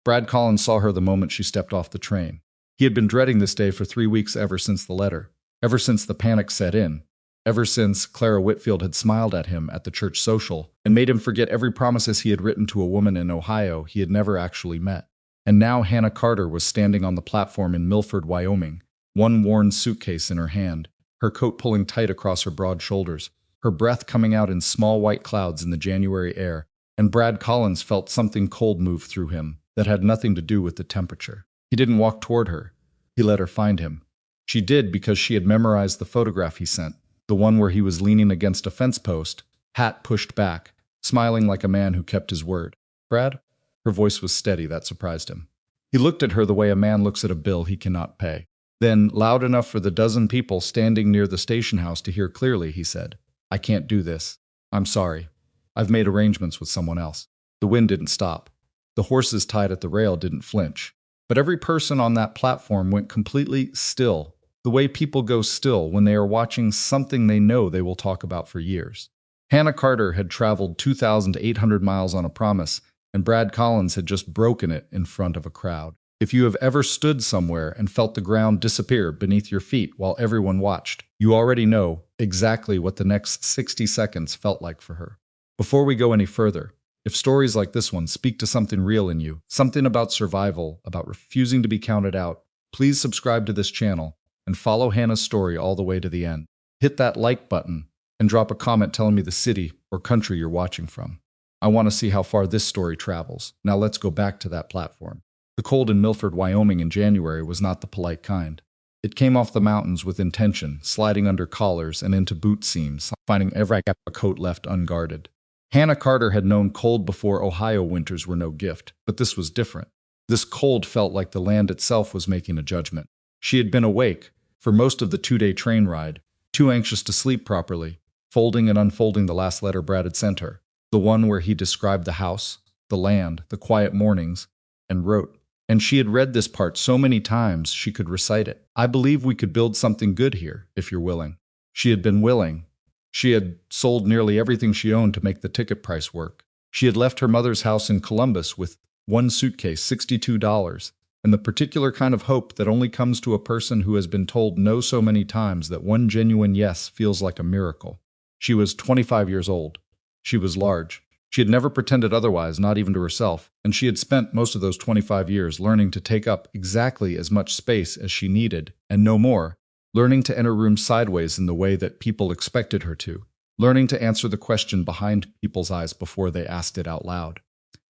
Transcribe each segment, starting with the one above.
Brad Collins saw her the moment she stepped off the train. He had been dreading this day for 3 weeks ever since the letter, ever since the panic set in, ever since Clara Whitfield had smiled at him at the church social and made him forget every promise he had written to a woman in Ohio he had never actually met. And now Hannah Carter was standing on the platform in Milford, Wyoming, one worn suitcase in her hand, her coat pulling tight across her broad shoulders, her breath coming out in small white clouds in the January air, and Brad Collins felt something cold move through him that had nothing to do with the temperature. He didn't walk toward her. He let her find him. She did because she had memorized the photograph he sent, the one where he was leaning against a fence post, hat pushed back, smiling like a man who kept his word. "Brad?" Her voice was steady. That surprised him. He looked at her the way a man looks at a bill he cannot pay. Then, loud enough for the dozen people standing near the station house to hear clearly, he said, "I can't do this. I'm sorry. I've made arrangements with someone else." The wind didn't stop. The horses tied at the rail didn't flinch. But every person on that platform went completely still, the way people go still when they are watching something they know they will talk about for years. Hannah Carter had traveled 2,800 miles on a promise, and Brad Collins had just broken it in front of a crowd. If you have ever stood somewhere and felt the ground disappear beneath your feet while everyone watched, you already know exactly what the next 60 seconds felt like for her. Before we go any further, if stories like this one speak to something real in you, something about survival, about refusing to be counted out, please subscribe to this channel and follow Hannah's story all the way to the end. Hit that like button and drop a comment telling me the city or country you're watching from. I want to see how far this story travels. Now let's go back to that platform. The cold in Milford, Wyoming in January was not the polite kind. It came off the mountains with intention, sliding under collars and into boot seams, finding every coat left unguarded. Hannah Carter had known cold before Ohio winters were no gift, but this was different. This cold felt like the land itself was making a judgment. She had been awake for most of the 2-day train ride, too anxious to sleep properly, folding and unfolding the last letter Brad had sent her, the one where he described the house, the land, the quiet mornings, and wrote. And she had read this part so many times she could recite it. "I believe we could build something good here, if you're willing." She had been willing. She had sold nearly everything she owned to make the ticket price work. She had left her mother's house in Columbus with one suitcase, $62, and the particular kind of hope that only comes to a person who has been told no so many times that one genuine yes feels like a miracle. She was 25 years old. She was large. She had never pretended otherwise, not even to herself, and she had spent most of those 25 years learning to take up exactly as much space as she needed, and no more, learning to enter rooms sideways in the way that people expected her to, learning to answer the question behind people's eyes before they asked it out loud.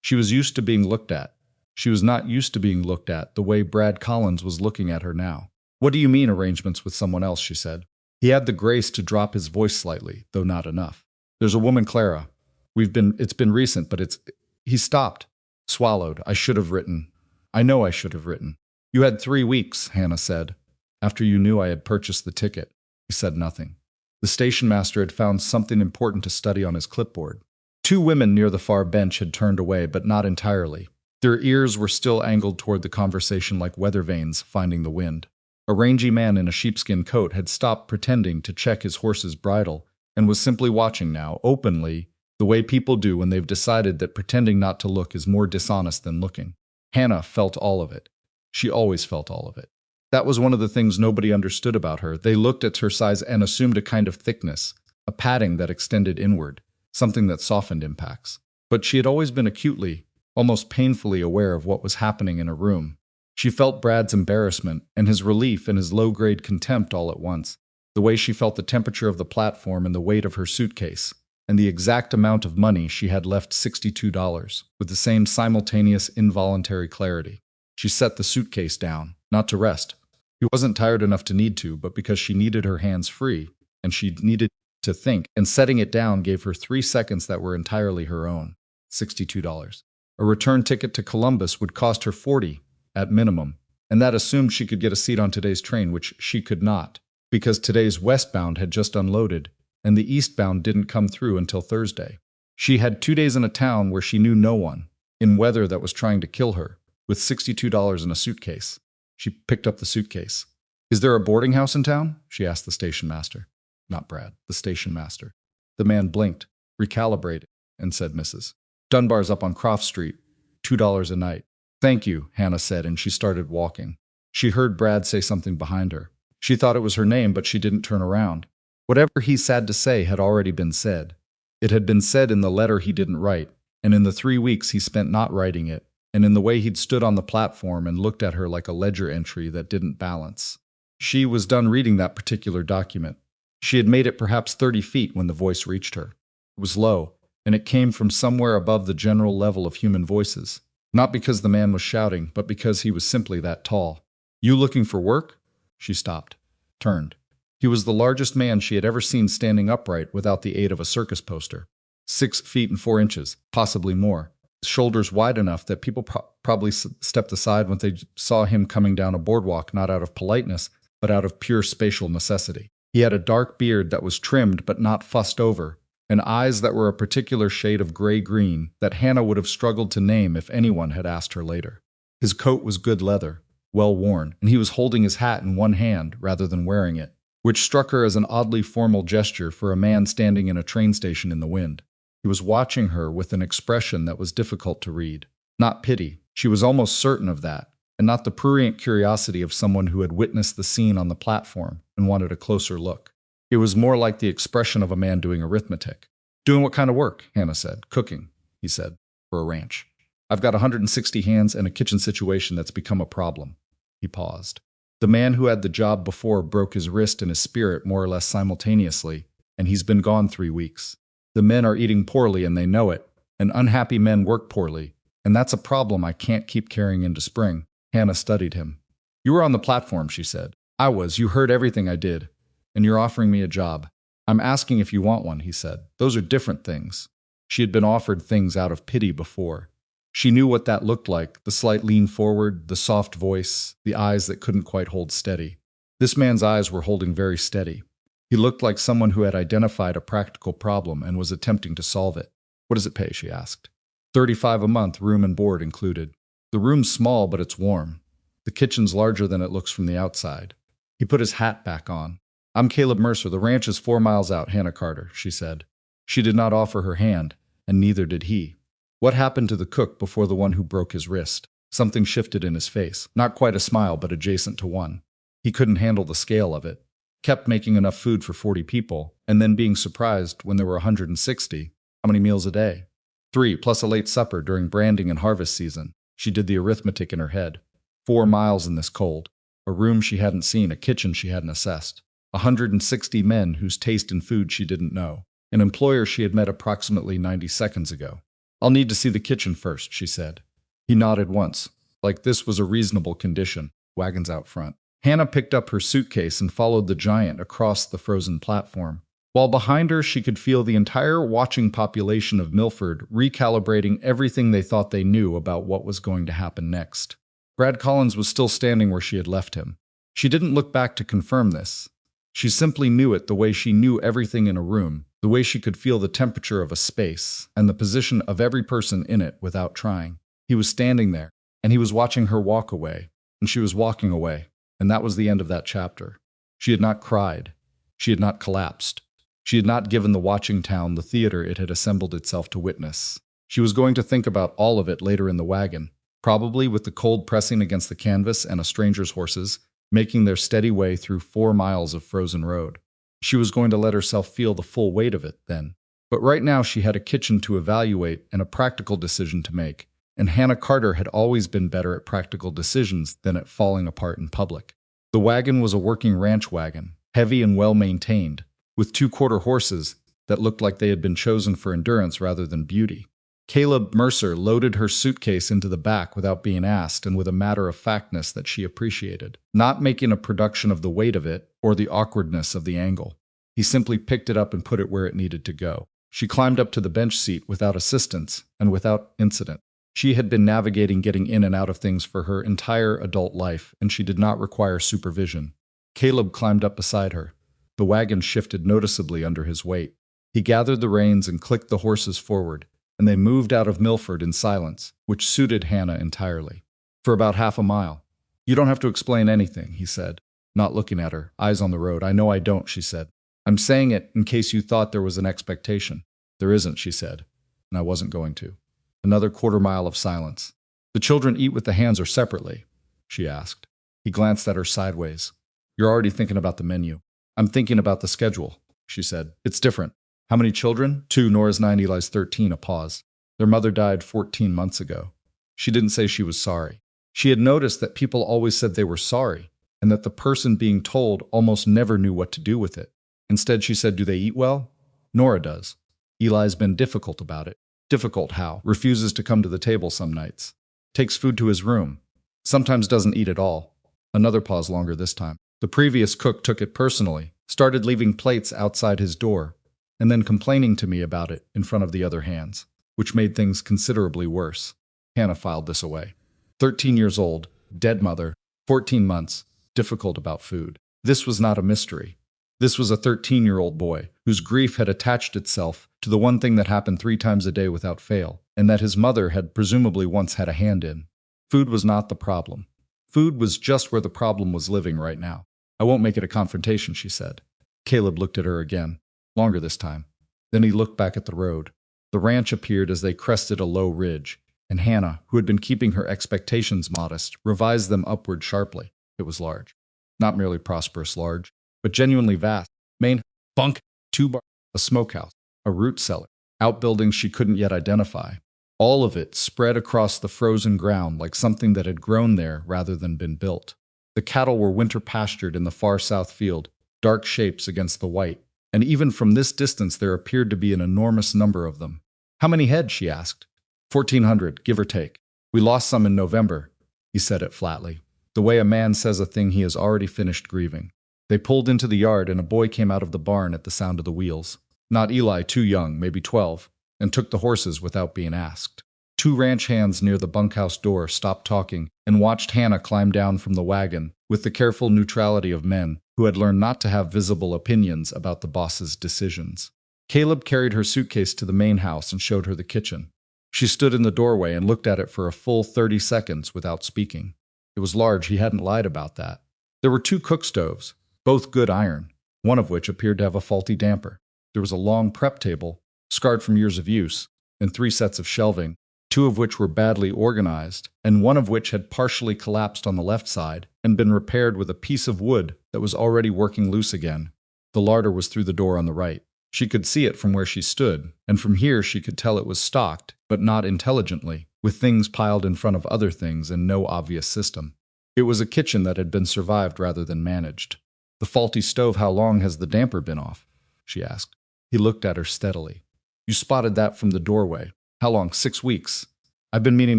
She was used to being looked at. She was not used to being looked at the way Brad Collins was looking at her now. "What do you mean arrangements with someone else?" she said. He had the grace to drop his voice slightly, though not enough. "There's a woman, Clara. It's been recent, but He stopped, swallowed. "I should have written. I know I should have written." "You had 3 weeks, Hannah said. After you knew I had purchased the ticket." He said nothing. The station master had found something important to study on his clipboard. 2 women near the far bench had turned away, but not entirely. Their ears were still angled toward the conversation like weather vanes finding the wind. A rangy man in a sheepskin coat had stopped pretending to check his horse's bridle and was simply watching now, openly, the way people do when they've decided that pretending not to look is more dishonest than looking. Hannah felt all of it. She always felt all of it. That was one of the things nobody understood about her. They looked at her size and assumed a kind of thickness, a padding that extended inward, something that softened impacts. But she had always been acutely, almost painfully aware of what was happening in a room. She felt Brad's embarrassment and his relief and his low-grade contempt all at once, the way she felt the temperature of the platform and the weight of her suitcase, and the exact amount of money she had left, $62, with the same simultaneous involuntary clarity. She set the suitcase down, not to rest. She wasn't tired enough to need to, but because she needed her hands free, and she needed to think, and setting it down gave her 3 seconds that were entirely her own. $62. A return ticket to Columbus would cost her $40 at minimum, and that assumed she could get a seat on today's train, which she could not, because today's westbound had just unloaded, and the eastbound didn't come through until Thursday. She had 2 days in a town where she knew no one, in weather that was trying to kill her, with $62 in a suitcase. She picked up the suitcase. "Is there a boarding house in town?" she asked the station master. Not Brad, the station master. The man blinked, recalibrated, and said, "Mrs. Dunbar's up on Croft Street, $2 a night." Thank you, Hannah said, and she started walking. She heard Brad say something behind her. She thought it was her name, but she didn't turn around. Whatever he had to say had already been said. It had been said in the letter he didn't write, and in the 3 weeks he spent not writing it, and in the way he'd stood on the platform and looked at her like a ledger entry that didn't balance. She was done reading that particular document. She had made it perhaps 30 feet when the voice reached her. It was low, and it came from somewhere above the general level of human voices. Not because the man was shouting, but because he was simply that tall. You looking for work? She stopped, turned. He was the largest man she had ever seen standing upright without the aid of a circus poster. 6 feet and 4 inches, possibly more. His shoulders wide enough that people probably stepped aside when they saw him coming down a boardwalk, not out of politeness, but out of pure spatial necessity. He had a dark beard that was trimmed but not fussed over, and eyes that were a particular shade of gray-green that Hannah would have struggled to name if anyone had asked her later. His coat was good leather, well worn, and he was holding his hat in one hand rather than wearing it, which struck her as an oddly formal gesture for a man standing in a train station in the wind. He was watching her with an expression that was difficult to read. Not pity, she was almost certain of that, and not the prurient curiosity of someone who had witnessed the scene on the platform and wanted a closer look. It was more like the expression of a man doing arithmetic. Doing what kind of work? Hannah said. Cooking, he said, for a ranch. I've got 160 hands and a kitchen situation that's become a problem. He paused. The man who had the job before broke his wrist and his spirit more or less simultaneously, and he's been gone 3 weeks. The men are eating poorly and they know it, and unhappy men work poorly, and that's a problem I can't keep carrying into spring. Hannah studied him. You were on the platform, she said. I was. You heard everything I did. And you're offering me a job. I'm asking if you want one, he said. Those are different things. She had been offered things out of pity before. She knew what that looked like, the slight lean forward, the soft voice, the eyes that couldn't quite hold steady. This man's eyes were holding very steady. He looked like someone who had identified a practical problem and was attempting to solve it. What does it pay, she asked. $35 a month, room and board included. The room's small, but it's warm. The kitchen's larger than it looks from the outside. He put his hat back on. I'm Caleb Mercer. The ranch is 4 miles out, Hannah Carter, she said. She did not offer her hand, and neither did he. What happened to the cook before the one who broke his wrist? Something shifted in his face. Not quite a smile, but adjacent to one. He couldn't handle the scale of it. Kept making enough food for 40 people, and then being surprised when there were 160. How many meals a day? 3, plus a late supper during branding and harvest season. She did the arithmetic in her head. 4 miles in this cold. A room she hadn't seen, a kitchen she hadn't assessed. 160 men whose taste in food she didn't know. An employer she had met approximately 90 seconds ago. I'll need to see the kitchen first, she said. He nodded once, like this was a reasonable condition. Wagons out front. Hannah picked up her suitcase and followed the giant across the frozen platform. While behind her, she could feel the entire watching population of Milford recalibrating everything they thought they knew about what was going to happen next. Brad Collins was still standing where she had left him. She didn't look back to confirm this. She simply knew it the way she knew everything in a room, the way she could feel the temperature of a space and the position of every person in it without trying. He was standing there, and he was watching her walk away, and she was walking away, and that was the end of that chapter. She had not cried. She had not collapsed. She had not given the watching town the theater it had assembled itself to witness. She was going to think about all of it later in the wagon, probably with the cold pressing against the canvas and a stranger's horses, making their steady way through 4 miles of frozen road. She was going to let herself feel the full weight of it then. But right now she had a kitchen to evaluate and a practical decision to make, and Hannah Carter had always been better at practical decisions than at falling apart in public. The wagon was a working ranch wagon, heavy and well-maintained, with 2-quarter horses that looked like they had been chosen for endurance rather than beauty. Caleb Mercer loaded her suitcase into the back without being asked and with a matter-of-factness that she appreciated, not making a production of the weight of it or the awkwardness of the angle. He simply picked it up and put it where it needed to go. She climbed up to the bench seat without assistance and without incident. She had been navigating getting in and out of things for her entire adult life, and she did not require supervision. Caleb climbed up beside her. The wagon shifted noticeably under his weight. He gathered the reins and clicked the horses forward, and they moved out of Milford in silence, which suited Hannah entirely. For about half a mile. You don't have to explain anything, he said, not looking at her, eyes on the road. I know I don't, she said. I'm saying it in case you thought there was an expectation. There isn't, she said, and I wasn't going to. Another quarter mile of silence. The children eat with the hands or separately? She asked. He glanced at her sideways. You're already thinking about the menu. I'm thinking about the schedule, she said. It's different. How many children? 2, Nora's 9, Eli's 13, a pause. Their mother died 14 months ago. She didn't say she was sorry. She had noticed that people always said they were sorry, and that the person being told almost never knew what to do with it. Instead, she said, do they eat well? Nora does. Eli's been difficult about it. Difficult how? Refuses to come to the table some nights. Takes food to his room. Sometimes doesn't eat at all. Another pause, longer this time. The previous cook took it personally, started leaving plates outside his door, and then complaining to me about it in front of the other hands, which made things considerably worse. Hannah filed this away. 13 years old, dead mother, 14 months, difficult about food. This was not a mystery. This was a 13-year-old boy whose grief had attached itself to the one thing that happened 3 times a day without fail, and that his mother had presumably once had a hand in. Food was not the problem. Food was just where the problem was living right now. I won't make it a confrontation, she said. Caleb looked at her again, longer this time. Then he looked back at the road. The ranch appeared as they crested a low ridge, and Hannah, who had been keeping her expectations modest, revised them upward sharply. It was large. Not merely prosperous large, but genuinely vast. Main, bunk, 2 bar, a smokehouse, a root cellar, outbuildings she couldn't yet identify. All of it spread across the frozen ground like something that had grown there rather than been built. The cattle were winter pastured in the far south field, dark shapes against the white, and even from this distance there appeared to be an enormous number of them. How many head? She asked. 1,400, give or take. We lost some in November, he said it flatly, the way a man says a thing he has already finished grieving. They pulled into the yard and a boy came out of the barn at the sound of the wheels. Not Eli, too young, maybe 12, and took the horses without being asked. 2 ranch hands near the bunkhouse door stopped talking and watched Hannah climb down from the wagon with the careful neutrality of men who had learned not to have visible opinions about the boss's decisions. Caleb carried her suitcase to the main house and showed her the kitchen. She stood in the doorway and looked at it for a full 30 seconds without speaking. It was large, he hadn't lied about that. There were 2 cook stoves, both good iron, one of which appeared to have a faulty damper. There was a long prep table, scarred from years of use, and 3 sets of shelving, 2 of which were badly organized, and one of which had partially collapsed on the left side and been repaired with a piece of wood that was already working loose again. The larder was through the door on the right. She could see it from where she stood, and from here she could tell it was stocked, but not intelligently, with things piled in front of other things and no obvious system. It was a kitchen that had been survived rather than managed. The faulty stove, how long has the damper been off? She asked. He looked at her steadily. You spotted that from the doorway. How long? 6 weeks. I've been meaning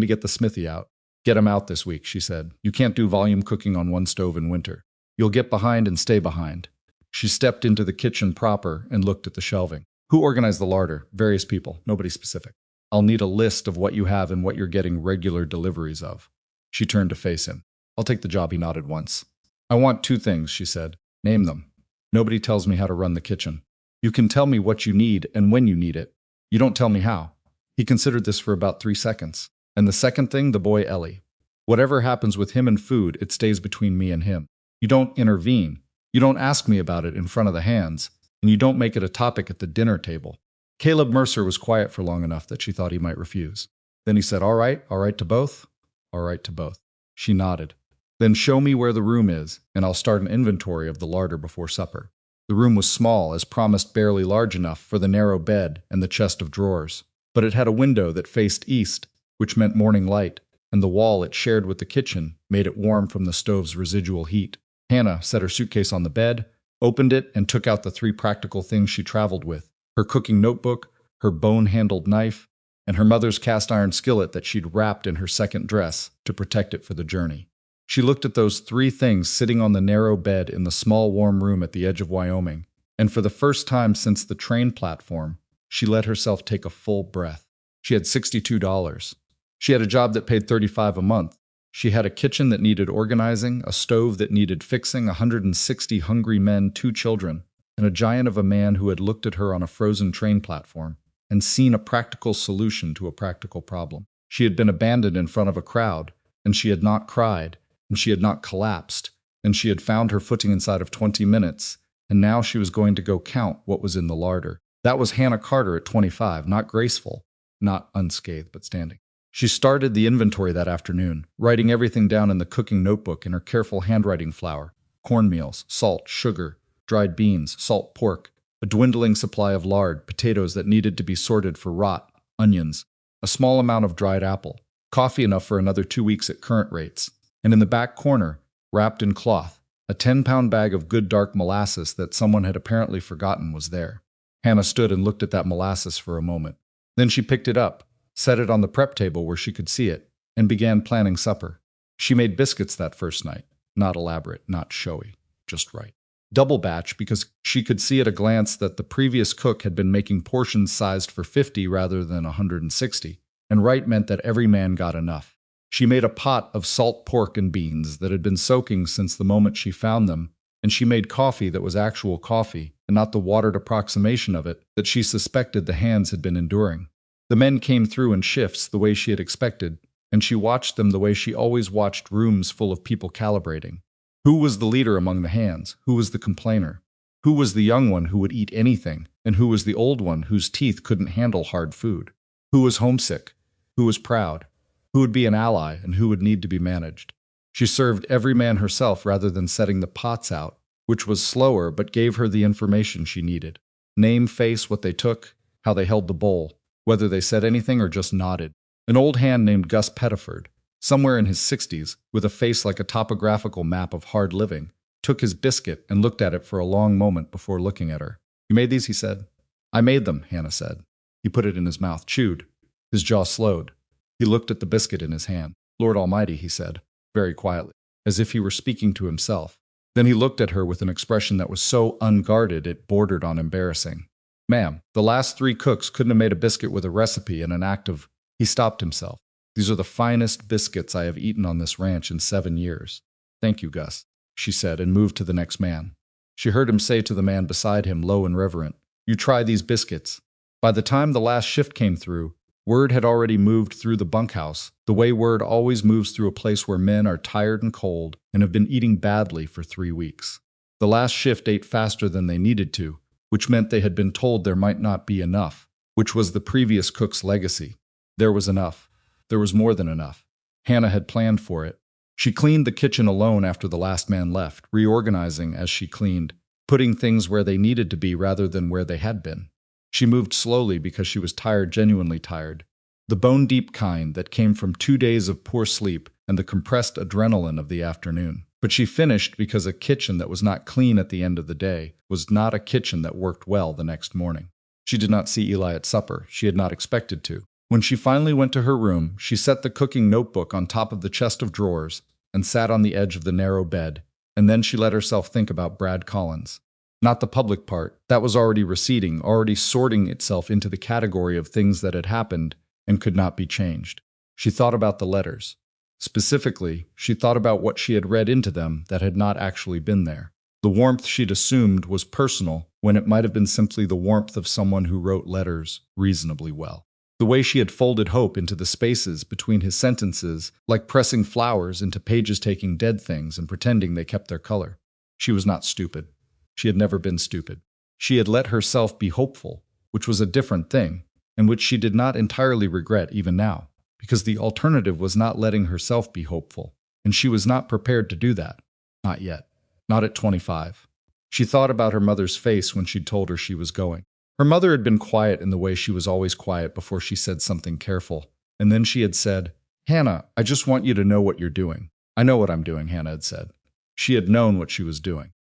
to get the smithy out. Get him out this week, she said. You can't do volume cooking on one stove in winter. You'll get behind and stay behind. She stepped into the kitchen proper and looked at the shelving. Who organized the larder? Various people, nobody specific. I'll need a list of what you have and what you're getting regular deliveries of. She turned to face him. I'll take the job, he nodded once. I want 2 things, she said. Name them. Nobody tells me how to run the kitchen. You can tell me what you need and when you need it. You don't tell me how. He considered this for about 3 seconds. And the second thing, the boy Ellie. Whatever happens with him and food, it stays between me and him. You don't intervene. You don't ask me about it in front of the hands, and you don't make it a topic at the dinner table. Caleb Mercer was quiet for long enough that she thought he might refuse. Then he said, all right to both? All right to both. She nodded. Then show me where the room is, and I'll start an inventory of the larder before supper. The room was small, as promised barely large enough for the narrow bed and the chest of drawers. But it had a window that faced east, which meant morning light, and the wall it shared with the kitchen made it warm from the stove's residual heat. Hannah set her suitcase on the bed, opened it, and took out the 3 practical things she traveled with: her cooking notebook, her bone-handled knife, and her mother's cast-iron skillet that she'd wrapped in her second dress to protect it for the journey. She looked at those 3 things sitting on the narrow bed in the small warm room at the edge of Wyoming, and for the first time since the train platform, she let herself take a full breath. She had $62. She had a job that paid $35 a month. She had a kitchen that needed organizing, a stove that needed fixing, 160 hungry men, 2 children, and a giant of a man who had looked at her on a frozen train platform and seen a practical solution to a practical problem. She had been abandoned in front of a crowd, and she had not cried, and she had not collapsed, and she had found her footing inside of 20 minutes, and now she was going to go count what was in the larder. That was Hannah Carter at 25, not graceful, not unscathed, but standing. She started the inventory that afternoon, writing everything down in the cooking notebook in her careful handwriting flour: cornmeals, salt, sugar, dried beans, salt pork, a dwindling supply of lard, potatoes that needed to be sorted for rot, onions, a small amount of dried apple, coffee enough for another 2 weeks at current rates, and in the back corner, wrapped in cloth, a 10-pound bag of good dark molasses that someone had apparently forgotten was there. Hannah stood and looked at that molasses for a moment. Then she picked it up, set it on the prep table where she could see it, and began planning supper. She made biscuits that first night. Not elaborate, not showy, just right. Double batch because she could see at a glance that the previous cook had been making portions sized for 50 rather than 160, and right meant that every man got enough. She made a pot of salt pork and beans that had been soaking since the moment she found them, and she made coffee that was actual coffee and not the watered approximation of it that she suspected the hands had been enduring. The men came through in shifts the way she had expected, and she watched them the way she always watched rooms full of people calibrating. Who was the leader among the hands? Who was the complainer? Who was the young one who would eat anything? And who was the old one whose teeth couldn't handle hard food? Who was homesick? Who was proud? Who would be an ally and who would need to be managed? She served every man herself rather than setting the pots out, which was slower but gave her the information she needed. Name, face, what they took, how they held the bowl, whether they said anything or just nodded. An old hand named Gus Pettiford, somewhere in his 60s, with a face like a topographical map of hard living, took his biscuit and looked at it for a long moment before looking at her. "You made these?" he said. "I made them," Hannah said. He put it in his mouth, chewed. His jaw slowed. He looked at the biscuit in his hand. "Lord Almighty," he said, very quietly, as if he were speaking to himself. Then he looked at her with an expression that was so unguarded it bordered on embarrassing. "Ma'am, the last 3 cooks couldn't have made a biscuit with a recipe and an act of—" He stopped himself. "These are the finest biscuits I have eaten on this ranch in 7 years. Thank you, Gus," she said, and moved to the next man. She heard him say to the man beside him, low and reverent, "You try these biscuits." By the time the last shift came through, word had already moved through the bunkhouse, the way word always moves through a place where men are tired and cold and have been eating badly for 3 weeks. The last shift ate faster than they needed to, which meant they had been told there might not be enough, which was the previous cook's legacy. There was enough. There was more than enough. Hannah had planned for it. She cleaned the kitchen alone after the last man left, reorganizing as she cleaned, putting things where they needed to be rather than where they had been. She moved slowly because she was tired, genuinely tired. The bone-deep kind that came from 2 days of poor sleep and the compressed adrenaline of the afternoon. But she finished because a kitchen that was not clean at the end of the day was not a kitchen that worked well the next morning. She did not see Eli at supper. She had not expected to. When she finally went to her room, she set the cooking notebook on top of the chest of drawers and sat on the edge of the narrow bed, and then she let herself think about Brad Collins. Not the public part. That was already receding, already sorting itself into the category of things that had happened and could not be changed. She thought about the letters. Specifically, she thought about what she had read into them that had not actually been there. The warmth she'd assumed was personal when it might have been simply the warmth of someone who wrote letters reasonably well. The way she had folded hope into the spaces between his sentences, like pressing flowers into pages taking dead things and pretending they kept their color. She was not stupid. She had never been stupid. She had let herself be hopeful, which was a different thing, and which she did not entirely regret even now, because the alternative was not letting herself be hopeful, and she was not prepared to do that. Not yet. Not at 25. She thought about her mother's face when she'd told her she was going. Her mother had been quiet in the way she was always quiet before she said something careful, and then she had said, "Hannah, I just want you to know what you're doing." "I know what I'm doing," Hannah had said. She had known what she was doing.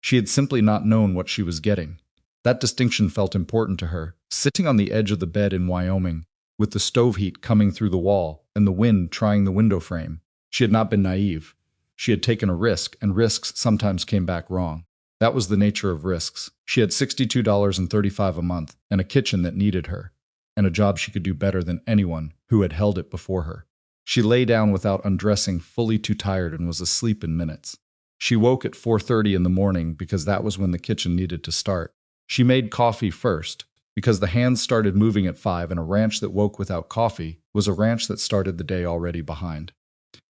She had simply not known what she was getting. That distinction felt important to her, sitting on the edge of the bed in Wyoming, with the stove heat coming through the wall and the wind trying the window frame. She had not been naive. She had taken a risk, and risks sometimes came back wrong. That was the nature of risks. She had $62.35 a month, and a kitchen that needed her, and a job she could do better than anyone who had held it before her. She lay down without undressing, fully too tired, and was asleep in minutes. She woke at 4:30 in the morning because that was when the kitchen needed to start. She made coffee first, because the hands started moving at 5, and a ranch that woke without coffee was a ranch that started the day already behind.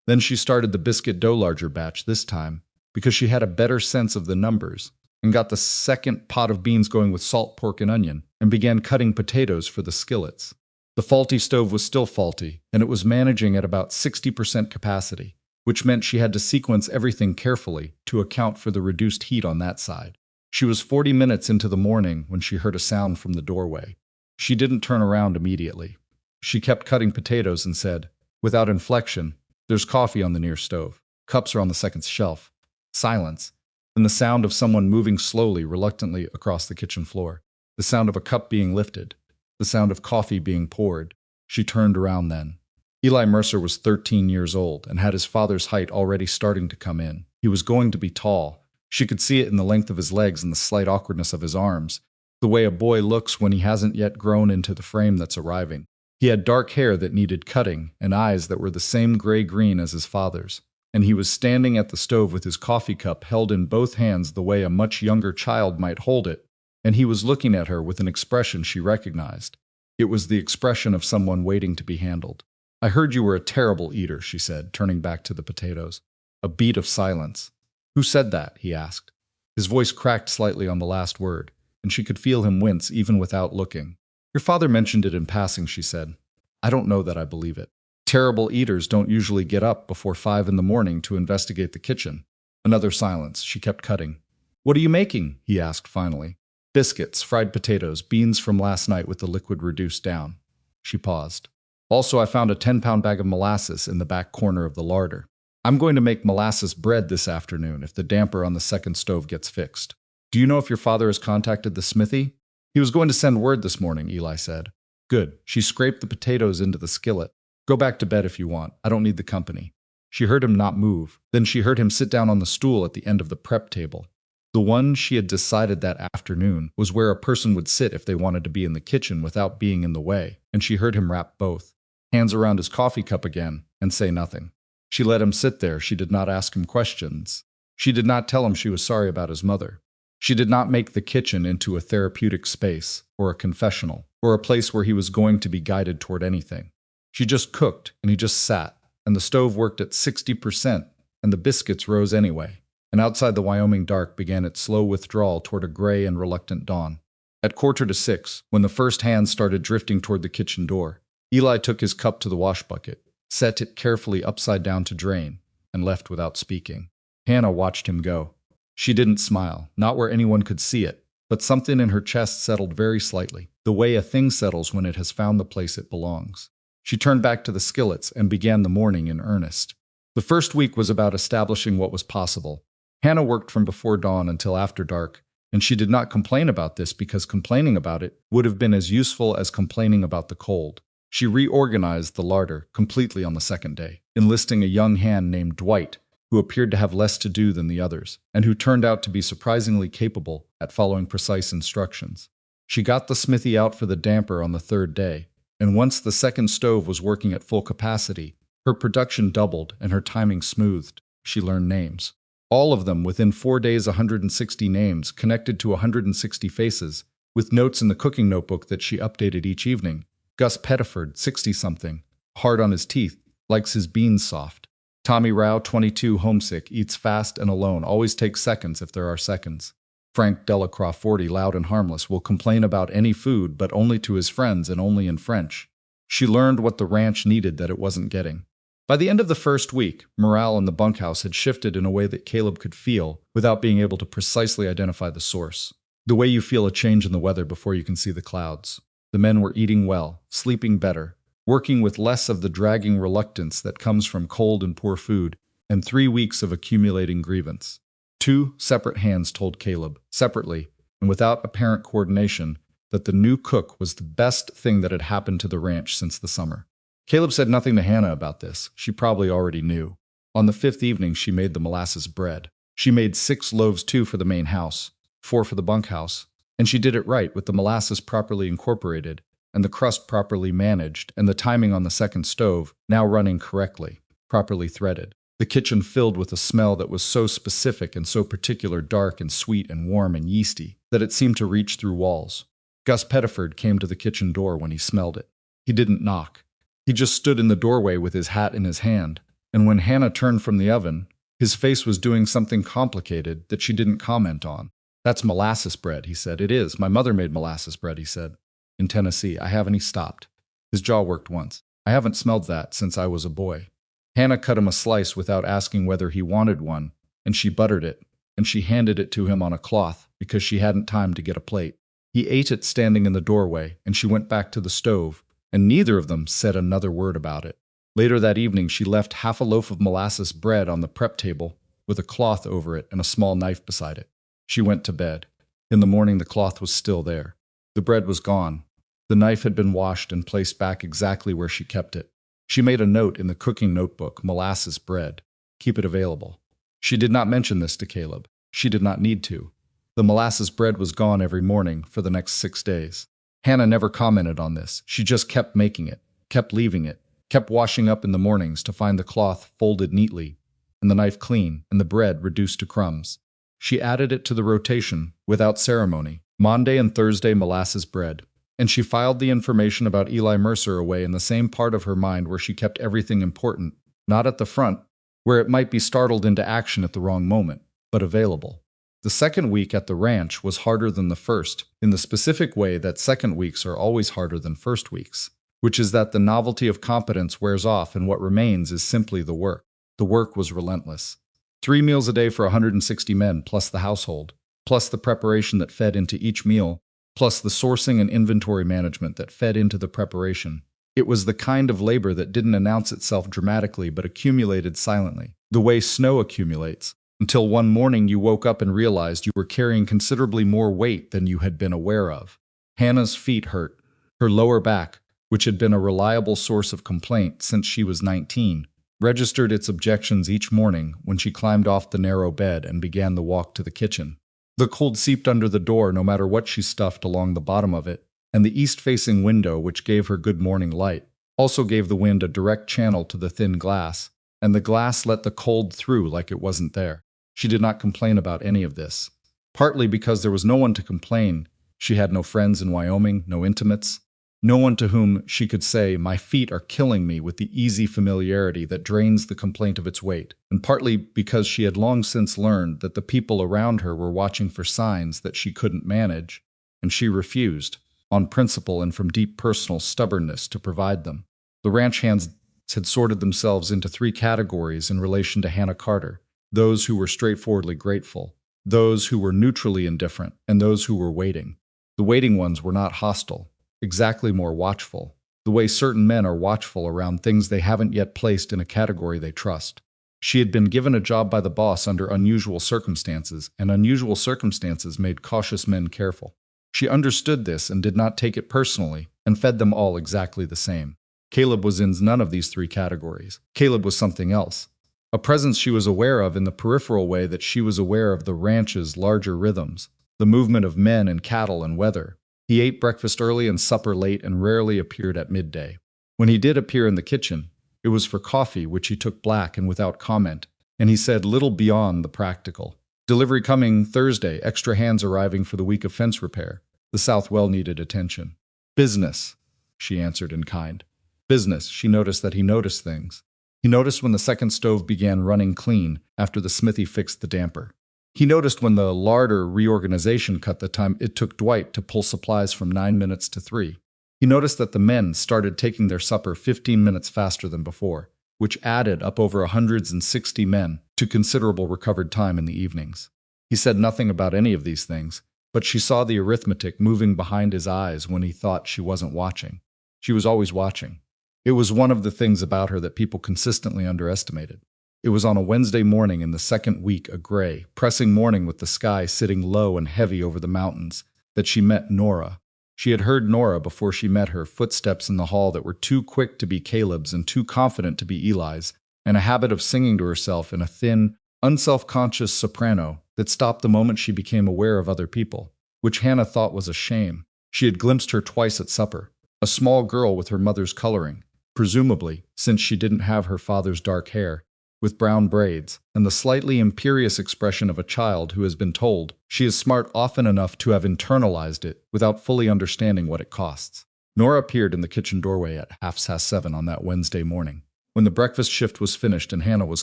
Then she started the biscuit dough larger batch this time, because she had a better sense of the numbers, and got the second pot of beans going with salt, pork, and onion, and began cutting potatoes for the skillets. The faulty stove was still faulty, and it was managing at about 60% capacity, which meant she had to sequence everything carefully to account for the reduced heat on that side. She was 40 minutes into the morning when she heard a sound from the doorway. She didn't turn around immediately. She kept cutting potatoes and said, without inflection, "There's coffee on the near stove. Cups are on the second shelf." Silence. Then the sound of someone moving slowly, reluctantly across the kitchen floor. The sound of a cup being lifted. The sound of coffee being poured. She turned around then. Eli Mercer was 13 years old and had his father's height already starting to come in. He was going to be tall. She could see it in the length of his legs and the slight awkwardness of his arms, the way a boy looks when he hasn't yet grown into the frame that's arriving. He had dark hair that needed cutting and eyes that were the same gray-green as his father's. And he was standing at the stove with his coffee cup held in both hands the way a much younger child might hold it, and he was looking at her with an expression she recognized. It was the expression of someone waiting to be handled. "I heard you were a terrible eater," she said, turning back to the potatoes. A beat of silence. "Who said that?" he asked. His voice cracked slightly on the last word, and she could feel him wince even without looking. "Your father mentioned it in passing," she said. "I don't know that I believe it. Terrible eaters don't usually get up before 5 in the morning to investigate the kitchen." Another silence. She kept cutting. "What are you making?" he asked finally. "Biscuits, fried potatoes, beans from last night with the liquid reduced down." She paused. "Also, I found a 10-pound bag of molasses in the back corner of the larder. I'm going to make molasses bread this afternoon if the damper on the second stove gets fixed. Do you know if your father has contacted the smithy?" "He was going to send word this morning," Eli said. "Good." She scraped the potatoes into the skillet. "Go back to bed if you want. I don't need the company." She heard him not move. Then she heard him sit down on the stool at the end of the prep table. The one she had decided that afternoon was where a person would sit if they wanted to be in the kitchen without being in the way, and she heard him wrap both hands around his coffee cup again and say nothing. She let him sit there. She did not ask him questions. She did not tell him she was sorry about his mother. She did not make the kitchen into a therapeutic space, or a confessional, or a place where he was going to be guided toward anything. She just cooked, and he just sat, and the stove worked at 60%, and the biscuits rose anyway, and outside the Wyoming dark began its slow withdrawal toward a gray and reluctant dawn. At 5:45, when the first hands started drifting toward the kitchen door, Eli took his cup to the wash bucket, set it carefully upside down to drain, and left without speaking. Hannah watched him go. She didn't smile, not where anyone could see it, but something in her chest settled very slightly, the way a thing settles when it has found the place it belongs. She turned back to the skillets and began the morning in earnest. The first week was about establishing what was possible. Hannah worked from before dawn until after dark, and she did not complain about this because complaining about it would have been as useful as complaining about the cold. She reorganized the larder completely on the second day, enlisting a young hand named Dwight, who appeared to have less to do than the others, and who turned out to be surprisingly capable at following precise instructions. She got the smithy out for the damper on the third day, and once the second stove was working at full capacity, her production doubled and her timing smoothed. She learned names. All of them within 4 days, 160 names connected to 160 faces, with notes in the cooking notebook that she updated each evening. Gus Pettiford, 60-something, hard on his teeth, likes his beans soft. Tommy Rao, 22, homesick, eats fast and alone, always takes seconds if there are seconds. Frank Delacroix, 40, loud and harmless, will complain about any food but only to his friends and only in French. She learned what the ranch needed that it wasn't getting. By the end of the first week, morale in the bunkhouse had shifted in a way that Caleb could feel without being able to precisely identify the source. The way you feel a change in the weather before you can see the clouds. The men were eating well, sleeping better, working with less of the dragging reluctance that comes from cold and poor food, and 3 weeks of accumulating grievance. 2 separate hands told Caleb, separately, and without apparent coordination, that the new cook was the best thing that had happened to the ranch since the summer. Caleb said nothing to Hannah about this. She probably already knew. On the 5th evening, she made the molasses bread. She made 6 loaves, 2 for the main house, 4 for the bunkhouse, and she did it right with the molasses properly incorporated, and the crust properly managed, and the timing on the second stove now running correctly, properly threaded. The kitchen filled with a smell that was so specific and so particular, dark and sweet and warm and yeasty, that it seemed to reach through walls. Gus Pettiford came to the kitchen door when he smelled it. He didn't knock. He just stood in the doorway with his hat in his hand, and when Hannah turned from the oven, his face was doing something complicated that she didn't comment on. "That's molasses bread," he said. "It is. My mother made molasses bread," he said. "In Tennessee. I haven't." He stopped. His jaw worked once. I haven't smelled that since I was a boy. Hannah cut him a slice without asking whether he wanted one, and she buttered it, and she handed it to him on a cloth because she hadn't time to get a plate. He ate it standing in the doorway, and she went back to the stove, and neither of them said another word about it. Later that evening, she left half a loaf of molasses bread on the prep table with a cloth over it and a small knife beside it. She went to bed. In the morning, the cloth was still there. The bread was gone. The knife had been washed and placed back exactly where she kept it. She made a note in the cooking notebook, molasses bread. Keep it available. She did not mention this to Caleb. She did not need to. The molasses bread was gone every morning for the next 6 days. Hannah never commented on this. She just kept making it, kept leaving it, kept washing up in the mornings to find the cloth folded neatly, and the knife clean, and the bread reduced to crumbs. She added it to the rotation, without ceremony, Monday and Thursday molasses bread, and she filed the information about Eli Mercer away in the same part of her mind where she kept everything important, not at the front, where it might be startled into action at the wrong moment, but available. The second week at the ranch was harder than the first, in the specific way that second weeks are always harder than first weeks, which is that the novelty of competence wears off and what remains is simply the work. The work was relentless. 3 meals a day for 160 men, plus the household, plus the preparation that fed into each meal, plus the sourcing and inventory management that fed into the preparation. It was the kind of labor that didn't announce itself dramatically but accumulated silently, the way snow accumulates, until one morning you woke up and realized you were carrying considerably more weight than you had been aware of. Hannah's feet hurt. Her lower back, which had been a reliable source of complaint since she was 19, registered its objections each morning when she climbed off the narrow bed and began the walk to the kitchen. The cold seeped under the door no matter what she stuffed along the bottom of it, and the east-facing window, which gave her good morning light, also gave the wind a direct channel to the thin glass, and the glass let the cold through like it wasn't there. She did not complain about any of this. Partly because there was no one to complain. She had no friends in Wyoming, no intimates, no one to whom she could say, "My feet are killing me," with the easy familiarity that drains the complaint of its weight, and partly because she had long since learned that the people around her were watching for signs that she couldn't manage, and she refused, on principle and from deep personal stubbornness, to provide them. The ranch hands had sorted themselves into 3 categories in relation to Hannah Carter: those who were straightforwardly grateful, those who were neutrally indifferent, and those who were waiting. The waiting ones were not hostile, exactly more watchful, the way certain men are watchful around things they haven't yet placed in a category they trust. She had been given a job by the boss under unusual circumstances, and unusual circumstances made cautious men careful. She understood this and did not take it personally, and fed them all exactly the same. Caleb was in none of these 3 categories. Caleb was something else. A presence she was aware of in the peripheral way that she was aware of the ranch's larger rhythms, the movement of men and cattle and weather. He ate breakfast early and supper late and rarely appeared at midday. When he did appear in the kitchen, it was for coffee, which he took black and without comment, and he said little beyond the practical. Delivery coming Thursday, extra hands arriving for the week of fence repair. The south well needed attention. Business, she answered in kind. Business, she noticed that he noticed things. He noticed when the second stove began running clean after the smithy fixed the damper. He noticed when the larder reorganization cut the time it took Dwight to pull supplies from 9 minutes to 3. He noticed that the men started taking their supper 15 minutes faster than before, which added up over 160 men to considerable recovered time in the evenings. He said nothing about any of these things, but she saw the arithmetic moving behind his eyes when he thought she wasn't watching. She was always watching. It was one of the things about her that people consistently underestimated. It was on a Wednesday morning in the second week, a gray, pressing morning with the sky sitting low and heavy over the mountains, that she met Nora. She had heard Nora before she met her, footsteps in the hall that were too quick to be Caleb's and too confident to be Eli's, and a habit of singing to herself in a thin, unself-conscious soprano that stopped the moment she became aware of other people, which Hannah thought was a shame. She had glimpsed her twice at supper, a small girl with her mother's coloring, presumably, since she didn't have her father's dark hair, with brown braids, and the slightly imperious expression of a child who has been told she is smart often enough to have internalized it without fully understanding what it costs. Nora appeared in the kitchen doorway at 7:30 on that Wednesday morning, when the breakfast shift was finished and Hannah was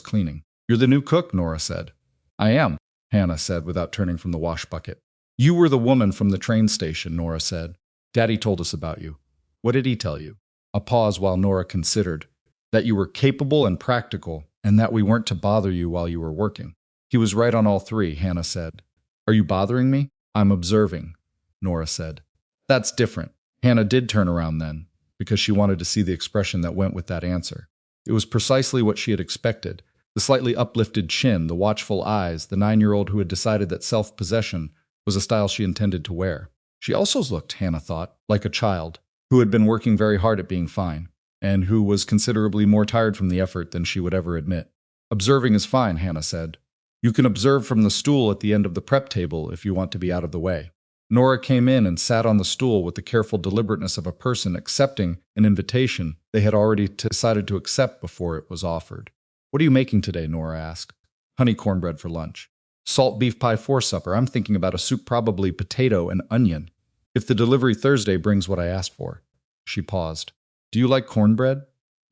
cleaning. "You're the new cook," Nora said. "I am," Hannah said without turning from the wash bucket. "You were the woman from the train station," Nora said. "Daddy told us about you." "What did he tell you?" A pause while Nora considered. That you were capable and practical, and that we weren't to bother you while you were working. He was right on all three, Hannah said. Are you bothering me? I'm observing, Nora said. That's different. Hannah did turn around then, because she wanted to see the expression that went with that answer. It was precisely what she had expected. The slightly uplifted chin, the watchful eyes, the 9-year-old who had decided that self-possession was a style she intended to wear. She also looked, Hannah thought, like a child, who had been working very hard at being fine, and who was considerably more tired from the effort than she would ever admit. Observing is fine, Hannah said. You can observe from the stool at the end of the prep table if you want to be out of the way. Nora came in and sat on the stool with the careful deliberateness of a person accepting an invitation they had already decided to accept before it was offered. What are you making today? Nora asked. Honey cornbread for lunch. Salt beef pie for supper. I'm thinking about a soup, probably potato and onion. If the delivery Thursday brings what I asked for. She paused. Do you like cornbread?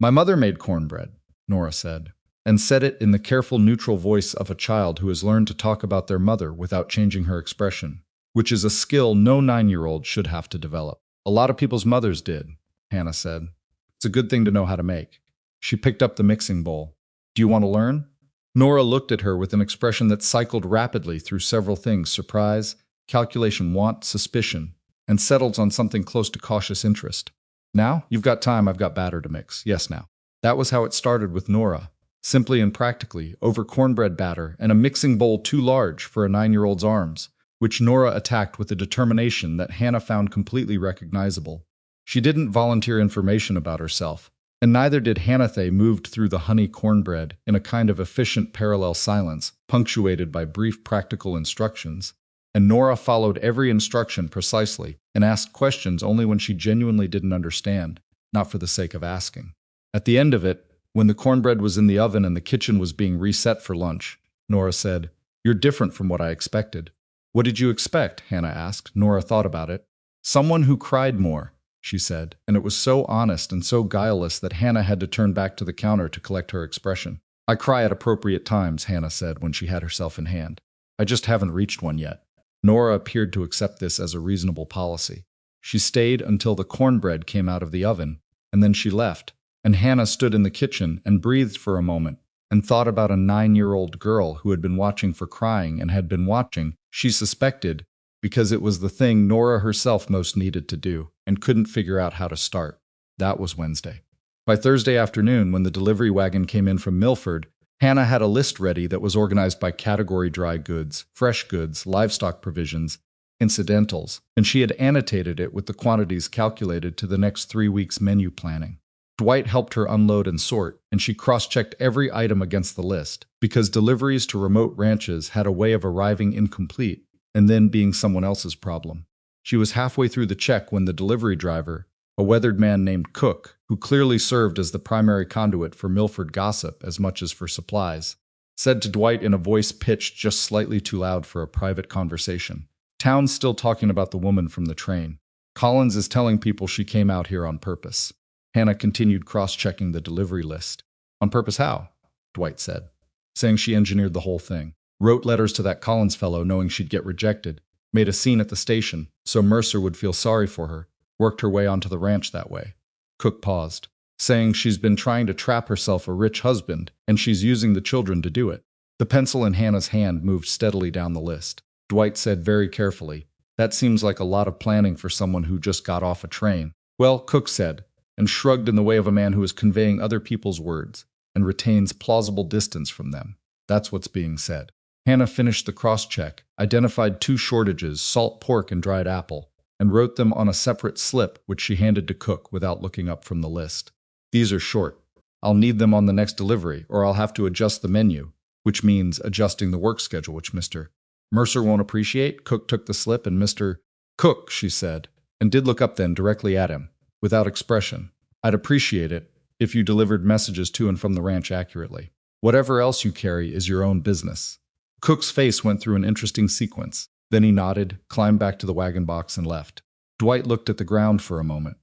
My mother made cornbread, Nora said, and said it in the careful, neutral voice of a child who has learned to talk about their mother without changing her expression, which is a skill no 9-year-old should have to develop. A lot of people's mothers did, Hannah said. It's a good thing to know how to make. She picked up the mixing bowl. Do you want to learn? Nora looked at her with an expression that cycled rapidly through several things: surprise, calculation, want, suspicion, and settled on something close to cautious interest. Now? You've got time, I've got batter to mix. Yes, now. That was how it started with Nora, simply and practically, over cornbread batter and a mixing bowl too large for a 9-year-old's arms, which Nora attacked with a determination that Hannah found completely recognizable. She didn't volunteer information about herself, and neither did Hannah. They moved through the honey cornbread in a kind of efficient parallel silence, punctuated by brief practical instructions, and Nora followed every instruction precisely and asked questions only when she genuinely didn't understand, not for the sake of asking. At the end of it, when the cornbread was in the oven and the kitchen was being reset for lunch, Nora said, You're different from what I expected. What did you expect? Hannah asked. Nora thought about it. Someone who cried more, she said, and it was so honest and so guileless that Hannah had to turn back to the counter to collect her expression. I cry at appropriate times, Hannah said when she had herself in hand. I just haven't reached one yet. Nora appeared to accept this as a reasonable policy. She stayed until the cornbread came out of the oven, and then she left, and Hannah stood in the kitchen and breathed for a moment and thought about a 9-year-old girl who had been watching for crying and had been watching, she suspected, because it was the thing Nora herself most needed to do and couldn't figure out how to start. That was Wednesday. By Thursday afternoon, when the delivery wagon came in from Milford, Hannah had a list ready that was organized by category: dry goods, fresh goods, livestock provisions, incidentals, and she had annotated it with the quantities calculated to the next 3 weeks' menu planning. Dwight helped her unload and sort, and she cross-checked every item against the list, because deliveries to remote ranches had a way of arriving incomplete and then being someone else's problem. She was halfway through the check when the delivery driver, a weathered man named Cook, who clearly served as the primary conduit for Milford gossip as much as for supplies, said to Dwight in a voice pitched just slightly too loud for a private conversation, Town's still talking about the woman from the train. Collins is telling people she came out here on purpose. Hannah continued cross-checking the delivery list. On purpose how? Dwight said, saying she engineered the whole thing. Wrote letters to that Collins fellow knowing she'd get rejected. Made a scene at the station so Mercer would feel sorry for her. Worked her way onto the ranch that way. Cook paused, saying she's been trying to trap herself a rich husband and she's using the children to do it. The pencil in Hannah's hand moved steadily down the list. Dwight said very carefully, That seems like a lot of planning for someone who just got off a train. Well, Cook said, and shrugged in the way of a man who is conveying other people's words and retains plausible distance from them. That's what's being said. Hannah finished the cross-check, identified 2 shortages, salt pork and dried apple, and wrote them on a separate slip which she handed to Cook without looking up from the list. These are short. I'll need them on the next delivery, or I'll have to adjust the menu, which means adjusting the work schedule, which Mr. Mercer won't appreciate. Cook took the slip and Mr. Cook, she said, and did look up then directly at him, without expression. I'd appreciate it if you delivered messages to and from the ranch accurately. Whatever else you carry is your own business. Cook's face went through an interesting sequence. Then he nodded, climbed back to the wagon box, and left. Dwight looked at the ground for a moment.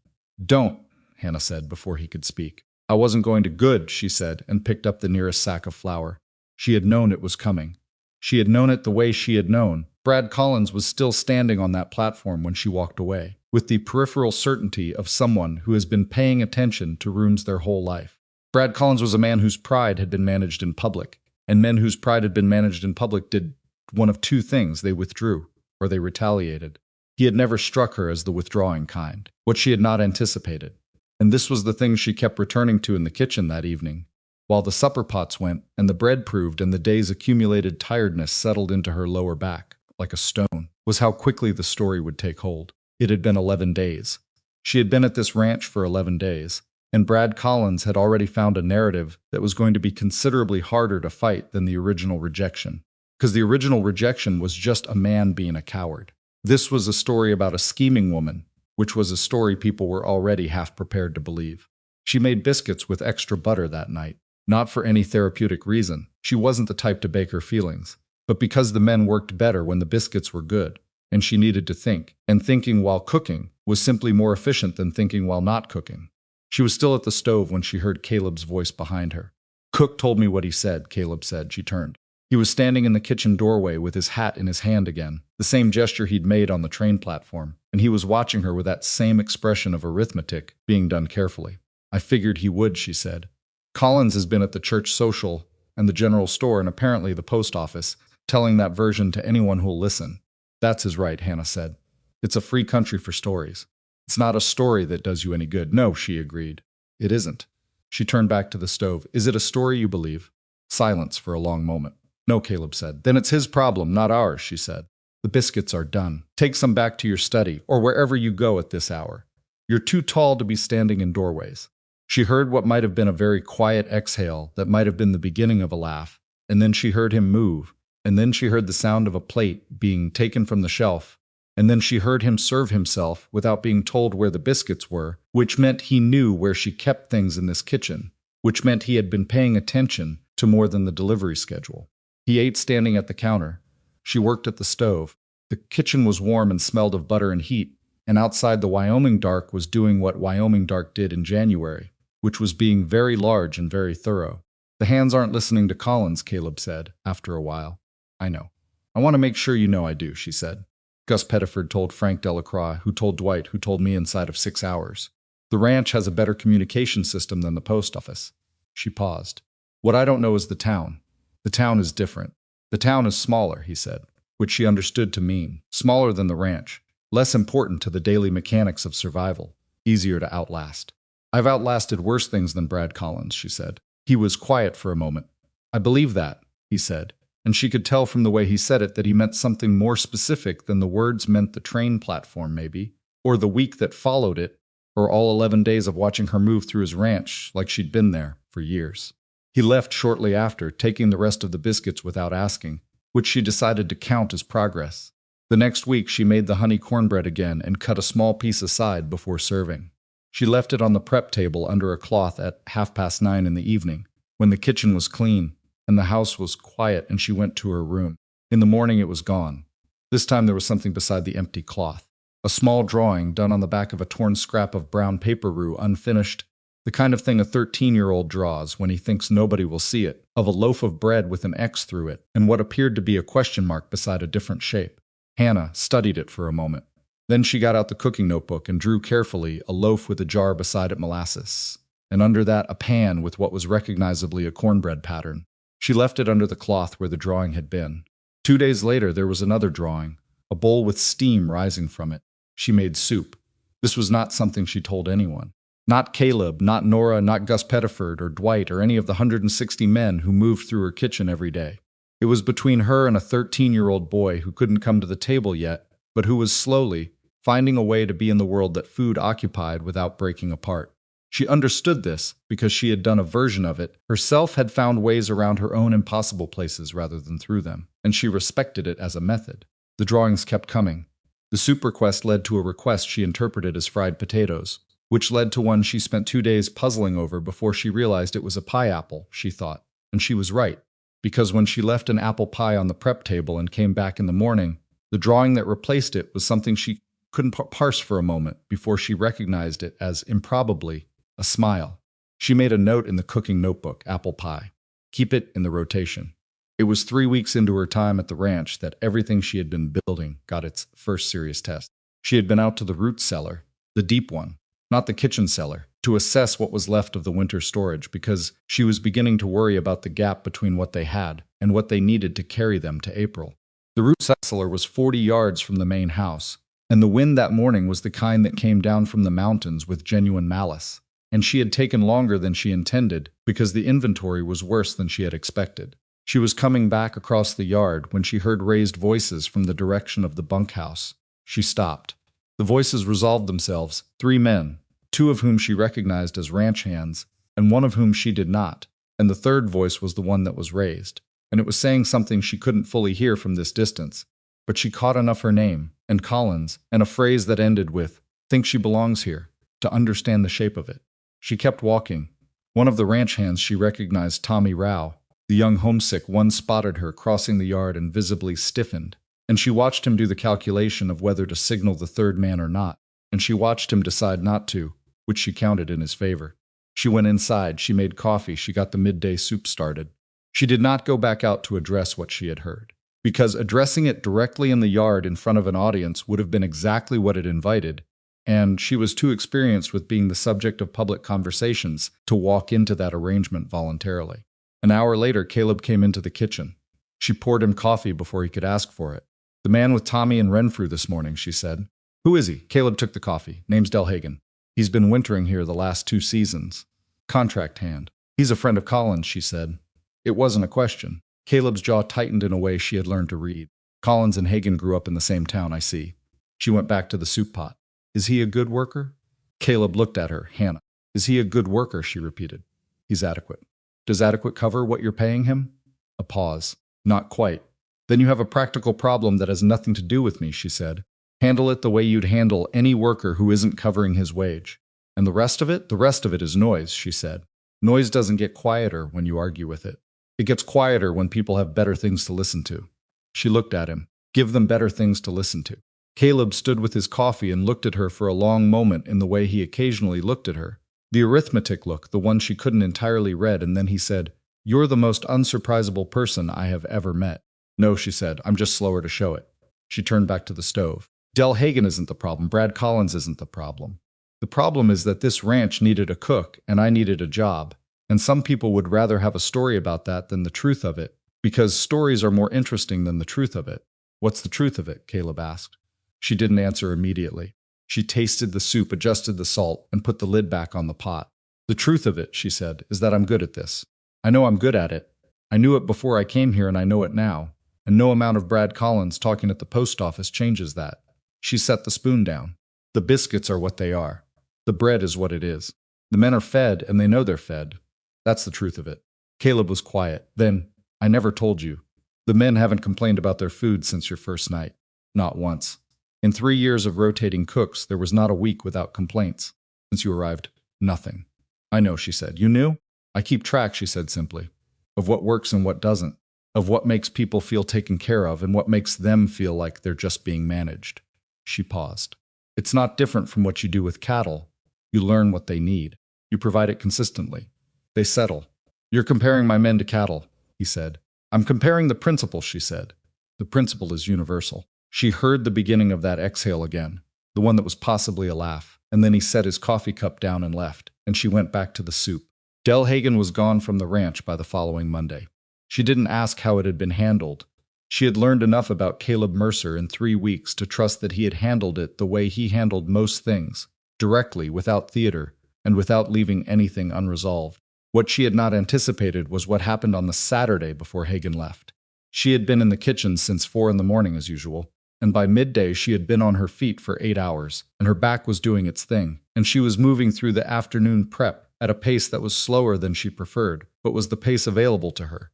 Don't, Hannah said before he could speak. I wasn't going to. Good, she said, and picked up the nearest sack of flour. She had known it was coming. She had known it the way she had known. Brad Collins was still standing on that platform when she walked away. with the peripheral certainty of someone who has been paying attention to rooms their whole life. Brad Collins was a man whose pride had been managed in public, and men whose pride had been managed in public did one of two things: they withdrew, or they retaliated. He had never struck her as the withdrawing kind, what she had not anticipated. And this was the thing she kept returning to in the kitchen that evening, while the supper pots went, and the bread proved, and the day's accumulated tiredness settled into her lower back, like a stone, was how quickly the story would take hold. It had been 11 days. She had been at this ranch for 11 days, and Brad Collins had already found a narrative that was going to be considerably harder to fight than the original rejection. Because the original rejection was just a man being a coward. This was a story about a scheming woman, which was a story people were already half prepared to believe. She made biscuits with extra butter that night, not for any therapeutic reason. She wasn't the type to bake her feelings, but because the men worked better when the biscuits were good, and she needed to think, and thinking while cooking was simply more efficient than thinking while not cooking. She was still at the stove when she heard Caleb's voice behind her. "Cook told me what he said," Caleb said. She turned. He was standing in the kitchen doorway with his hat in his hand again, the same gesture he'd made on the train platform, and he was watching her with that same expression of arithmetic being done carefully. "I figured he would," she said. "Collins has been at the church social and the general store and apparently the post office, telling that version to anyone who'll listen." "That's his right," Hannah said. "It's a free country for stories. It's not a story that does you any good." "No," she agreed. "It isn't." She turned back to the stove. "Is it a story you believe?" Silence for a long moment. "No," Caleb said. "Then it's his problem, not ours," she said. "The biscuits are done. Take some back to your study, or wherever you go at this hour. You're too tall to be standing in doorways." She heard what might have been a very quiet exhale that might have been the beginning of a laugh, and then she heard him move, and then she heard the sound of a plate being taken from the shelf, and then she heard him serve himself without being told where the biscuits were, which meant he knew where she kept things in this kitchen, which meant he had been paying attention to more than the delivery schedule. He ate standing at the counter. She worked at the stove. The kitchen was warm and smelled of butter and heat, and outside the Wyoming dark was doing what Wyoming dark did in January, which was being very large and very thorough. "The hands aren't listening to Collins," Caleb said, after a while. "I know. I want to make sure you know I do," she said. "Gus Pettiford told Frank Delacroix, who told Dwight, who told me inside of 6 hours. The ranch has a better communication system than the post office." She paused. "What I don't know is the town. The town is different. The town is smaller," he said, which she understood to mean smaller than the ranch, less important to the daily mechanics of survival, easier to outlast. "I've outlasted worse things than Brad Collins," she said. He was quiet for a moment. "I believe that," he said, and she could tell from the way he said it that he meant something more specific than the words meant. The train platform, maybe, or the week that followed it, or all 11 days of watching her move through his ranch like she'd been there for years. He left shortly after, taking the rest of the biscuits without asking, which she decided to count as progress. The next week she made the honey cornbread again and cut a small piece aside before serving. She left it on the prep table under a cloth at 9:30 in the evening, when the kitchen was clean and the house was quiet, and she went to her room. In the morning it was gone. This time there was something beside the empty cloth. A small drawing done on the back of a torn scrap of brown paper, unfinished. The kind of thing a 13-year-old draws when he thinks nobody will see it, of a loaf of bread with an X through it, and what appeared to be a question mark beside a different shape. Hannah studied it for a moment. Then she got out the cooking notebook and drew carefully a loaf with a jar beside it molasses, and under that a pan with what was recognizably a cornbread pattern. She left it under the cloth where the drawing had been. 2 days later there was another drawing, a bowl with steam rising from it. She made soup. This was not something she told anyone. Not Caleb, not Nora, not Gus Pettiford or Dwight or any of the 160 men who moved through her kitchen every day. It was between her and a 13-year-old boy who couldn't come to the table yet, but who was slowly finding a way to be in the world that food occupied without breaking apart. She understood this because she had done a version of it herself, had found ways around her own impossible places rather than through them, and she respected it as a method. The drawings kept coming. The soup request led to a request she interpreted as fried potatoes, which led to one she spent 2 days puzzling over before she realized it was a pineapple, she thought. And she was right, because when she left an apple pie on the prep table and came back in the morning, the drawing that replaced it was something she couldn't parse for a moment before she recognized it as, improbably, a smile. She made a note in the cooking notebook, apple pie. Keep it in the rotation. It was 3 weeks into her time at the ranch that everything she had been building got its first serious test. She had been out to the root cellar, the deep one, not the kitchen cellar, to assess what was left of the winter storage because she was beginning to worry about the gap between what they had and what they needed to carry them to April. The root cellar was 40 yards from the main house, and the wind that morning was the kind that came down from the mountains with genuine malice, and she had taken longer than she intended because the inventory was worse than she had expected. She was coming back across the yard when she heard raised voices from the direction of the bunkhouse. She stopped. The voices resolved themselves, 3 men, 2 of whom she recognized as ranch hands, and 1 of whom she did not, and the third voice was the one that was raised, and it was saying something she couldn't fully hear from this distance, but she caught enough her name, and Collins, and a phrase that ended with, "Think she belongs here," to understand the shape of it. She kept walking. One of the ranch hands she recognized Tommy Rao. The young homesick one spotted her crossing the yard and visibly stiffened, and she watched him do the calculation of whether to signal the third man or not, and she watched him decide not to, which she counted in his favor. She went inside, she made coffee, she got the midday soup started. She did not go back out to address what she had heard, because addressing it directly in the yard in front of an audience would have been exactly what it invited, and she was too experienced with being the subject of public conversations to walk into that arrangement voluntarily. An hour later, Caleb came into the kitchen. She poured him coffee before he could ask for it. "The man with Tommy and Renfrew this morning," she said. "Who is he?" Caleb took the coffee. "Name's Delhagen. He's been wintering here the last 2 seasons. Contract hand. He's a friend of Collins," she said. It wasn't a question. Caleb's jaw tightened in a way she had learned to read. "Collins and Hagen grew up in the same town, I see." She went back to the soup pot. "Is he a good worker?" Caleb looked at her. "Hannah. Is he a good worker?" she repeated. "He's adequate." "Does adequate cover what you're paying him?" A pause. "Not quite." "Then you have a practical problem that has nothing to do with me," she said. "Handle it the way you'd handle any worker who isn't covering his wage. And the rest of it? The rest of it is noise," she said. "Noise doesn't get quieter when you argue with it. It gets quieter when people have better things to listen to." She looked at him. "Give them better things to listen to." Caleb stood with his coffee and looked at her for a long moment in the way he occasionally looked at her. The arithmetic look, the one she couldn't entirely read, and then he said, "You're the most unsurprisable person I have ever met." "No," she said, "I'm just slower to show it." She turned back to the stove. "Delhagen isn't the problem. Brad Collins isn't the problem. The problem is that this ranch needed a cook, and I needed a job. And some people would rather have a story about that than the truth of it, because stories are more interesting than the truth of it." "What's the truth of it?" Caleb asked. She didn't answer immediately. She tasted the soup, adjusted the salt, and put the lid back on the pot. "The truth of it," she said, "is that I'm good at this. I know I'm good at it. I knew it before I came here and I know it now. And no amount of Brad Collins talking at the post office changes that." She set the spoon down. "The biscuits are what they are. The bread is what it is. The men are fed and they know they're fed. That's the truth of it." Caleb was quiet. Then, "I never told you. The men haven't complained about their food since your first night. Not once. In 3 years of rotating cooks, there was not a week without complaints. Since you arrived, nothing." "I know," she said. "You knew?" "I keep track," she said simply, "of what works and what doesn't, of what makes people feel taken care of and what makes them feel like they're just being managed." She paused. "It's not different from what you do with cattle. You learn what they need. You provide it consistently. They settle." "You're comparing my men to cattle," he said. "I'm comparing the principle," she said. "The principle is universal." She heard the beginning of that exhale again, the one that was possibly a laugh, and then he set his coffee cup down and left, and she went back to the soup. Delhagen was gone from the ranch by the following Monday. She didn't ask how it had been handled. She had learned enough about Caleb Mercer in 3 weeks to trust that he had handled it the way he handled most things, directly, without theater, and without leaving anything unresolved. What she had not anticipated was what happened on the Saturday before Hagen left. She had been in the kitchen since 4 in the morning as usual, and by midday she had been on her feet for 8 hours, and her back was doing its thing, and she was moving through the afternoon prep at a pace that was slower than she preferred, but was the pace available to her.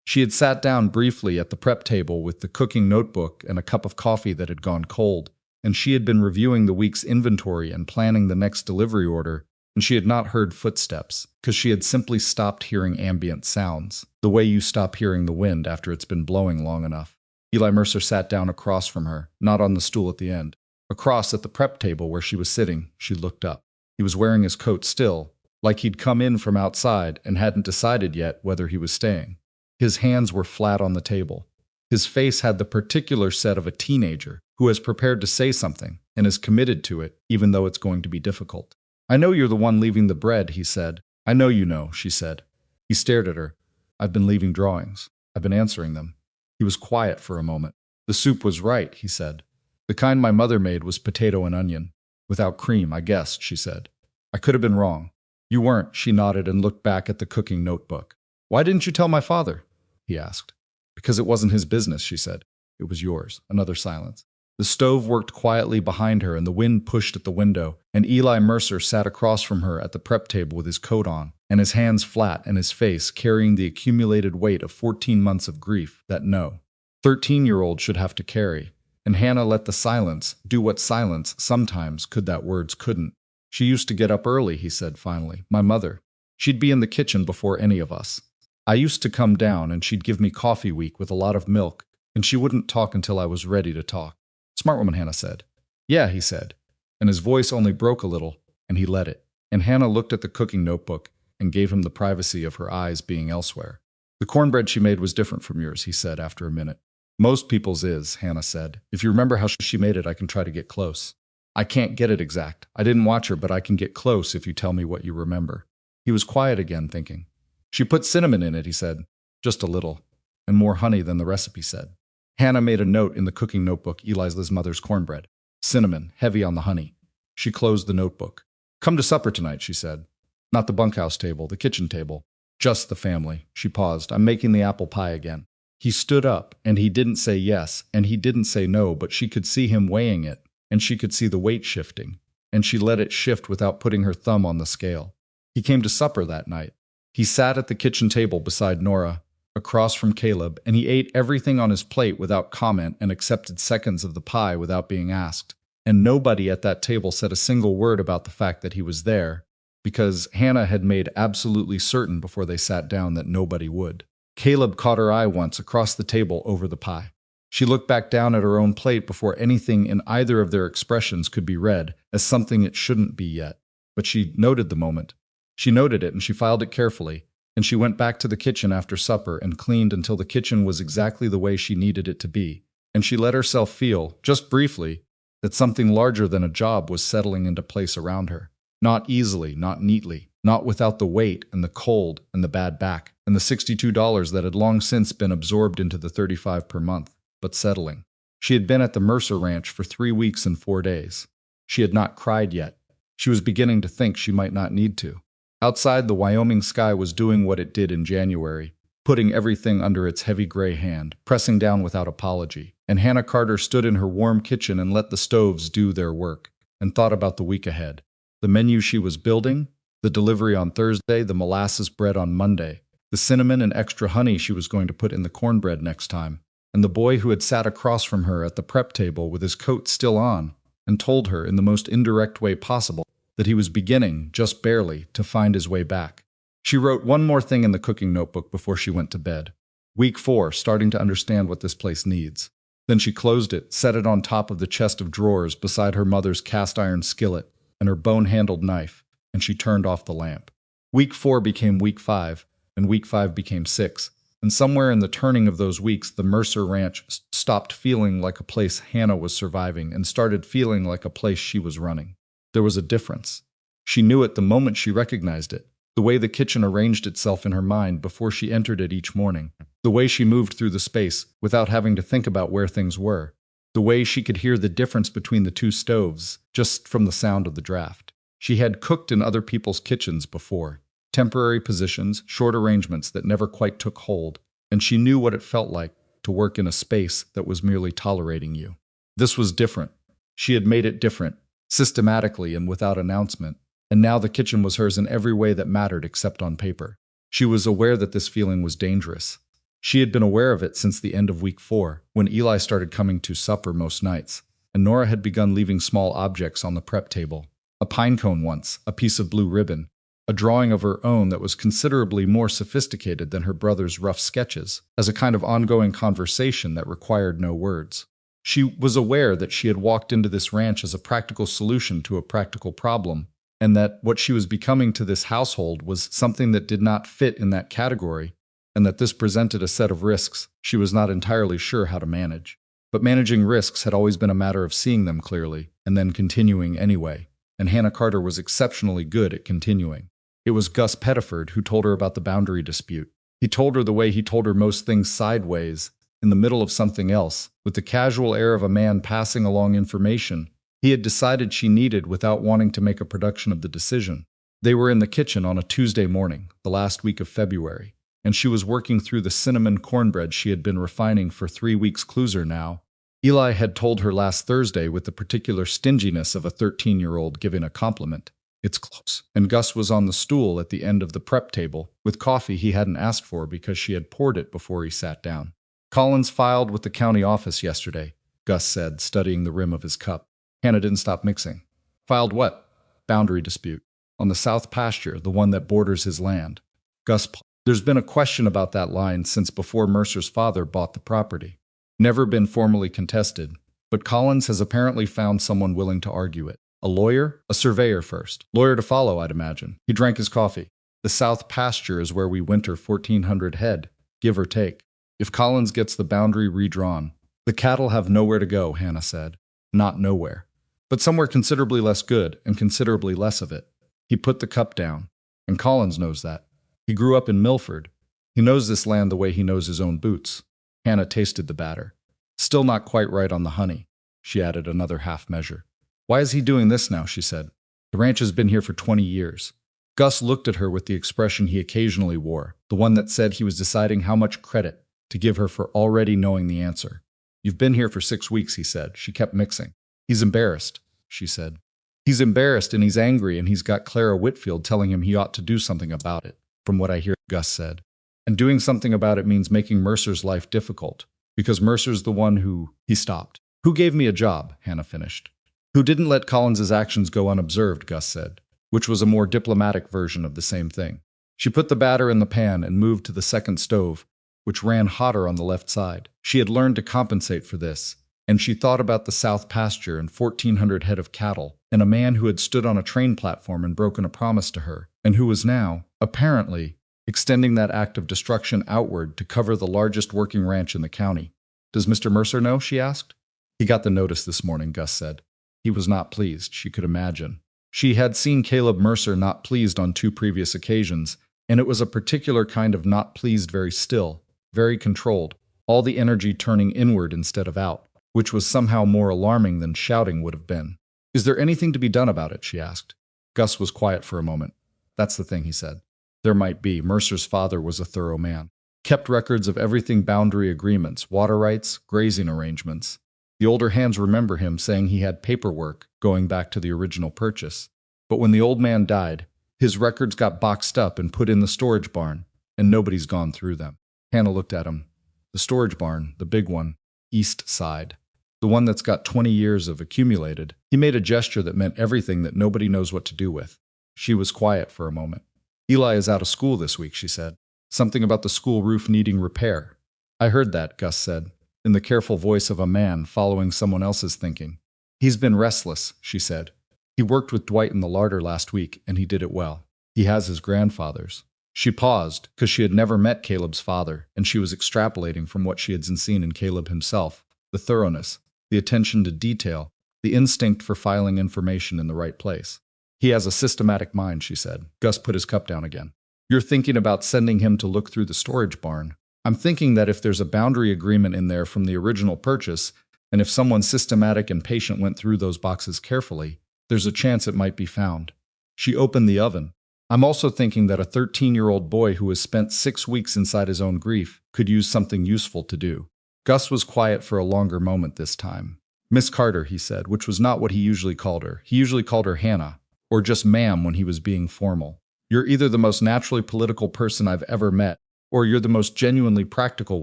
She had sat down briefly at the prep table with the cooking notebook and a cup of coffee that had gone cold, and she had been reviewing the week's inventory and planning the next delivery order, and she had not heard footsteps, because she had simply stopped hearing ambient sounds, the way you stop hearing the wind after it's been blowing long enough. Eli Mercer sat down across from her, not on the stool at the end. Across at the prep table where she was sitting, she looked up. He was wearing his coat still, like he'd come in from outside and hadn't decided yet whether he was staying. His hands were flat on the table. His face had the particular set of a teenager, who is prepared to say something and is committed to it, even though it's going to be difficult. "I know you're the one leaving the bread," he said. "I know you know," she said. He stared at her. "I've been leaving drawings. I've been answering them." He was quiet for a moment. "The soup was right," he said. "The kind my mother made was potato and onion. Without cream, I guessed," she said. "I could have been wrong." "You weren't," she nodded and looked back at the cooking notebook. "Why didn't you tell my father?" he asked. "Because it wasn't his business," she said. "It was yours." Another silence. The stove worked quietly behind her and the wind pushed at the window, and Eli Mercer sat across from her at the prep table with his coat on, and his hands flat and his face carrying the accumulated weight of 14 months of grief that no 13-year-old should have to carry. And Hannah let the silence do what silence sometimes could that words couldn't. "She used to get up early," he said finally. "My mother. She'd be in the kitchen before any of us. I used to come down and she'd give me coffee weak with a lot of milk, and she wouldn't talk until I was ready to talk." "Smart woman," Hannah said. "Yeah," he said, and his voice only broke a little, and he let it. And Hannah looked at the cooking notebook and gave him the privacy of her eyes being elsewhere. "The cornbread she made was different from yours," he said after a minute. "Most people's is," Hannah said. "If you remember how she made it, I can try to get close." "I can't get it exact. I didn't watch her, but I can get close if you tell me what you remember." He was quiet again, thinking. "She put cinnamon in it," he said. "Just a little. And more honey than the recipe said." Hannah made a note in the cooking notebook, Eli's mother's cornbread. Cinnamon, heavy on the honey. She closed the notebook. "Come to supper tonight," she said. "Not the bunkhouse table, the kitchen table. Just the family." She paused. "I'm making the apple pie again." He stood up, and he didn't say yes, and he didn't say no, but she could see him weighing it, and she could see the weight shifting, and she let it shift without putting her thumb on the scale. He came to supper that night. He sat at the kitchen table beside Nora, across from Caleb, and he ate everything on his plate without comment and accepted seconds of the pie without being asked. And nobody at that table said a single word about the fact that he was there, because Hannah had made absolutely certain before they sat down that nobody would. Caleb caught her eye once across the table over the pie. She looked back down at her own plate before anything in either of their expressions could be read as something it shouldn't be yet. But she noted the moment. She noted it and she filed it carefully, and she went back to the kitchen after supper and cleaned until the kitchen was exactly the way she needed it to be, and she let herself feel, just briefly, that something larger than a job was settling into place around her. Not easily, not neatly, not without the weight and the cold and the bad back, and the $62 that had long since been absorbed into the $35 per month, but settling. She had been at the Mercer Ranch for 3 weeks and 4 days. She had not cried yet. She was beginning to think she might not need to. Outside, the Wyoming sky was doing what it did in January, putting everything under its heavy gray hand, pressing down without apology. And Hannah Carter stood in her warm kitchen and let the stoves do their work, and thought about the week ahead. The menu she was building, the delivery on Thursday, the molasses bread on Monday, the cinnamon and extra honey she was going to put in the cornbread next time, and the boy who had sat across from her at the prep table with his coat still on, and told her in the most indirect way possible that he was beginning, just barely, to find his way back. She wrote one more thing in the cooking notebook before she went to bed. Week 4, starting to understand what this place needs. Then she closed it, set it on top of the chest of drawers beside her mother's cast-iron skillet and her bone-handled knife, and she turned off the lamp. Week 4 became week 5, and week 5 became 6, and somewhere in the turning of those weeks, the Mercer Ranch stopped feeling like a place Hannah was surviving and started feeling like a place she was running. There was a difference. She knew it the moment she recognized it. The way the kitchen arranged itself in her mind before she entered it each morning. The way she moved through the space without having to think about where things were. The way she could hear the difference between the 2 stoves just from the sound of the draft. She had cooked in other people's kitchens before. Temporary positions, short arrangements that never quite took hold, and she knew what it felt like to work in a space that was merely tolerating you. This was different. She had made it different. Systematically and without announcement, and now the kitchen was hers in every way that mattered except on paper. She was aware that this feeling was dangerous. She had been aware of it since the end of week 4, when Eli started coming to supper most nights, and Nora had begun leaving small objects on the prep table. A pine cone once, a piece of blue ribbon, a drawing of her own that was considerably more sophisticated than her brother's rough sketches, as a kind of ongoing conversation that required no words. She was aware that she had walked into this ranch as a practical solution to a practical problem, and that what she was becoming to this household was something that did not fit in that category, and that this presented a set of risks she was not entirely sure how to manage. But managing risks had always been a matter of seeing them clearly and then continuing anyway, and Hannah Carter was exceptionally good at continuing. It was Gus Pettiford who told her about the boundary dispute. He told her the way he told her most things, sideways, in the middle of something else, with the casual air of a man passing along information he had decided she needed without wanting to make a production of the decision. They were in the kitchen on a Tuesday morning, the last week of February, and she was working through the cinnamon cornbread she had been refining for 3 weeks closer now. Eli had told her last Thursday with the particular stinginess of a 13-year-old giving a compliment. "It's close." And Gus was on the stool at the end of the prep table, with coffee he hadn't asked for because she had poured it before he sat down. "Collins filed with the county office yesterday," Gus said, studying the rim of his cup. Hannah didn't stop mixing. "Filed what?" "Boundary dispute. On the south pasture, the one that borders his land." Gus, "There's been a question about that line since before Mercer's father bought the property. Never been formally contested, but Collins has apparently found someone willing to argue it. A lawyer? A surveyor first. Lawyer to follow, I'd imagine." He drank his coffee. "The south pasture is where we winter 1,400 head, give or take. If Collins gets the boundary redrawn, the cattle have nowhere to go," Hannah said. "Not nowhere. But somewhere considerably less good and considerably less of it." He put the cup down. "And Collins knows that. He grew up in Milford. He knows this land the way he knows his own boots." Hannah tasted the batter. "Still not quite right on the honey." She added another half measure. "Why is he doing this now?" she said. "The ranch has been here for 20 years. Gus looked at her with the expression he occasionally wore, the one that said he was deciding how much credit to give her for already knowing the answer. "You've been here for 6 weeks, he said. She kept mixing. "He's embarrassed," she said. "He's embarrassed and he's angry and he's got Clara Whitfield telling him he ought to do something about it, from what I hear," Gus said. "And doing something about it means making Mercer's life difficult, because Mercer's the one who—" He stopped. "Who gave me a job," Hannah finished. "Who didn't let Collins's actions go unobserved," Gus said, which was a more diplomatic version of the same thing. She put the batter in the pan and moved to the second stove, which ran hotter on the left side. She had learned to compensate for this, and she thought about the south pasture and 1,400 head of cattle, and a man who had stood on a train platform and broken a promise to her, and who was now, apparently, extending that act of destruction outward to cover the largest working ranch in the county. "Does Mr. Mercer know?" she asked. "He got the notice this morning," Gus said. He was not pleased, she could imagine. She had seen Caleb Mercer not pleased on 2 previous occasions, and it was a particular kind of not pleased, very still, very controlled, all the energy turning inward instead of out, which was somehow more alarming than shouting would have been. "Is there anything to be done about it?" she asked. Gus was quiet for a moment. "That's the thing," he said. "There might be. Mercer's father was a thorough man. Kept records of everything, boundary agreements, water rights, grazing arrangements. The older hands remember him saying he had paperwork going back to the original purchase. But when the old man died, his records got boxed up and put in the storage barn, and nobody's gone through them." Hannah looked at him. "The storage barn, the big one, east side. The one that's got 20 years of accumulated." He made a gesture that meant everything that nobody knows what to do with. She was quiet for a moment. "Eli is out of school this week," she said. "Something about the school roof needing repair." "I heard that," Gus said, in the careful voice of a man following someone else's thinking. "He's been restless," she said. "He worked with Dwight in the larder last week, and he did it well. He has his grandfather's." She paused, because she had never met Caleb's father, and she was extrapolating from what she had seen in Caleb himself, the thoroughness, the attention to detail, the instinct for filing information in the right place. "He has a systematic mind," she said. Gus put his cup down again. "You're thinking about sending him to look through the storage barn." "I'm thinking that if there's a boundary agreement in there from the original purchase, and if someone systematic and patient went through those boxes carefully, there's a chance it might be found." She opened the oven. "I'm also thinking that a 13-year-old boy who has spent 6 weeks inside his own grief could use something useful to do." Gus was quiet for a longer moment this time. "Miss Carter," he said, which was not what he usually called her. He usually called her Hannah, or just ma'am when he was being formal. "You're either the most naturally political person I've ever met, or you're the most genuinely practical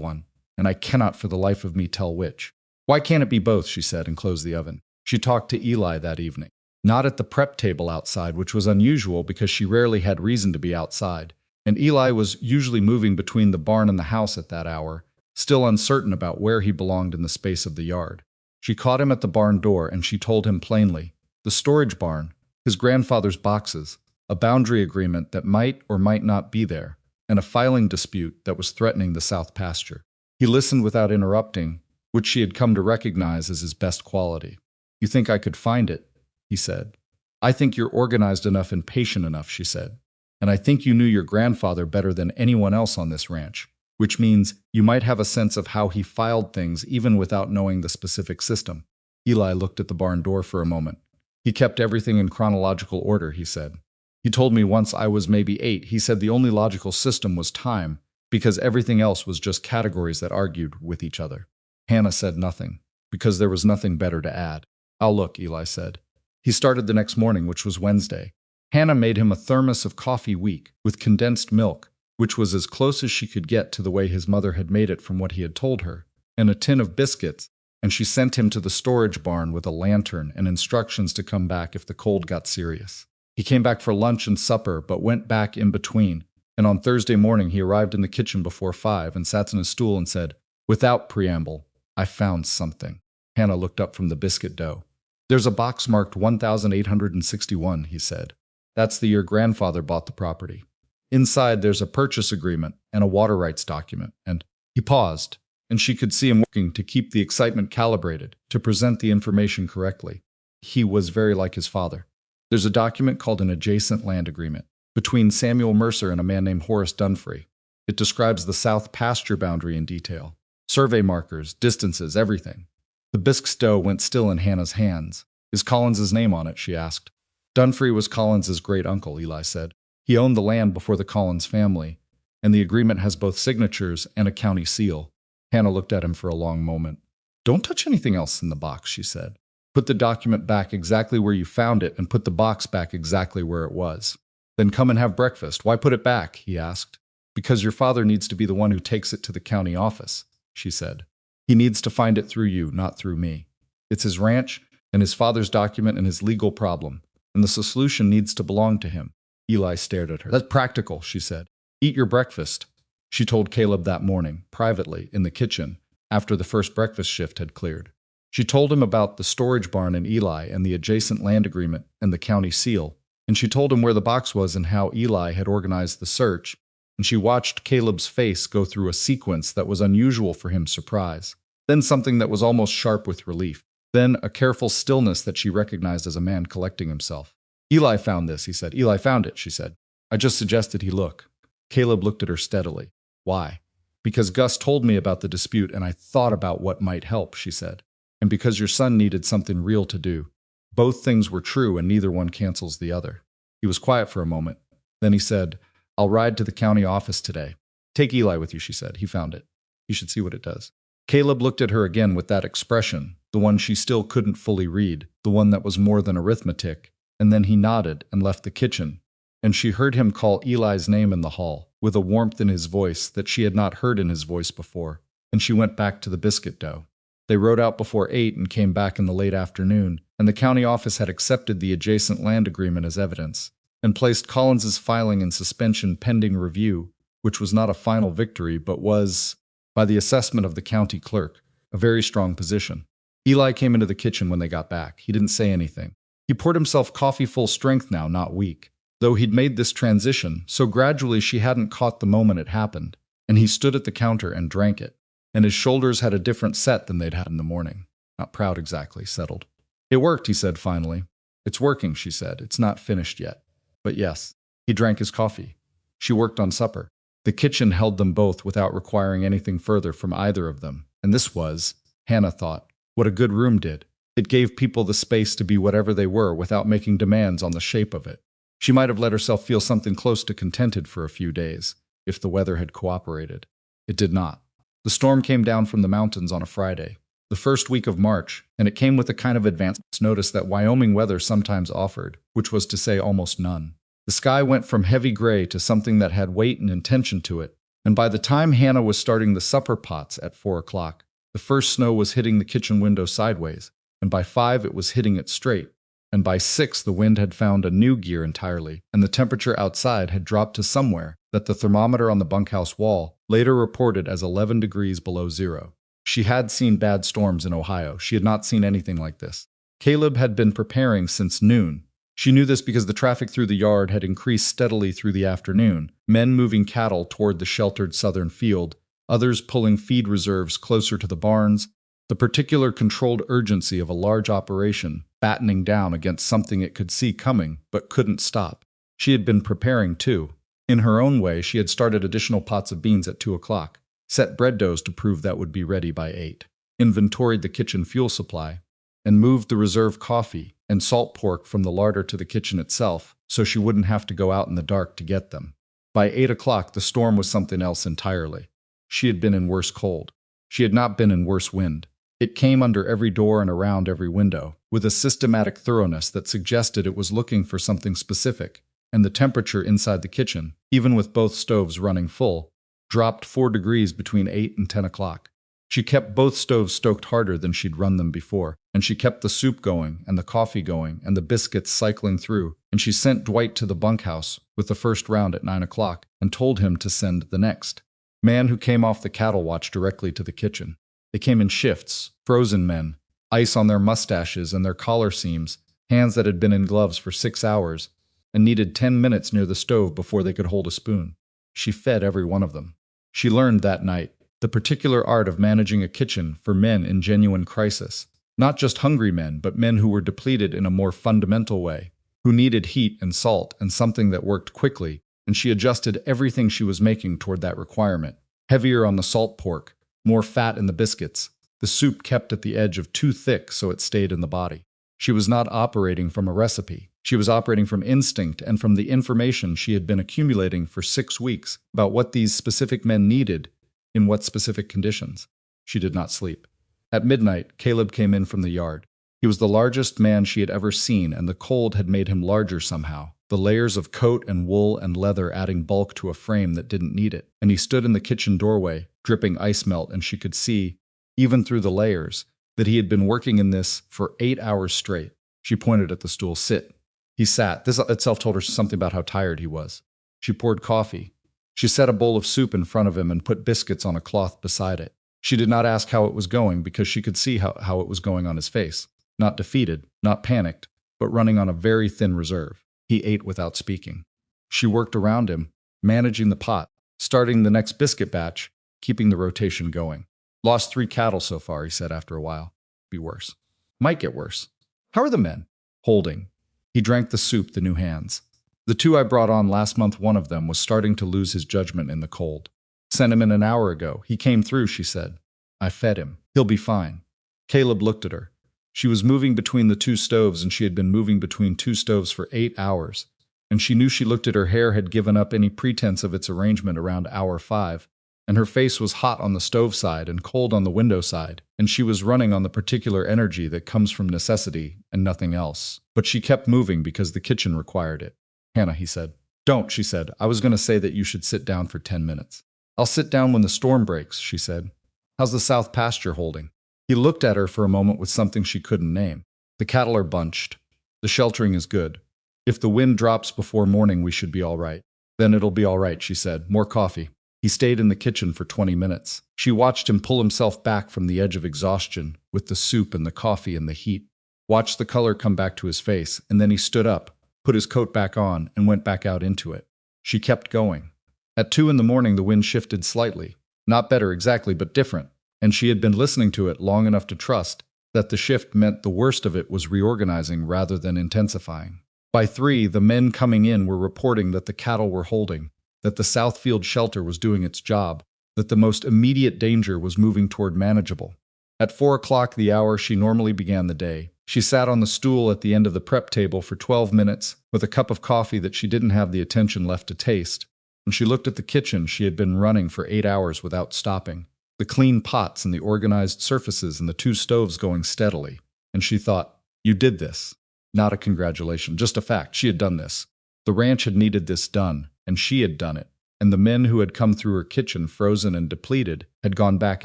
one, and I cannot for the life of me tell which." "Why can't it be both?" she said, and closed the oven. She talked to Eli that evening. Not at the prep table outside, which was unusual because she rarely had reason to be outside, and Eli was usually moving between the barn and the house at that hour, still uncertain about where he belonged in the space of the yard. She caught him at the barn door, and she told him plainly, the storage barn, his grandfather's boxes, a boundary agreement that might or might not be there, and a filing dispute that was threatening the south pasture. He listened without interrupting, which she had come to recognize as his best quality. "You think I could find it?" he said. "I think you're organized enough and patient enough," she said. "And I think you knew your grandfather better than anyone else on this ranch, which means you might have a sense of how he filed things even without knowing the specific system." Eli looked at the barn door for a moment. "He kept everything in chronological order," he said. "He told me once I was maybe 8, he said the only logical system was time, because everything else was just categories that argued with each other." Hannah said nothing, because there was nothing better to add. "I'll look," Eli said. He started the next morning, which was Wednesday. Hannah made him a thermos of coffee weak, with condensed milk, which was as close as she could get to the way his mother had made it from what he had told her, and a tin of biscuits, and she sent him to the storage barn with a lantern and instructions to come back if the cold got serious. He came back for lunch and supper, but went back in between, and on Thursday morning he arrived in the kitchen before 5 and sat on his stool and said, without preamble, "I found something." Hannah looked up from the biscuit dough. "There's a box marked 1861, he said. "That's the year grandfather bought the property. Inside there's a purchase agreement and a water rights document," and he paused, and she could see him working to keep the excitement calibrated, to present the information correctly. He was very like his father. "There's a document called an adjacent land agreement between Samuel Mercer and a man named Horace Dunfree. It describes the south pasture boundary in detail. Survey markers, distances, everything." The bisque dough went still in Hannah's hands. "Is Collins's name on it?" she asked. "Dunfree was Collins's great-uncle," Eli said. "He owned the land before the Collins family, and the agreement has both signatures and a county seal." Hannah looked at him for a long moment. "Don't touch anything else in the box," she said. "Put the document back exactly where you found it and put the box back exactly where it was. Then come and have breakfast." "Why put it back?" he asked. "Because your father needs to be the one who takes it to the county office," she said. "He needs to find it through you, not through me. It's his ranch and his father's document and his legal problem, and the solution needs to belong to him." Eli stared at her. "That's practical," she said. "Eat your breakfast." She told Caleb that morning, privately, in the kitchen, after the first breakfast shift had cleared. She told him about the storage barn in Eli and the adjacent land agreement and the county seal, and she told him where the box was and how Eli had organized the search, and she watched Caleb's face go through a sequence that was unusual for him, surprise, then something that was almost sharp with relief, then a careful stillness that she recognized as a man collecting himself. "Eli found this," he said. "Eli found it," she said. "I just suggested he look." Caleb looked at her steadily. "Why?" "Because Gus told me about the dispute and I thought about what might help," she said. "And because your son needed something real to do. Both things were true and neither one cancels the other." He was quiet for a moment. Then he said, "I'll ride to the county office today." "Take Eli with you," she said. "He found it. You should see what it does." Caleb looked at her again with that expression, the one she still couldn't fully read, the one that was more than arithmetic, and then he nodded and left the kitchen, and she heard him call Eli's name in the hall, with a warmth in his voice that she had not heard in his voice before, and she went back to the biscuit dough. They rode out before 8 and came back in the late afternoon, and the county office had accepted the adjacent land agreement as evidence, and placed Collins's filing in suspension pending review, which was not a final victory but was, by the assessment of the county clerk, a very strong position. Eli came into the kitchen when they got back. He didn't say anything. He poured himself coffee full strength now, not weak. Though he'd made this transition, so gradually she hadn't caught the moment it happened, and he stood at the counter and drank it, and his shoulders had a different set than they'd had in the morning. Not proud exactly, settled. "It worked," he said finally. "It's working," she said. "It's not finished yet. But yes." He drank his coffee. She worked on supper. The kitchen held them both without requiring anything further from either of them, and this was, Hannah thought, what a good room did. It gave people the space to be whatever they were without making demands on the shape of it. She might have let herself feel something close to contented for a few days, if the weather had cooperated. It did not. The storm came down from the mountains on a Friday, the first week of March, and it came with a kind of advance notice that Wyoming weather sometimes offered, which was to say almost none. The sky went from heavy gray to something that had weight and intention to it, and by the time Hannah was starting the supper pots at 4 o'clock, the first snow was hitting the kitchen window sideways, and by 5 it was hitting it straight, and by 6 the wind had found a new gear entirely, and the temperature outside had dropped to somewhere that the thermometer on the bunkhouse wall later reported as 11 degrees below zero. She had seen bad storms in Ohio. She had not seen anything like this. Caleb had been preparing since noon. She knew this because the traffic through the yard had increased steadily through the afternoon, men moving cattle toward the sheltered southern field, others pulling feed reserves closer to the barns, The particular controlled urgency of a large operation battening down against something it could see coming but couldn't stop. She had been preparing too. In her own way, she had started additional pots of beans at 2 o'clock, set bread doughs to prove that would be ready by 8, inventoried the kitchen fuel supply, and moved the reserve coffee and salt pork from the larder to the kitchen itself so she wouldn't have to go out in the dark to get them. By 8 o'clock, the storm was something else entirely. She had been in worse cold. She had not been in worse wind. It came under every door and around every window, with a systematic thoroughness that suggested it was looking for something specific, and the temperature inside the kitchen, even with both stoves running full, dropped 4 degrees between 8 and 10 o'clock. She kept both stoves stoked harder than she'd run them before, and she kept the soup going, and the coffee going, and the biscuits cycling through, and she sent Dwight to the bunkhouse with the first round at 9 o'clock, and told him to send the next. Man who came off the cattle watch directly to the kitchen. They came in shifts, frozen men, ice on their mustaches and their collar seams, hands that had been in gloves for 6 hours, and needed 10 minutes near the stove before they could hold a spoon. She fed every one of them. She learned that night the particular art of managing a kitchen for men in genuine crisis. Not just hungry men, but men who were depleted in a more fundamental way, who needed heat and salt and something that worked quickly, and she adjusted everything she was making toward that requirement. Heavier on the salt pork, more fat in the biscuits, the soup kept at the edge of too thick so it stayed in the body. She was not operating from a recipe. She was operating from instinct and from the information she had been accumulating for 6 weeks about what these specific men needed in what specific conditions. She did not sleep. At midnight, Caleb came in from the yard. He was the largest man she had ever seen, and the cold had made him larger somehow, the layers of coat and wool and leather adding bulk to a frame that didn't need it. And he stood in the kitchen doorway, dripping ice melt, and she could see, even through the layers, that he had been working in this for 8 hours straight. She pointed at the stool. Sit. He sat. This itself told her something about how tired he was. She poured coffee. She set a bowl of soup in front of him and put biscuits on a cloth beside it. She did not ask how it was going because she could see how it was going on his face. Not defeated, not panicked, but running on a very thin reserve. He ate without speaking. She worked around him, managing the pot, starting the next biscuit batch, keeping the rotation going. Lost 3 cattle so far, he said after a while. Be worse. Might get worse. How are the men? Holding. He drank the soup, the new hands. The 2 I brought on last month, one of them was starting to lose his judgment in the cold. Sent him in an hour ago. He came through, she said. I fed him. He'll be fine. Caleb looked at her. She was moving between the 2 stoves, and she had been moving between 2 stoves for 8 hours. And she knew she looked at her hair had given up any pretense of its arrangement around hour 5. And her face was hot on the stove side and cold on the window side, and she was running on the particular energy that comes from necessity and nothing else. But she kept moving because the kitchen required it. Hannah, he said. Don't, she said. I was going to say that you should sit down for 10 minutes. I'll sit down when the storm breaks, she said. How's the south pasture holding? He looked at her for a moment with something she couldn't name. The cattle are bunched. The sheltering is good. If the wind drops before morning, we should be all right. Then it'll be all right, she said. More coffee. He stayed in the kitchen for 20 minutes. She watched him pull himself back from the edge of exhaustion with the soup and the coffee and the heat. Watched the color come back to his face, and then he stood up, put his coat back on, and went back out into it. She kept going. At 2 in the morning, the wind shifted slightly. Not better exactly, but different. And she had been listening to it long enough to trust that the shift meant the worst of it was reorganizing rather than intensifying. By 3, the men coming in were reporting that the cattle were holding, that the Southfield shelter was doing its job, that the most immediate danger was moving toward manageable. At 4 o'clock, the hour she normally began the day, she sat on the stool at the end of the prep table for 12 minutes with a cup of coffee that she didn't have the attention left to taste, and she looked at the kitchen she had been running for 8 hours without stopping, the clean pots and the organized surfaces and the 2 stoves going steadily, and she thought, you did this. Not a congratulation, just a fact. She had done this. The ranch had needed this done, and she had done it, and the men who had come through her kitchen frozen and depleted had gone back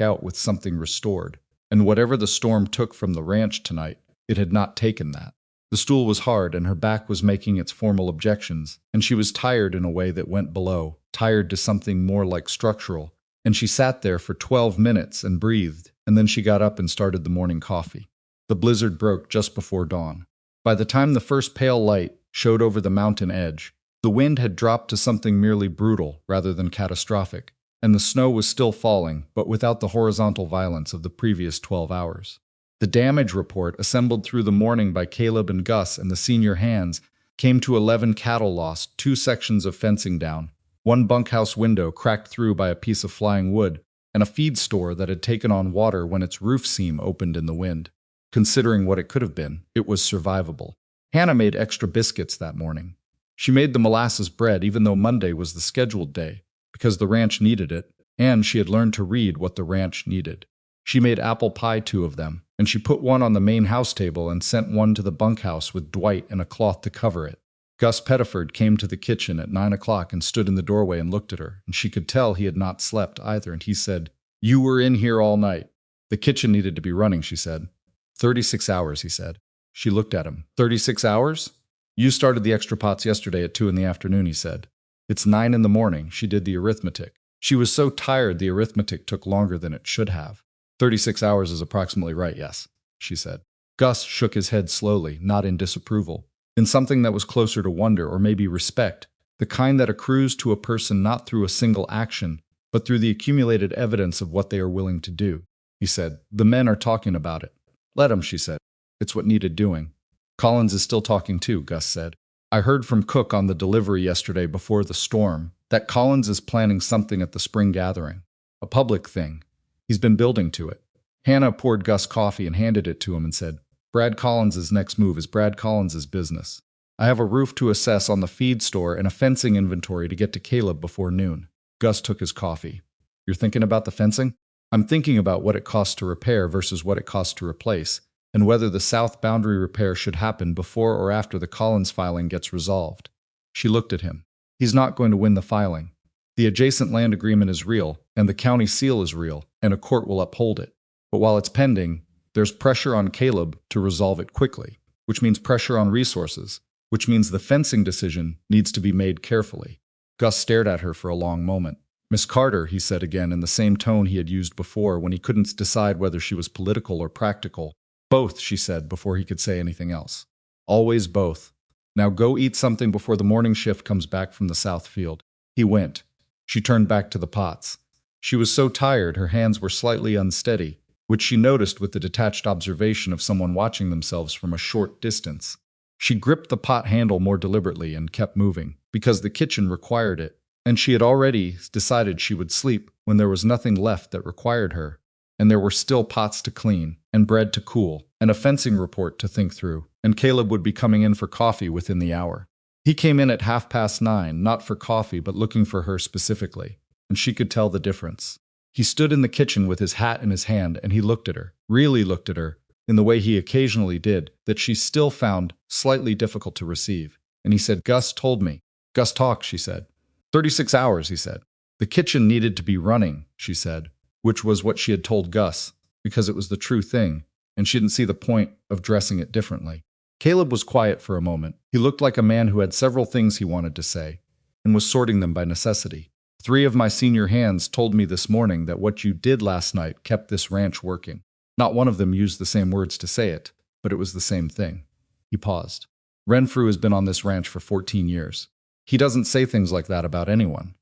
out with something restored. And whatever the storm took from the ranch tonight, it had not taken that. The stool was hard, and her back was making its formal objections, and she was tired in a way that went below, tired to something more like structural, and she sat there for 12 minutes and breathed, and then she got up and started the morning coffee. The blizzard broke just before dawn. By the time the first pale light showed over the mountain edge, the wind had dropped to something merely brutal rather than catastrophic, and the snow was still falling, but without the horizontal violence of the previous 12 hours. The damage report, assembled through the morning by Caleb and Gus and the senior hands, came to 11 cattle lost, 2 sections of fencing down, 1 bunkhouse window cracked through by a piece of flying wood, and a feed store that had taken on water when its roof seam opened in the wind. Considering what it could have been, it was survivable. Hannah made extra biscuits that morning. She made the molasses bread even though Monday was the scheduled day, because the ranch needed it, and she had learned to read what the ranch needed. She made apple pie, 2 of them, and she put one on the main house table and sent one to the bunkhouse with Dwight and a cloth to cover it. Gus Pettiford came to the kitchen at 9 o'clock and stood in the doorway and looked at her, and she could tell he had not slept either, and he said, "You were in here all night." "The kitchen needed to be running," she said. 36 hours, he said. She looked at him. 36 hours? "You started the extra pots yesterday at 2 in the afternoon, he said. "It's 9 in the morning," she did the arithmetic. She was so tired the arithmetic took longer than it should have. 36 hours is approximately right, yes, she said. Gus shook his head slowly, not in disapproval, in something that was closer to wonder or maybe respect, the kind that accrues to a person not through a single action, but through the accumulated evidence of what they are willing to do. He said, "The men are talking about it." "Let 'em," she said. "It's what needed doing." "Collins is still talking too," Gus said. "I heard from Cook on the delivery yesterday before the storm that Collins is planning something at the spring gathering. A public thing. He's been building to it." Hannah poured Gus coffee and handed it to him and said, "Brad Collins's next move is Brad Collins's business. I have a roof to assess on the feed store and a fencing inventory to get to Caleb before noon." Gus took his coffee. "You're thinking about the fencing?" "I'm thinking about what it costs to repair versus what it costs to replace, and whether the south boundary repair should happen before or after the Collins filing gets resolved." She looked at him. "He's not going to win the filing. The adjacent land agreement is real, and the county seal is real, and a court will uphold it. But while it's pending, there's pressure on Caleb to resolve it quickly, which means pressure on resources, which means the fencing decision needs to be made carefully." Gus stared at her for a long moment. "Miss Carter," he said again in the same tone he had used before when he couldn't decide whether she was political or practical. "Both," she said before he could say anything else. "Always both. Now go eat something before the morning shift comes back from the south field." He went. She turned back to the pots. She was so tired her hands were slightly unsteady, which she noticed with the detached observation of someone watching themselves from a short distance. She gripped the pot handle more deliberately and kept moving, because the kitchen required it, and she had already decided she would sleep when there was nothing left that required her, and there were still pots to clean, and bread to cool, and a fencing report to think through, and Caleb would be coming in for coffee within the hour. He came in at 9:30, not for coffee but looking for her specifically, and she could tell the difference. He stood in the kitchen with his hat in his hand, and he looked at her, really looked at her, in the way he occasionally did, that she still found slightly difficult to receive. And he said, "Gus told me." "Gus talked," she said. 36 hours, he said. "The kitchen needed to be running," she said, which was what she had told Gus, because it was the true thing, and she didn't see the point of dressing it differently. Caleb was quiet for a moment. He looked like a man who had several things he wanted to say, and was sorting them by necessity. "3 of my senior hands told me this morning that what you did last night kept this ranch working." Not one of them used the same words to say it, but it was the same thing. He paused. "Renfrew has been on this ranch for 14 years. He doesn't say things like that about anyone."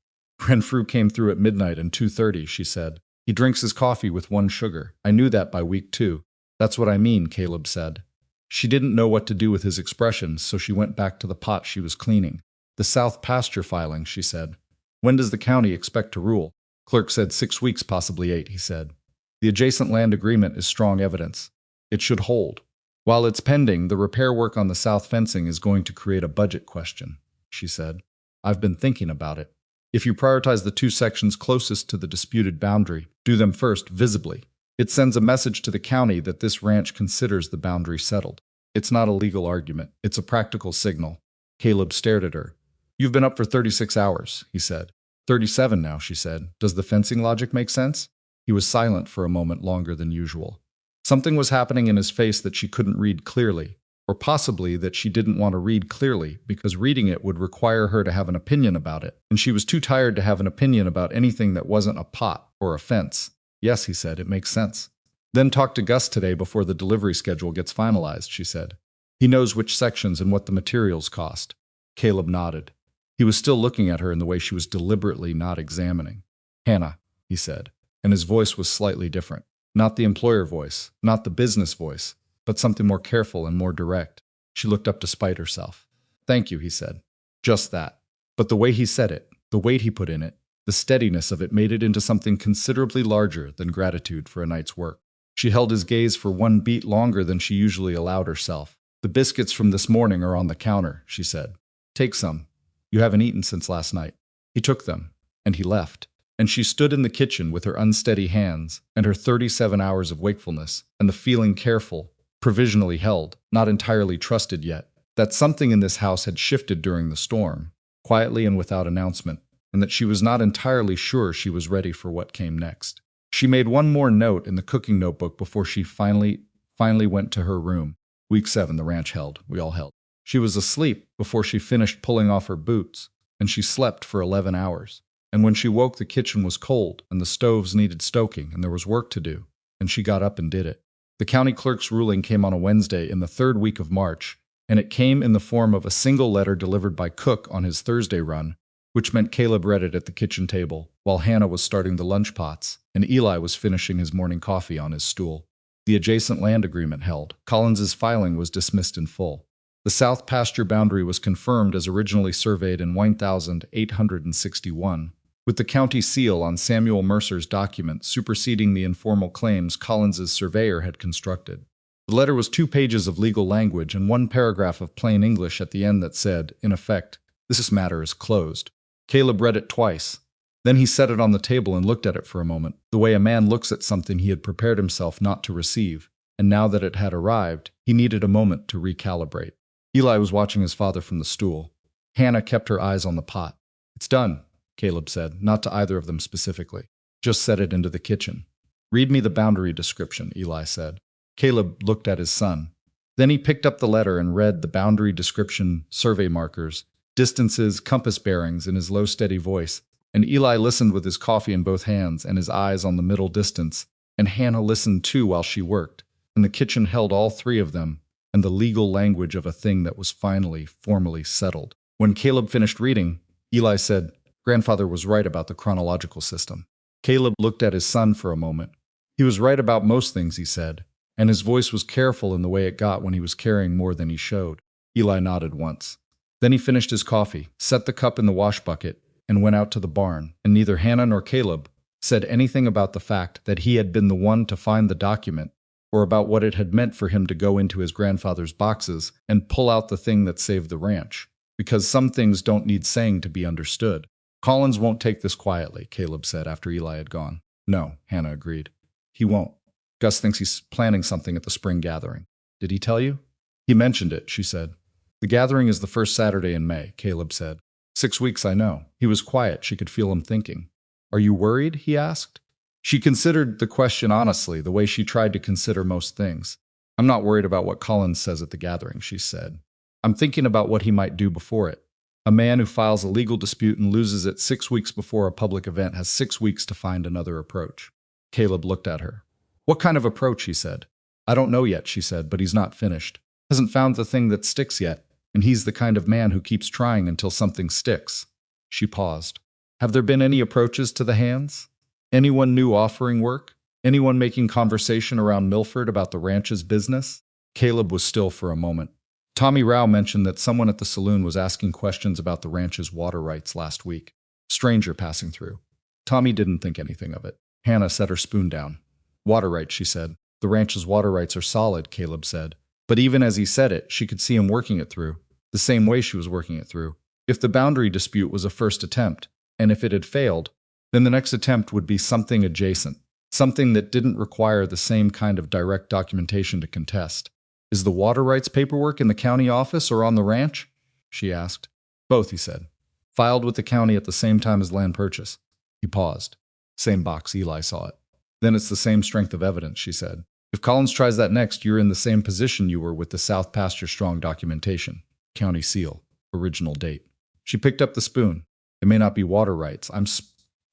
"Renfrew came through at midnight and 2:30, she said. "He drinks his coffee with 1 sugar. I knew that by week 2. "That's what I mean," Caleb said. She didn't know what to do with his expressions, so she went back to the pot she was cleaning. "The South pasture filing," she said. "When does the county expect to rule?" "Clerk said 6 weeks, possibly 8, he said. "The adjacent land agreement is strong evidence. It should hold. While it's pending, the repair work on the south fencing is going to create a budget question," she said. "I've been thinking about it. If you prioritize the 2 sections closest to the disputed boundary, do them first, visibly. It sends a message to the county that this ranch considers the boundary settled. It's not a legal argument. It's a practical signal." Caleb stared at her. "You've been up for 36 hours, he said. 37 now, she said. "Does the fencing logic make sense?" He was silent for a moment longer than usual. Something was happening in his face that she couldn't read clearly, or possibly that she didn't want to read clearly because reading it would require her to have an opinion about it, and she was too tired to have an opinion about anything that wasn't a pot or a fence. "Yes," he said, "it makes sense." "Then talk to Gus today before the delivery schedule gets finalized," she said. "He knows which sections and what the materials cost." Caleb nodded. He was still looking at her in the way she was deliberately not examining. Hannah, he said, and his voice was slightly different. Not the employer voice, not the business voice, but something more careful and more direct. She looked up despite herself. Thank you, he said. Just that. But the way he said it, the weight he put in it, the steadiness of it made it into something considerably larger than gratitude for a night's work. She held his gaze for one beat longer than she usually allowed herself. The biscuits from this morning are on the counter, she said. Take some. You haven't eaten since last night. He took them, and he left. And she stood in the kitchen with her unsteady hands and her 37 hours of wakefulness and the feeling careful, provisionally held, not entirely trusted yet, that something in this house had shifted during the storm, quietly and without announcement, and that she was not entirely sure she was ready for what came next. She made one more note in the cooking notebook before she finally went to her room. Week 7 the ranch held, we all held. She was asleep before she finished pulling off her boots, and she slept for 11 hours. And when she woke, the kitchen was cold, and the stoves needed stoking, and there was work to do, and she got up and did it. The county clerk's ruling came on a Wednesday in the 3rd week of March, and it came in the form of a single letter delivered by Cook on his Thursday run, which meant Caleb read it at the kitchen table, while Hannah was starting the lunch pots, and Eli was finishing his morning coffee on his stool. The adjacent land agreement held. Collins's filing was dismissed in full. The south pasture boundary was confirmed as originally surveyed in 1861, with the county seal on Samuel Mercer's document superseding the informal claims Collins's surveyor had constructed. The letter was 2 pages of legal language and 1 paragraph of plain English at the end that said, in effect, "This matter is closed." Caleb read it twice. Then he set it on the table and looked at it for a moment, the way a man looks at something he had prepared himself not to receive, and now that it had arrived, he needed a moment to recalibrate. Eli was watching his father from the stool. Hannah kept her eyes on the pot. "It's done," Caleb said, not to either of them specifically. "Just set it into the kitchen." "Read me the boundary description," Eli said. Caleb looked at his son. Then he picked up the letter and read the boundary description, survey markers, distances, compass bearings in his low, steady voice, and Eli listened with his coffee in both hands and his eyes on the middle distance, and Hannah listened too while she worked, and the kitchen held all 3 of them, and the legal language of a thing that was finally, formally settled. When Caleb finished reading, Eli said, "Grandfather was right about the chronological system." Caleb looked at his son for a moment. He was right about most things, he said, and his voice was careful in the way it got when he was carrying more than he showed. Eli nodded once. Then he finished his coffee, set the cup in the wash bucket, and went out to the barn, and neither Hannah nor Caleb said anything about the fact that he had been the one to find the document, or about what it had meant for him to go into his grandfather's boxes and pull out the thing that saved the ranch, because some things don't need saying to be understood. "Collins won't take this quietly," Caleb said after Eli had gone. "No," Hannah agreed. "He won't. Gus thinks he's planning something at the spring gathering." "Did he tell you?" "He mentioned it," she said. "The gathering is the first Saturday in May," Caleb said. 6 weeks, I know." He was quiet. She could feel him thinking. "Are you worried?" he asked. She considered the question honestly, the way she tried to consider most things. "I'm not worried about what Collins says at the gathering," she said. "I'm thinking about what he might do before it. A man who files a legal dispute and loses it 6 weeks before a public event has 6 weeks to find another approach." Caleb looked at her. "What kind of approach?" he said. "I don't know yet," she said, "but he's not finished. Hasn't found the thing that sticks yet, and he's the kind of man who keeps trying until something sticks." She paused. "Have there been any approaches to the hands? Anyone new offering work? Anyone making conversation around Milford about the ranch's business?" Caleb was still for a moment. Tommy Rao mentioned that someone at the saloon was asking questions about the ranch's water rights last week. Stranger passing through. Tommy didn't think anything of it. Hannah set her spoon down. "Water rights," she said. "The ranch's water rights are solid," Caleb said. But even as he said it, she could see him working it through, the same way she was working it through. If the boundary dispute was a first attempt, and if it had failed, then the next attempt would be something adjacent, something that didn't require the same kind of direct documentation to contest. "Is the water rights paperwork in the county office or on the ranch?" she asked. "Both," he said. "Filed with the county at the same time as land purchase." He paused. "Same box," Eli saw it. "Then it's the same strength of evidence," she said. "If Collins tries that next, you're in the same position you were with the South Pasture Strong documentation. County seal. Original date." She picked up the spoon. "It may not be water rights. I'm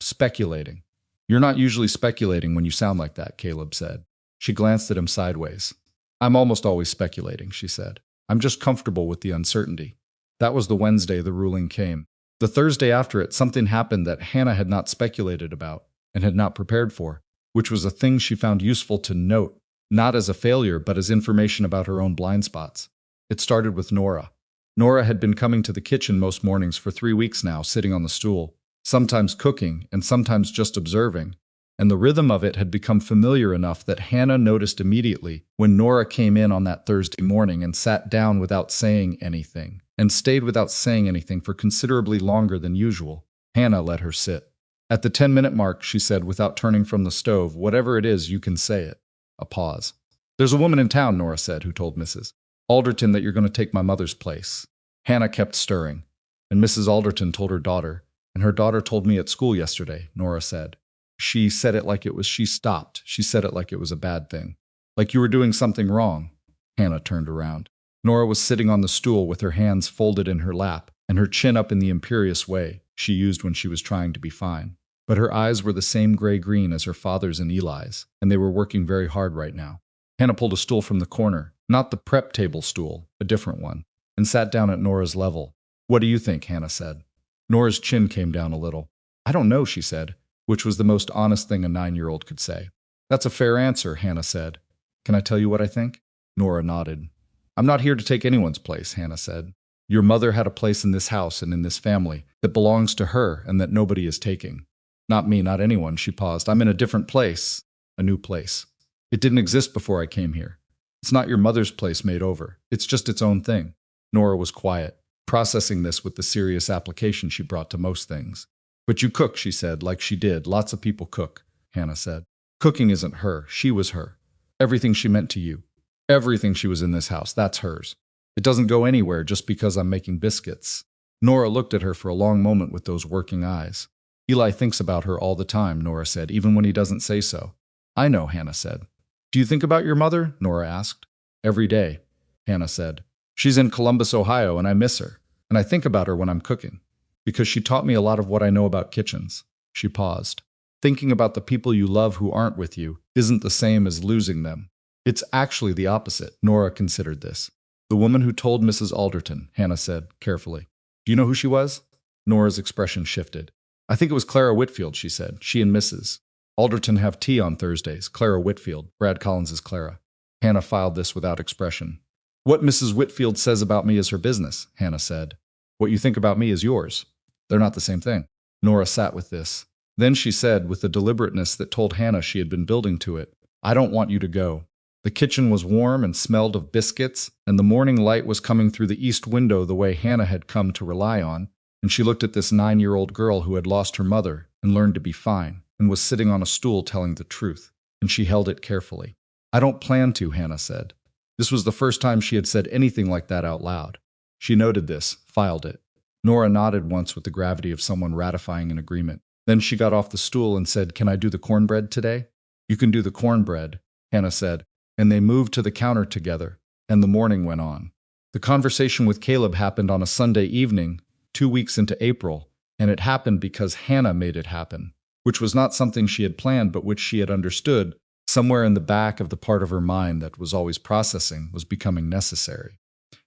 speculating." "You're not usually speculating when you sound like that," Caleb said. She glanced at him sideways. "I'm almost always speculating," she said. "I'm just comfortable with the uncertainty." That was the Wednesday the ruling came. The Thursday after it, something happened that Hannah had not speculated about and had not prepared for, which was a thing she found useful to note, not as a failure but as information about her own blind spots. It started with Nora. Nora had been coming to the kitchen most mornings for 3 weeks now, sitting on the stool, sometimes cooking and sometimes just observing, and the rhythm of it had become familiar enough that Hannah noticed immediately when Nora came in on that Thursday morning and sat down without saying anything, and stayed without saying anything for considerably longer than usual. Hannah let her sit. At the 10-minute mark, she said without turning from the stove, "Whatever it is, you can say it." A pause. "There's a woman in town," Nora said, "who told Mrs. Alderton that you're going to take my mother's place." Hannah kept stirring. "And Mrs. Alderton told her daughter, and her daughter told me at school yesterday," Nora said. She said it like it was she stopped. She said it like it was a bad thing. "Like you were doing something wrong." Hannah turned around. Nora was sitting on the stool with her hands folded in her lap and her chin up in the imperious way she used when she was trying to be fine. But her eyes were the same gray-green as her father's and Eli's, and they were working very hard right now. Hannah pulled a stool from the corner, not the prep table stool, a different one, and sat down at Nora's level. "What do you think?" Hannah said. Nora's chin came down a little. "I don't know," she said, which was the most honest thing a 9-year-old could say. "That's a fair answer," Hannah said. "Can I tell you what I think?" Nora nodded. "I'm not here to take anyone's place," Hannah said. "Your mother had a place in this house and in this family that belongs to her and that nobody is taking. Not me, not anyone," she paused. "I'm in a different place, a new place. It didn't exist before I came here. It's not your mother's place made over. It's just its own thing." Nora was quiet, processing this with the serious application she brought to most things. "But you cook," she said, "like she did. Lots of people cook," Hannah said. "Cooking isn't her. She was her. Everything she meant to you. Everything she was in this house, that's hers. It doesn't go anywhere just because I'm making biscuits." Nora looked at her for a long moment with those working eyes. "Eli thinks about her all the time," Nora said, "even when he doesn't say so." "I know," Hannah said. "Do you think about your mother?" Nora asked. "Every day," Hannah said. "She's in Columbus, Ohio, and I miss her. And I think about her when I'm cooking. Because she taught me a lot of what I know about kitchens." She paused. "Thinking about the people you love who aren't with you isn't the same as losing them. It's actually the opposite." Nora considered this. "The woman who told Mrs. Alderton," Hannah said, carefully. "Do you know who she was?" Nora's expression shifted. "I think it was Clara Whitfield," she said. "She and Mrs. Alderton have tea on Thursdays. Clara Whitfield. Brad Collins's Clara." Hannah filed this without expression. "What Mrs. Whitfield says about me is her business," Hannah said. "What you think about me is yours. They're not the same thing." Nora sat with this. Then she said, with the deliberateness that told Hannah she had been building to it, "I don't want you to go." The kitchen was warm and smelled of biscuits, and the morning light was coming through the east window the way Hannah had come to rely on, and she looked at this 9-year-old girl who had lost her mother and learned to be fine, and was sitting on a stool telling the truth, and she held it carefully. "I don't plan to," Hannah said. This was the first time she had said anything like that out loud. She noted this, filed it. Nora nodded once with the gravity of someone ratifying an agreement. Then she got off the stool and said, "Can I do the cornbread today?" "You can do the cornbread," Hannah said, and they moved to the counter together, and the morning went on. The conversation with Caleb happened on a Sunday evening, 2 weeks into April, and it happened because Hannah made it happen, which was not something she had planned but which she had understood, somewhere in the back of the part of her mind that was always processing, was becoming necessary.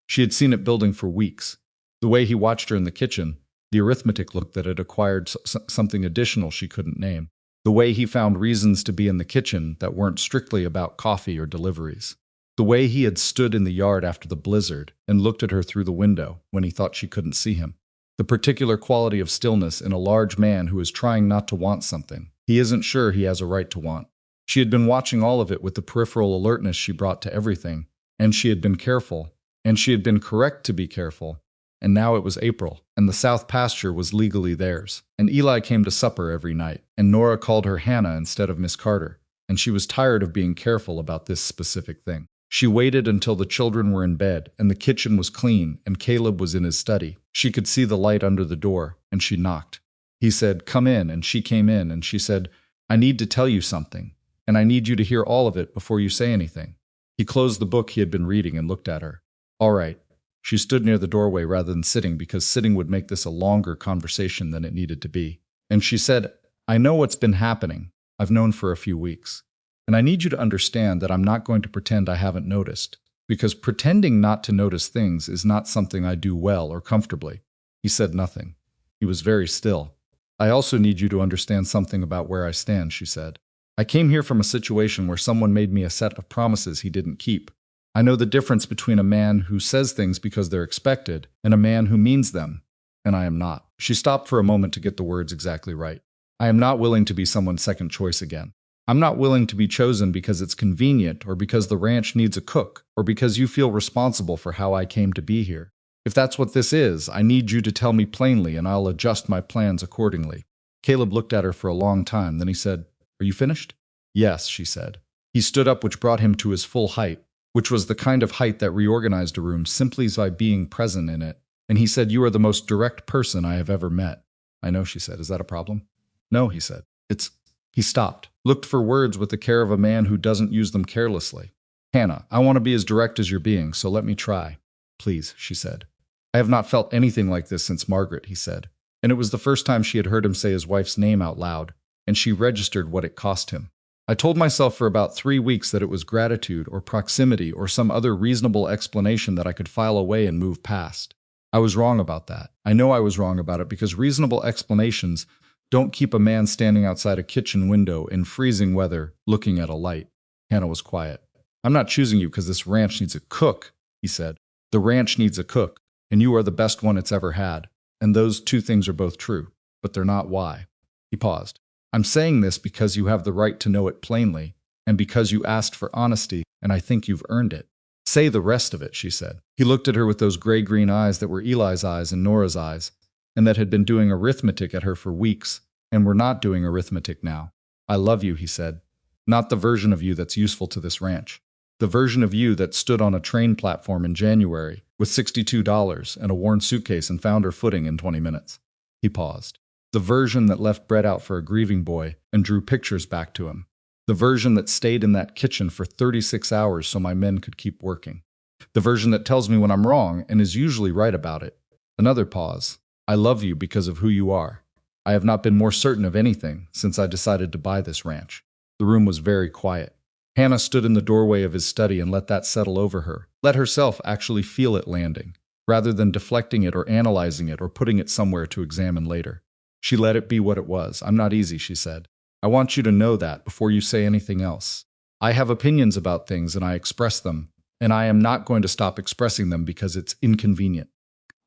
She had seen it building for weeks. The way he watched her in the kitchen, the arithmetic look that had acquired something additional she couldn't name, the way he found reasons to be in the kitchen that weren't strictly about coffee or deliveries, the way he had stood in the yard after the blizzard and looked at her through the window when he thought she couldn't see him, the particular quality of stillness in a large man who is trying not to want something he isn't sure he has a right to want. She had been watching all of it with the peripheral alertness she brought to everything, and she had been careful, and she had been correct to be careful. And now it was April, and the south pasture was legally theirs, and Eli came to supper every night, and Nora called her Hannah instead of Miss Carter, and she was tired of being careful about this specific thing. She waited until the children were in bed, and the kitchen was clean, and Caleb was in his study. She could see the light under the door, and she knocked. He said, "Come in," and she came in, and she said, "I need to tell you something, and I need you to hear all of it before you say anything." He closed the book he had been reading and looked at her. "All right." She stood near the doorway rather than sitting because sitting would make this a longer conversation than it needed to be. And she said, "I know what's been happening. I've known for a few weeks. And I need you to understand that I'm not going to pretend I haven't noticed, because pretending not to notice things is not something I do well or comfortably." He said nothing. He was very still. I also need you to understand something about where I stand, she said. I came here from a situation where someone made me a set of promises he didn't keep. I know the difference between a man who says things because they're expected and a man who means them, and I am not. She stopped for a moment to get the words exactly right. I am not willing to be someone's second choice again. I'm not willing to be chosen because it's convenient or because the ranch needs a cook or because you feel responsible for how I came to be here. If that's what this is, I need you to tell me plainly and I'll adjust my plans accordingly. Caleb looked at her for a long time, then he said, Are you finished? Yes, she said. He stood up, which brought him to his full height, which was the kind of height that reorganized a room simply by being present in it, and he said, You are the most direct person I have ever met. I know, she said. Is that a problem? No, he said. He stopped, looked for words with the care of a man who doesn't use them carelessly. Hannah, I want to be as direct as you're being, so let me try. Please, she said. I have not felt anything like this since Margaret, he said. And it was the first time she had heard him say his wife's name out loud, and she registered what it cost him. I told myself for about 3 weeks that it was gratitude or proximity or some other reasonable explanation that I could file away and move past. I was wrong about that. I know I was wrong about it because reasonable explanations don't keep a man standing outside a kitchen window in freezing weather looking at a light. Hannah was quiet. I'm not choosing you because this ranch needs a cook, he said. The ranch needs a cook, and you are the best one it's ever had. And those two things are both true, but they're not why. He paused. I'm saying this because you have the right to know it plainly, and because you asked for honesty, and I think you've earned it. Say the rest of it, she said. He looked at her with those gray-green eyes that were Eli's eyes and Nora's eyes, and that had been doing arithmetic at her for weeks, and were not doing arithmetic now. I love you, he said. Not the version of you that's useful to this ranch. The version of you that stood on a train platform in January with $62 and a worn suitcase and found her footing in 20 minutes. He paused. The version that left bread out for a grieving boy and drew pictures back to him. The version that stayed in that kitchen for 36 hours so my men could keep working. The version that tells me when I'm wrong and is usually right about it. Another pause. I love you because of who you are. I have not been more certain of anything since I decided to buy this ranch. The room was very quiet. Hannah stood in the doorway of his study and let that settle over her, let herself actually feel it landing, rather than deflecting it or analyzing it or putting it somewhere to examine later. She let it be what it was. I'm not easy, she said. I want you to know that before you say anything else. I have opinions about things and I express them, and I am not going to stop expressing them because it's inconvenient.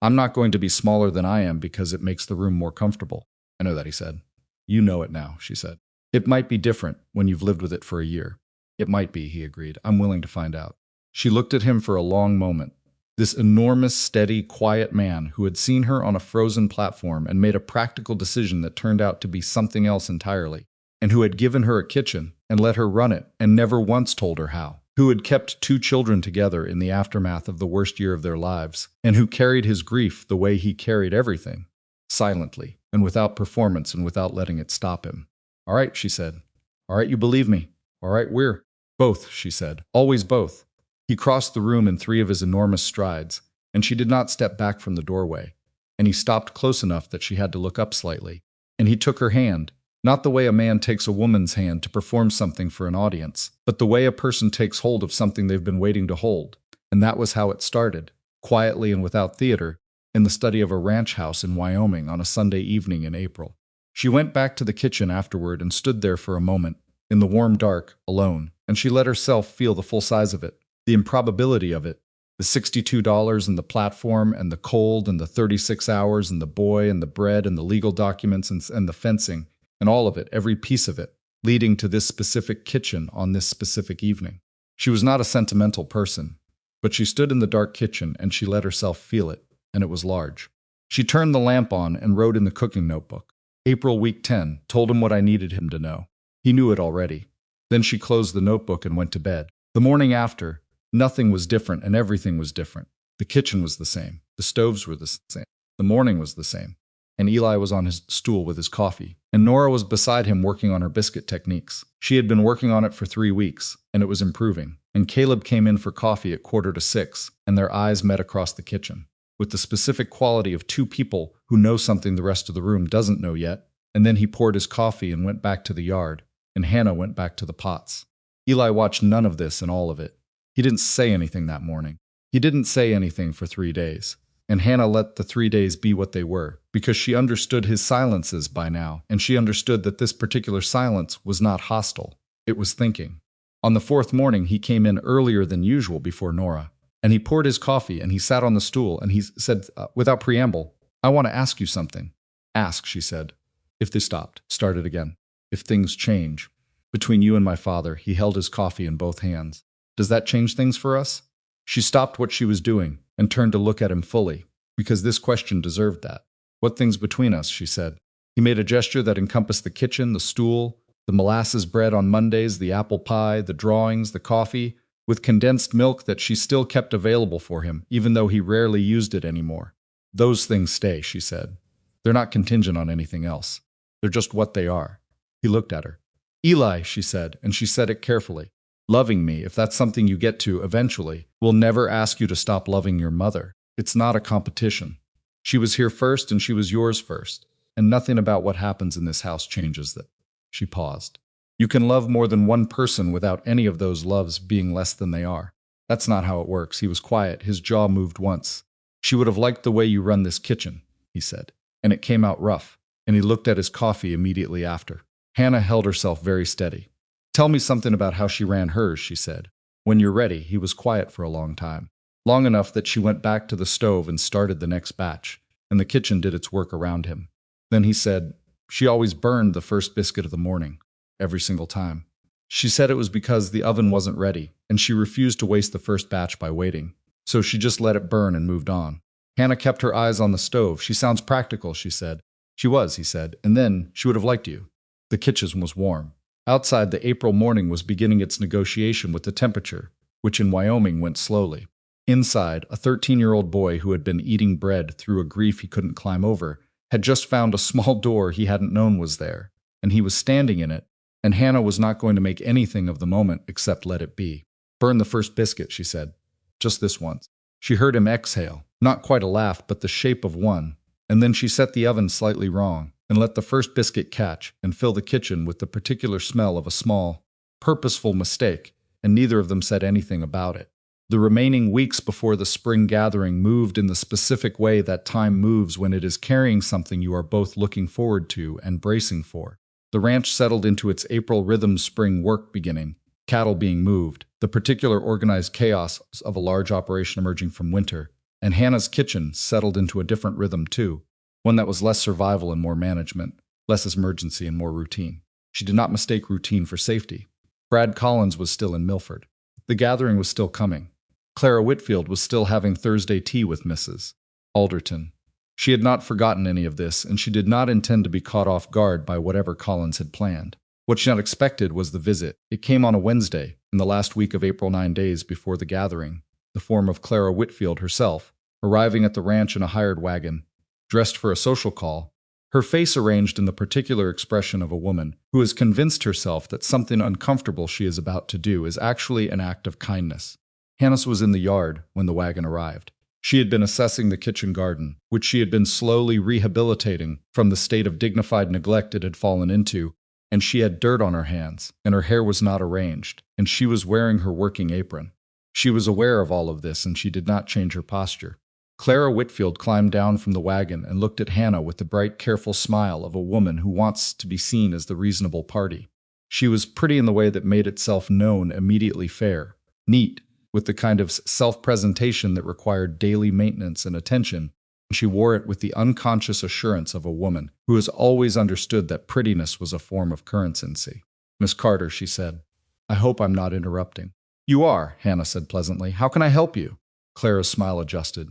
I'm not going to be smaller than I am because it makes the room more comfortable. I know that, he said. You know it now, she said. It might be different when you've lived with it for a year. It might be, he agreed. I'm willing to find out. She looked at him for a long moment. This enormous, steady, quiet man who had seen her on a frozen platform and made a practical decision that turned out to be something else entirely, and who had given her a kitchen and let her run it and never once told her how, who had kept 2 children together in the aftermath of the worst year of their lives, and who carried his grief the way he carried everything, silently and without performance and without letting it stop him. All right, she said. All right, you believe me. All right, we're both, she said. Always both. He crossed the room in 3 of his enormous strides, and she did not step back from the doorway, and he stopped close enough that she had to look up slightly. And he took her hand, not the way a man takes a woman's hand to perform something for an audience, but the way a person takes hold of something they've been waiting to hold. And that was how it started, quietly and without theater, in the study of a ranch house in Wyoming on a Sunday evening in April. She went back to the kitchen afterward and stood there for a moment, in the warm dark, alone, and she let herself feel the full size of it, the improbability of it, the $62 and the platform and the cold and the 36 hours and the boy and the bread and the legal documents and the fencing, and all of it, every piece of it, leading to this specific kitchen on this specific evening. She was not a sentimental person, but she stood in the dark kitchen and she let herself feel it, and it was large. She turned the lamp on and wrote in the cooking notebook. April week 10, told him what I needed him to know. He knew it already. Then she closed the notebook and went to bed. The morning after, nothing was different and everything was different. The kitchen was the same. The stoves were the same. The morning was the same. And Eli was on his stool with his coffee. And Nora was beside him working on her biscuit techniques. She had been working on it for 3 weeks, and it was improving. And Caleb came in for coffee at 5:45, and their eyes met across the kitchen, with the specific quality of 2 people who know something the rest of the room doesn't know yet. And then he poured his coffee and went back to the yard, and Hannah went back to the pots. Eli watched none of this and all of it. He didn't say anything that morning. He didn't say anything for 3 days. and Hannah let the 3 days be what they were, because she understood his silences by now, and she understood that this particular silence was not hostile. It was thinking. On the fourth morning, he came in earlier than usual before Nora, and he poured his coffee, and he sat on the stool, and he said, without preamble, "I want to ask you something." "Ask," she said. "If they stopped, started again. If things change. Between you and my father," he held his coffee in both hands. "Does that change things for us?" She stopped what she was doing and turned to look at him fully, because this question deserved that. "What things between us?" she said. He made a gesture that encompassed the kitchen, the stool, the molasses bread on Mondays, the apple pie, the drawings, the coffee, with condensed milk that she still kept available for him, even though he rarely used it anymore. "Those things stay," she said. "They're not contingent on anything else. They're just what they are." He looked at her. "Eli," she said, and she said it carefully. "Loving me, if that's something you get to eventually, will never ask you to stop loving your mother. It's not a competition. She was here first and she was yours first, and nothing about what happens in this house changes that." She paused. "You can love more than one person without any of those loves being less than they are. That's not how it works." He was quiet. His jaw moved once. "She would have liked the way you run this kitchen," he said, "and it came out rough." And he looked at his coffee immediately after. Hannah held herself very steady. "Tell me something about how she ran hers," she said. "When you're ready." He was quiet for a long time. Long enough that she went back to the stove and started the next batch, and the kitchen did its work around him. Then he said, "She always burned the first biscuit of the morning. Every single time. She said it was because the oven wasn't ready, and she refused to waste the first batch by waiting. So she just let it burn and moved on." Hannah kept her eyes on the stove. "She sounds practical," she said. "She was," he said, "and then she would have liked you." The kitchen was warm. Outside, the April morning was beginning its negotiation with the temperature, which in Wyoming went slowly. Inside, a 13-year-old boy who had been eating bread through a grief he couldn't climb over had just found a small door he hadn't known was there, and he was standing in it, and Hannah was not going to make anything of the moment except let it be. "Burn the first biscuit," she said. "Just this once." She heard him exhale, not quite a laugh, but the shape of one, and then she set the oven slightly wrong, and let the first biscuit catch and fill the kitchen with the particular smell of a small, purposeful mistake, and neither of them said anything about it. The remaining weeks before the spring gathering moved in the specific way that time moves when it is carrying something you are both looking forward to and bracing for. The ranch settled into its April rhythm, spring work beginning, cattle being moved, the particular organized chaos of a large operation emerging from winter, and Hannah's kitchen settled into a different rhythm too, one that was less survival and more management, less emergency and more routine. She did not mistake routine for safety. Brad Collins was still in Milford. The gathering was still coming. Clara Whitfield was still having Thursday tea with Mrs. Alderton. She had not forgotten any of this, and she did not intend to be caught off guard by whatever Collins had planned. What she had expected was the visit. It came on a Wednesday, in the last week of April, 9 days before the gathering, the form of Clara Whitfield herself, arriving at the ranch in a hired wagon, dressed for a social call, her face arranged in the particular expression of a woman who has convinced herself that something uncomfortable she is about to do is actually an act of kindness. Hannah was in the yard when the wagon arrived. She had been assessing the kitchen garden, which she had been slowly rehabilitating from the state of dignified neglect it had fallen into, and she had dirt on her hands, and her hair was not arranged, and she was wearing her working apron. She was aware of all of this, and she did not change her posture. Clara Whitfield climbed down from the wagon and looked at Hannah with the bright, careful smile of a woman who wants to be seen as the reasonable party. She was pretty in the way that made itself known immediately fair, neat, with the kind of self-presentation that required daily maintenance and attention, and she wore it with the unconscious assurance of a woman who has always understood that prettiness was a form of currency. "Miss Carter," she said, "I hope I'm not interrupting." "You are," Hannah said pleasantly. "How can I help you?" Clara's smile adjusted.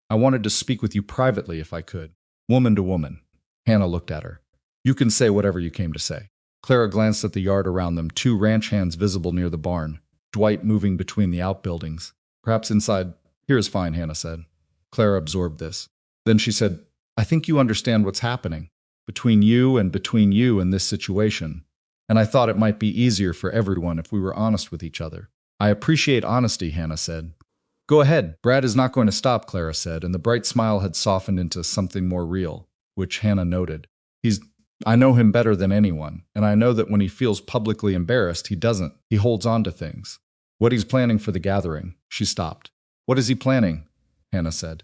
"I wanted to speak with you privately if I could." "Woman to woman." Hannah looked at her. "You can say whatever you came to say." Clara glanced at the yard around them, 2 ranch hands visible near the barn, Dwight moving between the outbuildings. "Perhaps inside." "Here is fine," Hannah said. Clara absorbed this. Then she said, "I think you understand what's happening between you in this situation, and I thought it might be easier for everyone if we were honest with each other." "I appreciate honesty," Hannah said. "Go ahead." "Brad is not going to stop," Clara said, and the bright smile had softened into something more real, which Hannah noted. I know him better than anyone, and I know that when he feels publicly embarrassed, he holds on to things. What he's planning for the gathering." She stopped. "What is he planning?" Hannah said.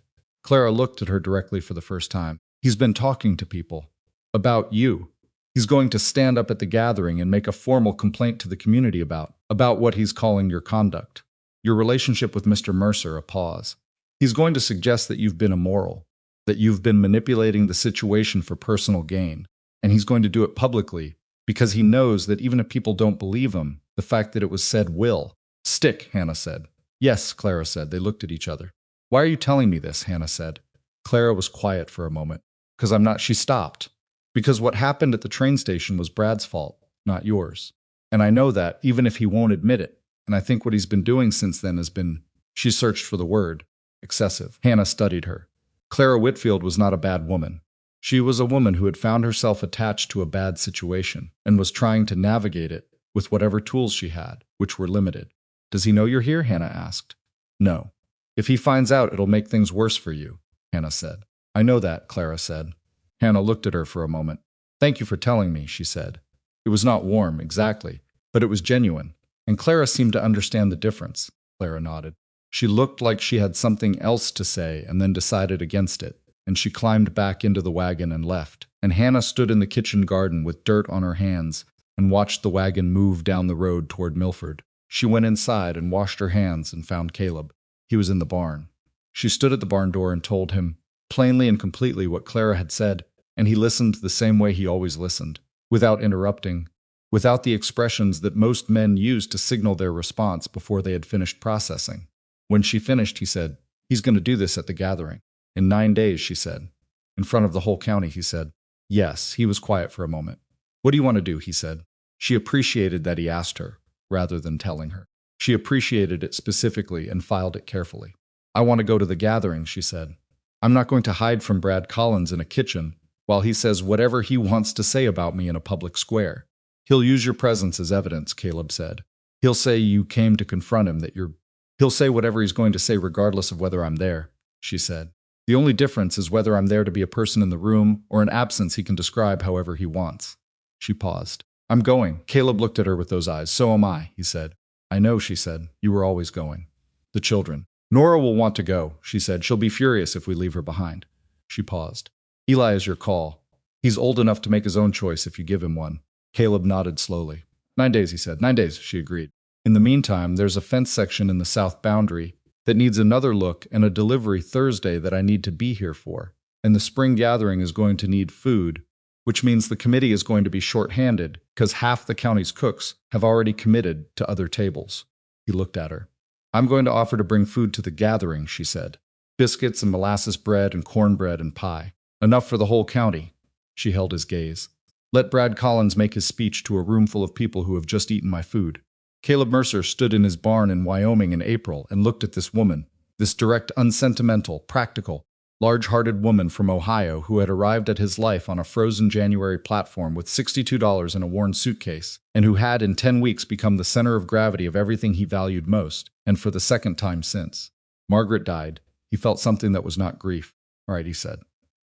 Clara looked at her directly for the first time. He's been talking to people. About you. He's going to stand up at the gathering and make a formal complaint to the community about what he's calling your conduct. Your relationship with Mr. Mercer, a pause. He's going to suggest that you've been immoral, that you've been manipulating the situation for personal gain, and he's going to do it publicly because he knows that even if people don't believe him, the fact that it was said will stick, Hannah said. Yes, Clara said. They looked at each other. Why are you telling me this? Hannah said. Clara was quiet for a moment. Because I'm not, she stopped. Because what happened at the train station was Brad's fault, not yours. And I know that, even if he won't admit it. And I think what he's been doing since then has been, she searched for the word, excessive. Hannah studied her. Clara Whitfield was not a bad woman. She was a woman who had found herself attached to a bad situation and was trying to navigate it with whatever tools she had, which were limited. Does he know you're here? Hannah asked. No. If he finds out, it'll make things worse for you, Hannah said. I know that, Clara said. Hannah looked at her for a moment. Thank you for telling me, she said. It was not warm, exactly, but it was genuine, and Clara seemed to understand the difference. Clara nodded. She looked like she had something else to say and then decided against it, and she climbed back into the wagon and left. And Hannah stood in the kitchen garden with dirt on her hands and watched the wagon move down the road toward Milford. She went inside and washed her hands and found Caleb. He was in the barn. She stood at the barn door and told him, plainly and completely, what Clara had said, and he listened the same way he always listened, without interrupting, without the expressions that most men use to signal their response before they had finished processing. When she finished, he said, He's going to do this at the gathering. In 9 days, she said. In front of the whole county, he said. Yes, he was quiet for a moment. What do you want to do? He said. She appreciated that he asked her, rather than telling her. She appreciated it specifically and filed it carefully. I want to go to the gathering, she said. I'm not going to hide from Brad Collins in a kitchen while he says whatever he wants to say about me in a public square. He'll use your presence as evidence, Caleb said. He'll say you came to confront him, He'll say whatever he's going to say regardless of whether I'm there, she said. The only difference is whether I'm there to be a person in the room or an absence he can describe however he wants. She paused. I'm going. Caleb looked at her with those eyes. So am I, he said. I know, she said. You were always going. The children. Nora will want to go, she said. She'll be furious if we leave her behind. She paused. Eli is your call. He's old enough to make his own choice if you give him one. Caleb nodded slowly. 9 days, he said. 9 days, she agreed. In the meantime, there's a fence section in the south boundary that needs another look and a delivery Thursday that I need to be here for. And the spring gathering is going to need food, which means the committee is going to be short-handed because half the county's cooks have already committed to other tables. He looked at her. I'm going to offer to bring food to the gathering, she said. Biscuits and molasses bread and cornbread and pie. Enough for the whole county. She held his gaze. Let Brad Collins make his speech to a room full of people who have just eaten my food. Caleb Mercer stood in his barn in Wyoming in April and looked at this woman, this direct, unsentimental, practical, large-hearted woman from Ohio who had arrived at his life on a frozen January platform with $62 in a worn suitcase, and who had in 10 weeks become the center of gravity of everything he valued most, and for the second time since. Margaret died. He felt something that was not grief. All right, he said.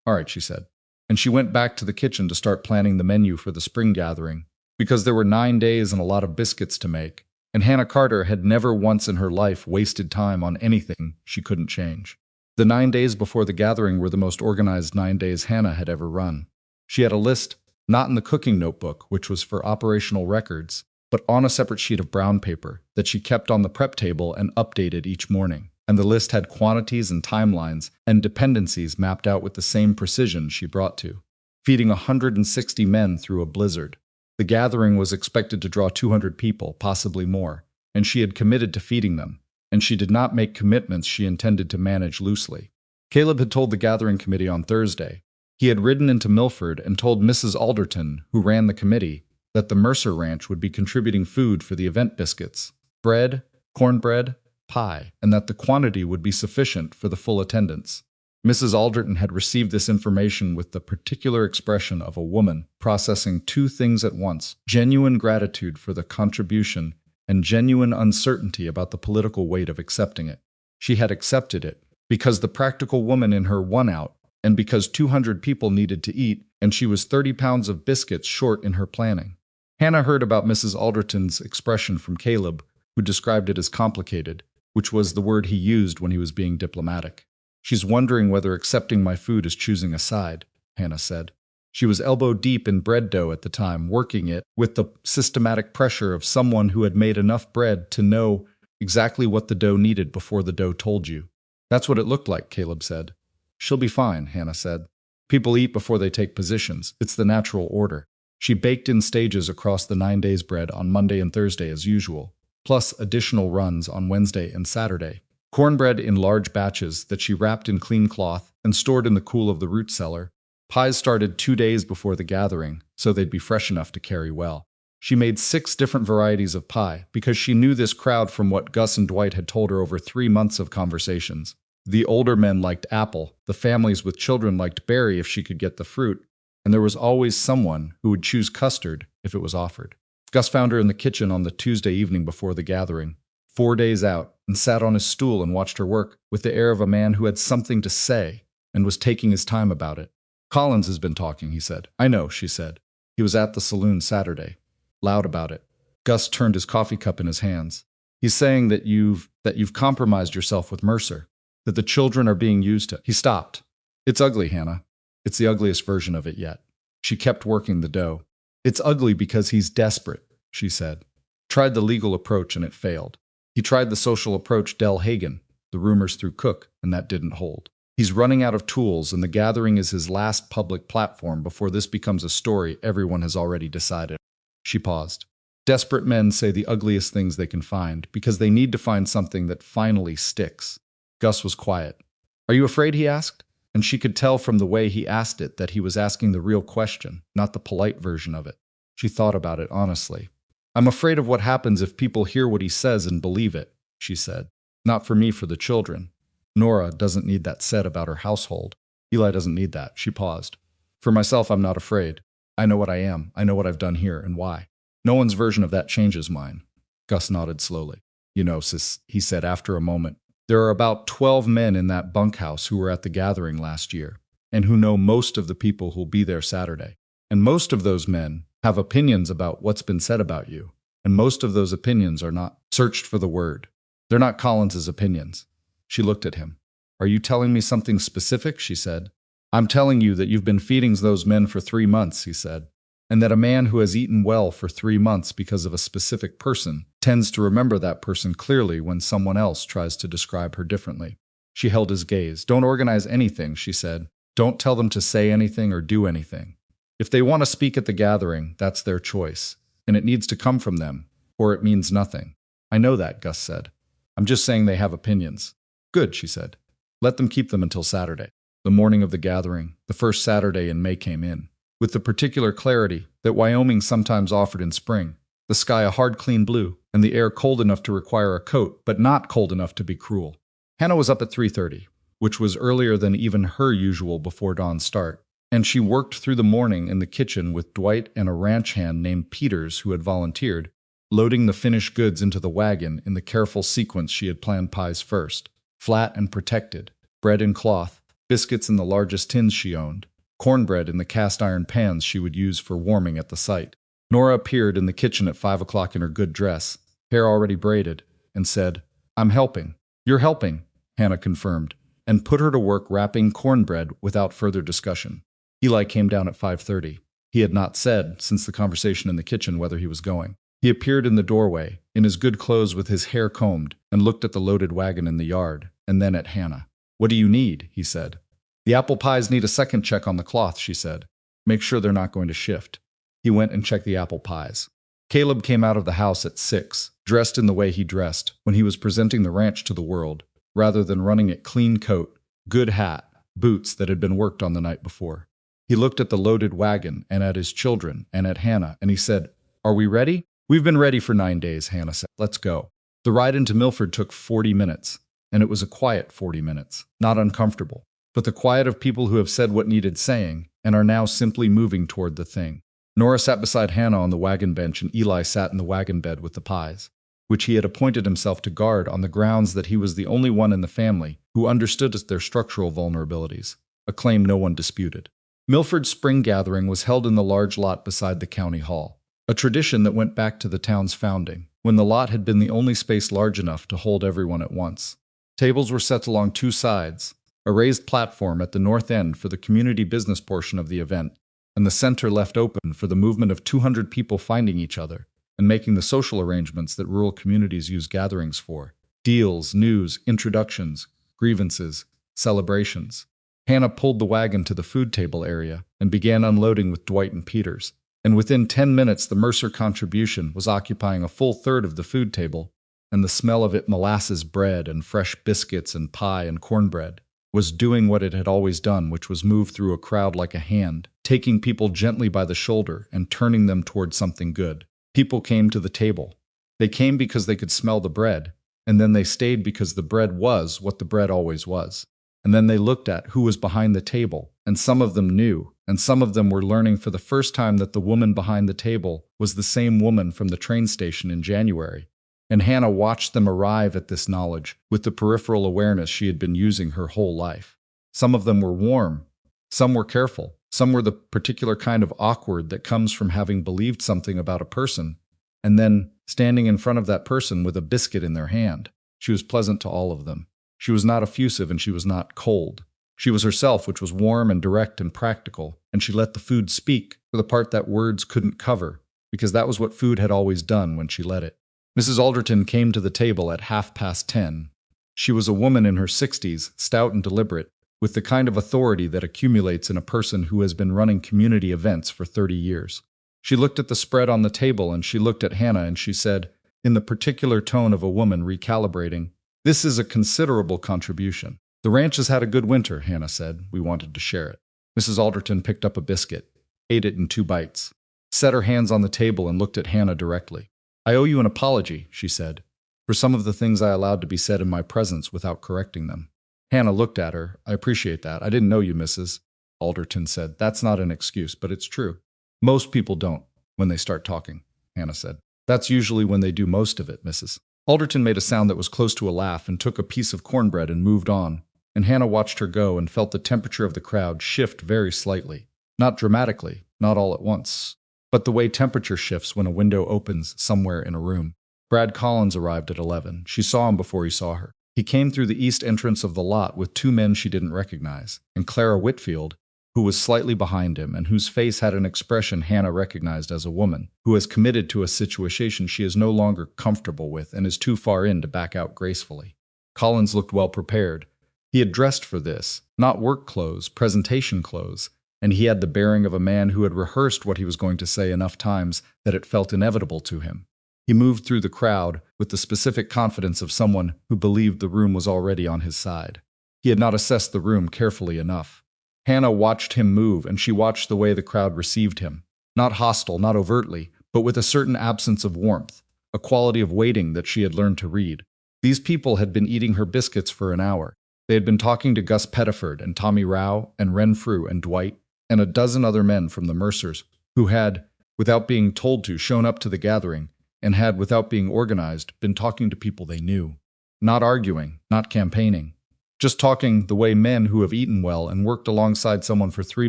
All right, she said. And she went back to the kitchen to start planning the menu for the spring gathering, because there were 9 days and a lot of biscuits to make, and Hannah Carter had never once in her life wasted time on anything she couldn't change. The 9 days before the gathering were the most organized 9 days Hannah had ever run. She had a list, not in the cooking notebook, which was for operational records, but on a separate sheet of brown paper that she kept on the prep table and updated each morning. And the list had quantities and timelines and dependencies mapped out with the same precision she brought to. Feeding 160 men through a blizzard. The gathering was expected to draw 200 people, possibly more, and she had committed to feeding them. And she did not make commitments she intended to manage loosely. Caleb had told the gathering committee on Thursday. He had ridden into Milford and told Mrs. Alderton, who ran the committee, that the Mercer Ranch would be contributing food for the event biscuits, bread, cornbread, pie, and that the quantity would be sufficient for the full attendance. Mrs. Alderton had received this information with the particular expression of a woman processing two things at once, genuine gratitude for the contribution and genuine uncertainty about the political weight of accepting it. She had accepted it because the practical woman in her won out, and because 200 people needed to eat, and she was 30 pounds of biscuits short in her planning. Hannah heard about Mrs. Alderton's expression from Caleb, who described it as complicated, which was the word he used when he was being diplomatic. She's wondering whether accepting my food is choosing a side, Hannah said. She was elbow-deep in bread dough at the time, working it with the systematic pressure of someone who had made enough bread to know exactly what the dough needed before the dough told you. That's what it looked like, Caleb said. She'll be fine, Hannah said. People eat before they take positions. It's the natural order. She baked in stages across the 9 days bread on Monday and Thursday as usual, plus additional runs on Wednesday and Saturday. Cornbread in large batches that she wrapped in clean cloth and stored in the cool of the root cellar. Pies started 2 days before the gathering, so they'd be fresh enough to carry well. She made 6 different varieties of pie because she knew this crowd from what Gus and Dwight had told her over 3 months of conversations. The older men liked apple, the families with children liked berry if she could get the fruit, and there was always someone who would choose custard if it was offered. Gus found her in the kitchen on the Tuesday evening before the gathering, 4 days out, and sat on his stool and watched her work with the air of a man who had something to say and was taking his time about it. Collins has been talking, he said. I know, she said. He was at the saloon Saturday. Loud about it. Gus turned his coffee cup in his hands. He's saying that you've compromised yourself with Mercer, that the children are being used to... He stopped. It's ugly, Hannah. It's the ugliest version of it yet. She kept working the dough. It's ugly because he's desperate, she said. Tried the legal approach and it failed. He tried the social approach Del Hagen, the rumors through Cook, and that didn't hold. He's running out of tools, and the gathering is his last public platform before this becomes a story everyone has already decided. She paused. Desperate men say the ugliest things they can find because they need to find something that finally sticks. Gus was quiet. Are you afraid? He asked. And she could tell from the way he asked it that he was asking the real question, not the polite version of it. She thought about it honestly. I'm afraid of what happens if people hear what he says and believe it, she said. Not for me, for the children. Nora doesn't need that said about her household. Eli doesn't need that. She paused. For myself, I'm not afraid. I know what I am. I know what I've done here and why. No one's version of that changes mine. Gus nodded slowly. You know, sis, he said after a moment, there are about 12 men in that bunkhouse who were at the gathering last year, and who know most of the people who'll be there Saturday. And most of those men have opinions about what's been said about you, and most of those opinions are not searched for the word. They're not Collins's opinions. She looked at him. Are you telling me something specific? She said. I'm telling you that you've been feeding those men for 3 months, he said, and that a man who has eaten well for 3 months because of a specific person tends to remember that person clearly when someone else tries to describe her differently. She held his gaze. Don't organize anything, she said. Don't tell them to say anything or do anything. If they want to speak at the gathering, that's their choice, and it needs to come from them, or it means nothing. I know that, Gus said. I'm just saying they have opinions. Good, she said. Let them keep them until Saturday. The morning of the gathering, the first Saturday in May, came in, with the particular clarity that Wyoming sometimes offered in spring, the sky a hard, clean blue, and the air cold enough to require a coat, but not cold enough to be cruel. Hannah was up at 3:30, which was earlier than even her usual before dawn start, and she worked through the morning in the kitchen with Dwight and a ranch hand named Peters who had volunteered, loading the finished goods into the wagon in the careful sequence she had planned. Pies first, flat and protected, bread in cloth, biscuits in the largest tins she owned, cornbread in the cast-iron pans she would use for warming at the site. Nora appeared in the kitchen at 5 o'clock in her good dress, hair already braided, and said, I'm helping. You're helping, Hannah confirmed, and put her to work wrapping cornbread without further discussion. Eli came down at 5:30. He had not said, since the conversation in the kitchen, whether he was going. He appeared in the doorway, in his good clothes with his hair combed, and looked at the loaded wagon in the yard, and then at Hannah. What do you need? He said. The apple pies need a second check on the cloth, she said. Make sure they're not going to shift. He went and checked the apple pies. Caleb came out of the house at 6, dressed in the way he dressed when he was presenting the ranch to the world, rather than running it clean coat, good hat, boots that had been worked on the night before. He looked at the loaded wagon and at his children and at Hannah, and he said, Are we ready? We've been ready for 9 days, Hannah said. Let's go. The ride into Milford took 40 minutes, and it was a quiet 40 minutes, not uncomfortable, but the quiet of people who have said what needed saying and are now simply moving toward the thing. Nora sat beside Hannah on the wagon bench, and Eli sat in the wagon bed with the pies, which he had appointed himself to guard on the grounds that he was the only one in the family who understood their structural vulnerabilities, a claim no one disputed. Milford's spring gathering was held in the large lot beside the county hall, a tradition that went back to the town's founding, when the lot had been the only space large enough to hold everyone at once. Tables were set along 2 sides, a raised platform at the north end for the community business portion of the event, and the center left open for the movement of 200 people finding each other and making the social arrangements that rural communities use gatherings for: deals, news, introductions, grievances, celebrations. Hannah pulled the wagon to the food table area and began unloading with Dwight and Peters. And within 10 minutes, the Mercer contribution was occupying a full third of the food table, and the smell of it, molasses bread and fresh biscuits and pie and cornbread, was doing what it had always done, which was move through a crowd like a hand, taking people gently by the shoulder and turning them toward something good. People came to the table. They came because they could smell the bread, and then they stayed because the bread was what the bread always was. And then they looked at who was behind the table, and some of them knew, and some of them were learning for the first time that the woman behind the table was the same woman from the train station in January. And Hannah watched them arrive at this knowledge with the peripheral awareness she had been using her whole life. Some of them were warm, some were careful, some were the particular kind of awkward that comes from having believed something about a person, and then standing in front of that person with a biscuit in their hand. She was pleasant to all of them. She was not effusive and she was not cold. She was herself, which was warm and direct and practical, and she let the food speak for the part that words couldn't cover, because that was what food had always done when she let it. Mrs. Alderton came to the table at 10:30. She was a woman in her 60s, stout and deliberate, with the kind of authority that accumulates in a person who has been running community events for 30 years. She looked at the spread on the table and she looked at Hannah and she said, in the particular tone of a woman recalibrating, "This is a considerable contribution." "The ranch has had a good winter," Hannah said. "We wanted to share it." Mrs. Alderton picked up a biscuit, ate it in 2 bites, set her hands on the table and looked at Hannah directly. "I owe you an apology," she said, "for some of the things I allowed to be said in my presence without correcting them." Hannah looked at her. "I appreciate that. I didn't know you, Mrs. Alderton said. "That's not an excuse, but it's true." "Most people don't when they start talking," Hannah said. "That's usually when they do most of it, Mrs. Alderton made a sound that was close to a laugh and took a piece of cornbread and moved on, and Hannah watched her go and felt the temperature of the crowd shift very slightly. Not dramatically, not all at once, but the way temperature shifts when a window opens somewhere in a room. Brad Collins arrived at 11. She saw him before he saw her. He came through the east entrance of the lot with 2 men she didn't recognize, and Clara Whitfield, who was slightly behind him and whose face had an expression Hannah recognized as a woman who has committed to a situation she is no longer comfortable with and is too far in to back out gracefully. Collins looked well prepared. He had dressed for this, not work clothes, presentation clothes, and he had the bearing of a man who had rehearsed what he was going to say enough times that it felt inevitable to him. He moved through the crowd with the specific confidence of someone who believed the room was already on his side. He had not assessed the room carefully enough. Hannah watched him move, and she watched the way the crowd received him. Not hostile, not overtly, but with a certain absence of warmth, a quality of waiting that she had learned to read. These people had been eating her biscuits for an hour. They had been talking to Gus Pettiford and Tommy Rao and Renfrew and Dwight and a dozen other men from the Mercers who had, without being told to, shown up to the gathering and had, without being organized, been talking to people they knew. Not arguing, not campaigning. Just talking the way men who have eaten well and worked alongside someone for 3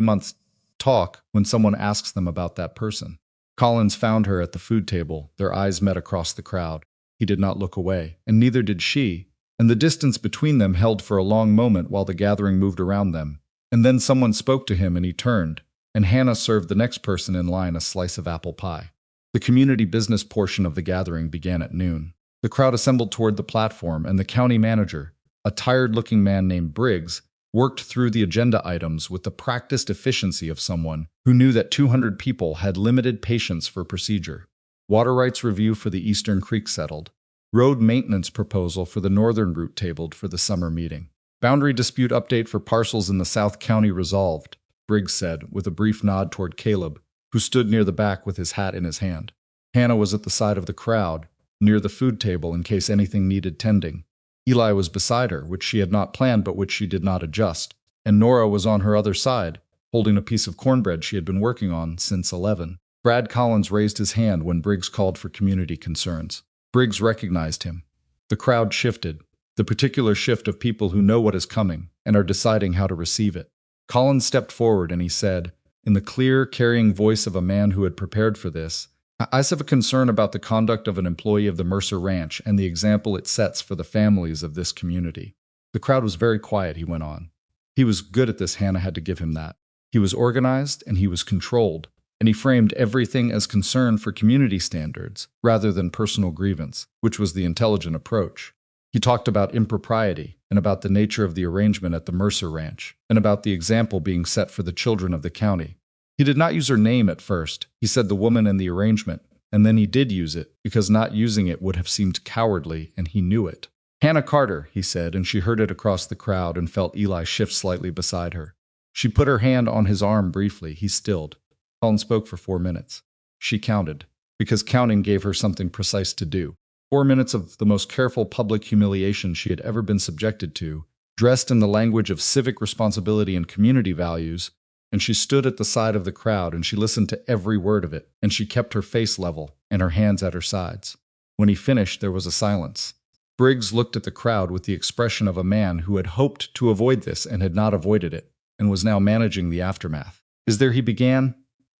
months talk when someone asks them about that person. Collins found her at the food table. Their eyes met across the crowd. He did not look away, and neither did she, and the distance between them held for a long moment while the gathering moved around them. And then someone spoke to him and he turned, and Hannah served the next person in line a slice of apple pie. The community business portion of the gathering began at noon. The crowd assembled toward the platform, and the county manager, a tired-looking man named Briggs, worked through the agenda items with the practiced efficiency of someone who knew that 200 people had limited patience for procedure. Water rights review for the Eastern Creek settled. Road maintenance proposal for the northern route tabled for the summer meeting. Boundary dispute update for parcels in the South County resolved, Briggs said, with a brief nod toward Caleb, who stood near the back with his hat in his hand. Hannah was at the side of the crowd, near the food table in case anything needed tending. Eli was beside her, which she had not planned but which she did not adjust, and Nora was on her other side, holding a piece of cornbread she had been working on since 11. Brad Collins raised his hand when Briggs called for community concerns. Briggs recognized him. The crowd shifted, the particular shift of people who know what is coming and are deciding how to receive it. Collins stepped forward and he said, in the clear, carrying voice of a man who had prepared for this, "I have a concern about the conduct of an employee of the Mercer Ranch and the example it sets for the families of this community." The crowd was very quiet, he went on. He was good at this, Hannah had to give him that. He was organized and he was controlled, and he framed everything as concern for community standards rather than personal grievance, which was the intelligent approach. He talked about impropriety and about the nature of the arrangement at the Mercer Ranch and about the example being set for the children of the county. He did not use her name at first. He said the woman and the arrangement, and then he did use it because not using it would have seemed cowardly, and he knew it. "Hannah Carter," he said, and she heard it across the crowd and felt Eli shift slightly beside her. She put her hand on his arm briefly. He stilled. Collins spoke for 4 minutes. She counted, because counting gave her something precise to do. 4 minutes of the most careful public humiliation she had ever been subjected to, dressed in the language of civic responsibility and community values, and she stood at the side of the crowd and she listened to every word of it, and she kept her face level and her hands at her sides. When he finished, there was a silence. Briggs looked at the crowd with the expression of a man who had hoped to avoid this and had not avoided it, and was now managing the aftermath. "Is there," he began.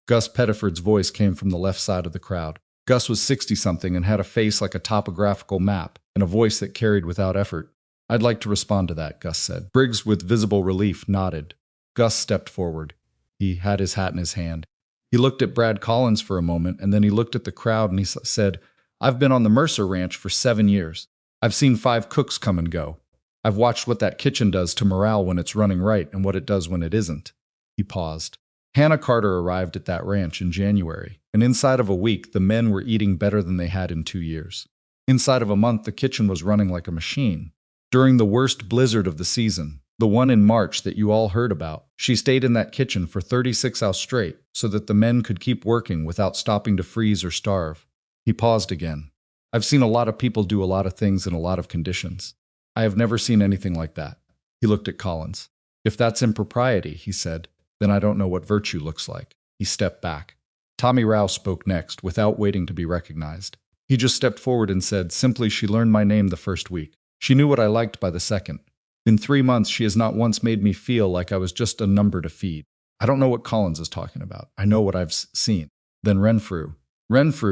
Gus Pettiford's voice came from the left side of the crowd. Gus was 60-something and had a face like a topographical map, and a voice that carried without effort. "I'd like to respond to that," Gus said. Briggs, with visible relief, nodded. Gus stepped forward. He had his hat in his hand. He looked at Brad Collins for a moment, and then he looked at the crowd and he said, "I've been on the Mercer Ranch for 7 years. I've seen 5 cooks come and go. I've watched what that kitchen does to morale when it's running right and what it does when it isn't." He paused. Hannah Carter arrived at that ranch in January, and inside of a week, the men were eating better than they had in 2 years. Inside of a month, the kitchen was running like a machine. During the worst blizzard of the season, the one in March that you all heard about, she stayed in that kitchen for 36 hours straight so that the men could keep working without stopping to freeze or starve. He paused again. "I've seen a lot of people do a lot of things in a lot of conditions. I have never seen anything like that." He looked at Collins. "If that's impropriety," he said, "then I don't know what virtue looks like." He stepped back. Tommy Rouse spoke next, without waiting to be recognized. He just stepped forward and said, simply, "She learned my name the first week. She knew what I liked by the second. In 3 months, she has not once made me feel like I was just a number to feed." I don't know what Collins is talking about. I know what I've seen. Then Renfrew,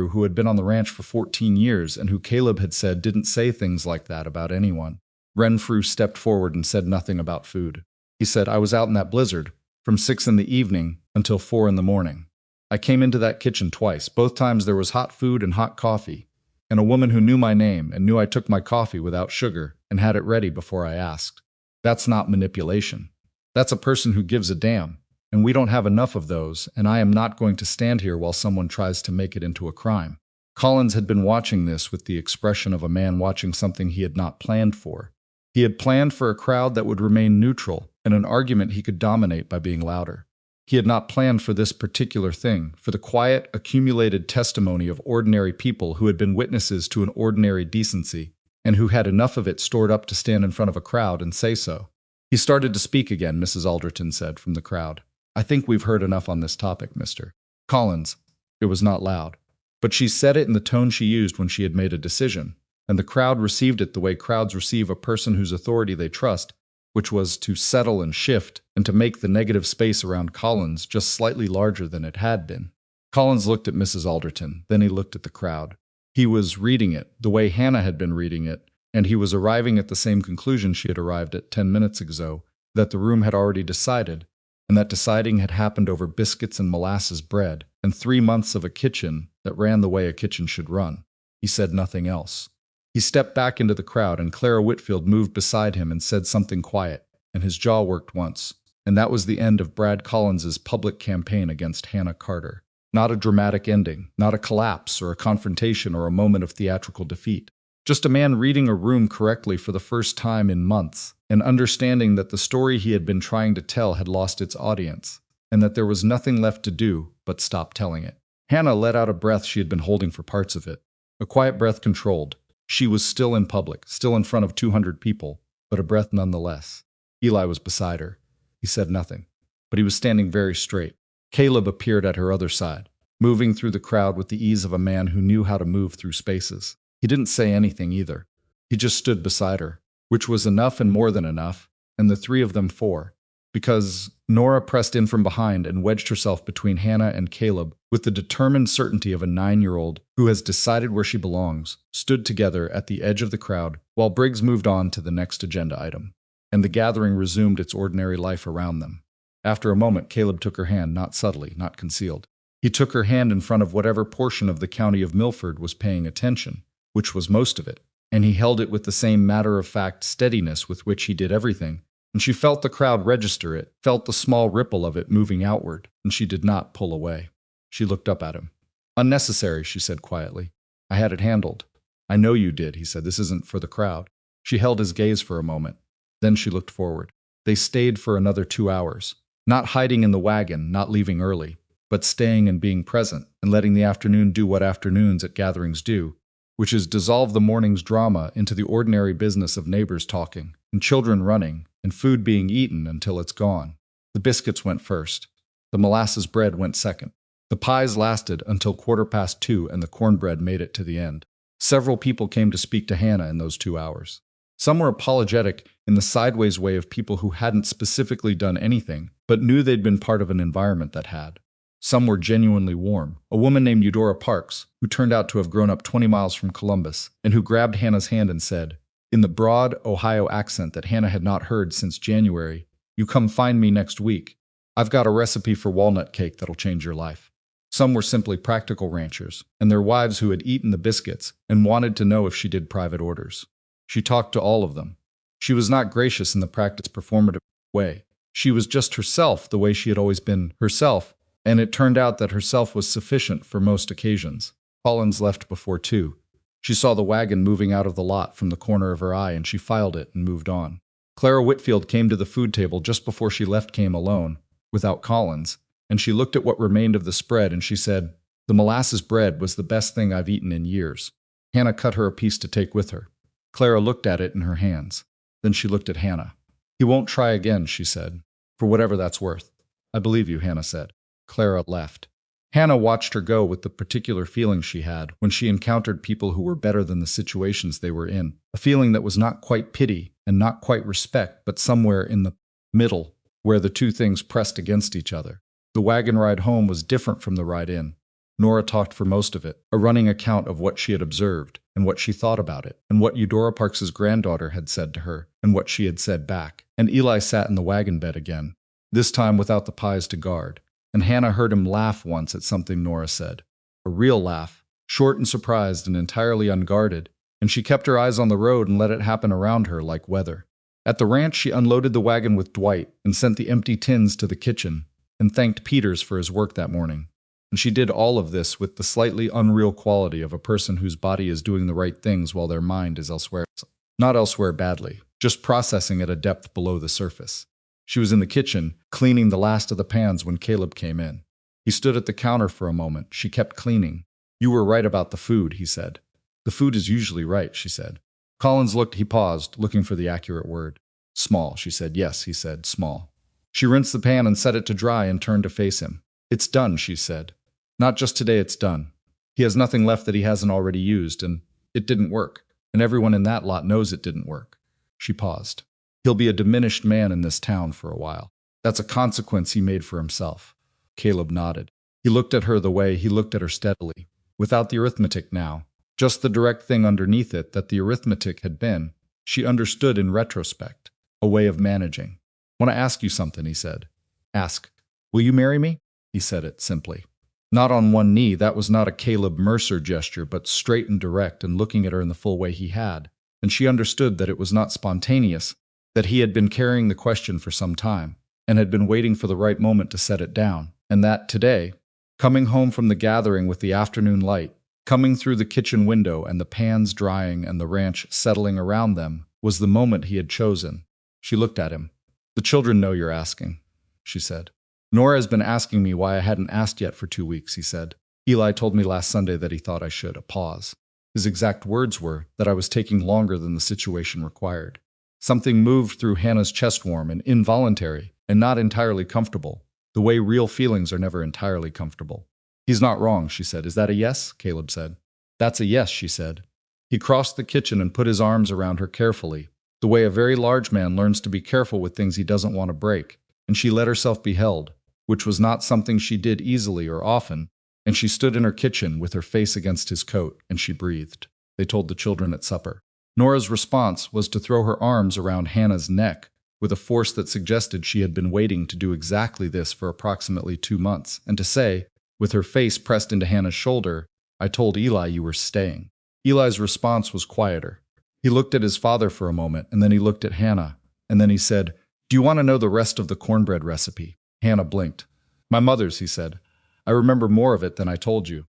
who had been on the ranch for 14 years and who Caleb had said didn't say things like that about anyone. Renfrew stepped forward and said nothing about food. He said, "I was out in that blizzard from 6 in the evening until 4 in the morning. I came into that kitchen twice. Both times there was hot food and hot coffee, and a woman who knew my name and knew I took my coffee without sugar and had it ready before I asked. That's not manipulation. That's a person who gives a damn, and we don't have enough of those, and I am not going to stand here while someone tries to make it into a crime." Collins had been watching this with the expression of a man watching something he had not planned for. He had planned for a crowd that would remain neutral and an argument he could dominate by being louder. He had not planned for this particular thing, for the quiet, accumulated testimony of ordinary people who had been witnesses to an ordinary decency, and who had enough of it stored up to stand in front of a crowd and say so. "He started to speak again," Mrs. Alderton said from the crowd. "I think we've heard enough on this topic, Mr. Collins." It was not loud, but she said it in the tone she used when she had made a decision, and the crowd received it the way crowds receive a person whose authority they trust, which was to settle and shift and to make the negative space around Collins just slightly larger than it had been. Collins looked at Mrs. Alderton, then he looked at the crowd. He was reading it the way Hannah had been reading it, and he was arriving at the same conclusion she had arrived at 10 minutes ago, that the room had already decided, and that deciding had happened over biscuits and molasses bread, and 3 months of a kitchen that ran the way a kitchen should run. He said nothing else. He stepped back into the crowd, and Clara Whitfield moved beside him and said something quiet, and his jaw worked once, and that was the end of Brad Collins's public campaign against Hannah Carter. Not a dramatic ending, not a collapse or a confrontation or a moment of theatrical defeat. Just a man reading a room correctly for the first time in months, and understanding that the story he had been trying to tell had lost its audience, and that there was nothing left to do but stop telling it. Hannah let out a breath she had been holding for parts of it. A quiet breath, controlled. She was still in public, still in front of 200 people, but a breath nonetheless. Eli was beside her. He said nothing, but he was standing very straight. Caleb appeared at her other side, moving through the crowd with the ease of a man who knew how to move through spaces. He didn't say anything either. He just stood beside her, which was enough and more than enough, and the 3 of them 4, because Nora pressed in from behind and wedged herself between Hannah and Caleb with the determined certainty of a 9-year-old who has decided where she belongs, stood together at the edge of the crowd while Briggs moved on to the next agenda item. and the gathering resumed its ordinary life around them. After a moment, Caleb took her hand, not subtly, not concealed. He took her hand in front of whatever portion of the county of Milford was paying attention, which was most of it, and he held it with the same matter-of-fact steadiness with which he did everything, and she felt the crowd register it, felt the small ripple of it moving outward, and she did not pull away. She looked up at him. "Unnecessary," she said quietly. "I had it handled." "I know you did," he said. "This isn't for the crowd." She held his gaze for a moment. Then she looked forward. They stayed for another 2 hours, not hiding in the wagon, not leaving early, but staying and being present, and letting the afternoon do what afternoons at gatherings do, which is dissolve the morning's drama into the ordinary business of neighbors talking, and children running, and food being eaten until it's gone. The biscuits went first. The molasses bread went second. The pies lasted until 2:15, and the cornbread made it to the end. Several people came to speak to Hannah in those 2 hours. Some were apologetic in the sideways way of people who hadn't specifically done anything, but knew they'd been part of an environment that had. Some were genuinely warm. A woman named Eudora Parks, who turned out to have grown up 20 miles from Columbus, and who grabbed Hannah's hand and said, in the broad Ohio accent that Hannah had not heard since January, "You come find me next week. I've got a recipe for walnut cake that'll change your life." Some were simply practical ranchers, and their wives who had eaten the biscuits and wanted to know if she did private orders. She talked to all of them. She was not gracious in the practice performative way. She was just herself the way she had always been herself, and it turned out that herself was sufficient for most occasions. Collins left before 2. She saw the wagon moving out of the lot from the corner of her eye, and she filed it and moved on. Clara Whitfield came to the food table just before she left, came alone, without Collins, and she looked at what remained of the spread and she said, "The molasses bread was the best thing I've eaten in years." Hannah cut her a piece to take with her. Clara looked at it in her hands. Then she looked at Hannah. "He won't try again," she said, "for whatever that's worth." "I believe you," Hannah said. Clara left. Hannah watched her go with the particular feeling she had when she encountered people who were better than the situations they were in, a feeling that was not quite pity and not quite respect, but somewhere in the middle, where the two things pressed against each other. The wagon ride home was different from the ride in. Nora talked for most of it, a running account of what she had observed, and what she thought about it, and what Eudora Parks's granddaughter had said to her, and what she had said back. And Eli sat in the wagon bed again, this time without the pies to guard. And Hannah heard him laugh once at something Nora said. A real laugh, short and surprised and entirely unguarded, and she kept her eyes on the road and let it happen around her like weather. At the ranch, she unloaded the wagon with Dwight and sent the empty tins to the kitchen, and thanked Peters for his work that morning. And she did all of this with the slightly unreal quality of a person whose body is doing the right things while their mind is elsewhere. Not elsewhere badly, just processing at a depth below the surface. She was in the kitchen, cleaning the last of the pans when Caleb came in. He stood at the counter for a moment. She kept cleaning. "You were right about the food," he said. "The food is usually right," she said. Collins looked. He paused, looking for the accurate word. "Small," she said. "Yes," he said, "small." She rinsed the pan and set it to dry and turned to face him. "It's done," she said. "Not just today, it's done. He has nothing left that he hasn't already used, and it didn't work. And everyone in that lot knows it didn't work." She paused. "He'll be a diminished man in this town for a while. That's a consequence he made for himself." Caleb nodded. He looked at her the way he looked at her steadily, without the arithmetic now, just the direct thing underneath it that the arithmetic had been. She understood in retrospect, a way of managing. "Want to ask you something," he said. "Ask." "Will you marry me?" He said it simply. Not on one knee, that was not a Caleb Mercer gesture, but straight and direct and looking at her in the full way he had. And she understood that it was not spontaneous, that he had been carrying the question for some time, and had been waiting for the right moment to set it down, and that today, coming home from the gathering with the afternoon light, coming through the kitchen window and the pans drying and the ranch settling around them, was the moment he had chosen. She looked at him. "The children know you're asking," she said. "Nora has been asking me why I hadn't asked yet for 2 weeks," he said. "Eli told me last Sunday that he thought I should." A pause. His exact words were that I was taking longer than the situation required. Something moved through Hannah's chest, warm and involuntary, and not entirely comfortable, the way real feelings are never entirely comfortable. "He's not wrong," she said. "Is that a yes?" Caleb said. "That's a yes," she said. He crossed the kitchen and put his arms around her carefully, the way a very large man learns to be careful with things he doesn't want to break, and she let herself be held, which was not something she did easily or often, and she stood in her kitchen with her face against his coat, and she breathed. They told the children at supper. Nora's response was to throw her arms around Hannah's neck, with a force that suggested she had been waiting to do exactly this for approximately 2 months, and to say, with her face pressed into Hannah's shoulder, "I told Eli you were staying." Eli's response was quieter. He looked at his father for a moment, and then he looked at Hannah, and then he said, "Do you want to know the rest of the cornbread recipe?" Hannah blinked. "My mother's," he said. "I remember more of it than I told you."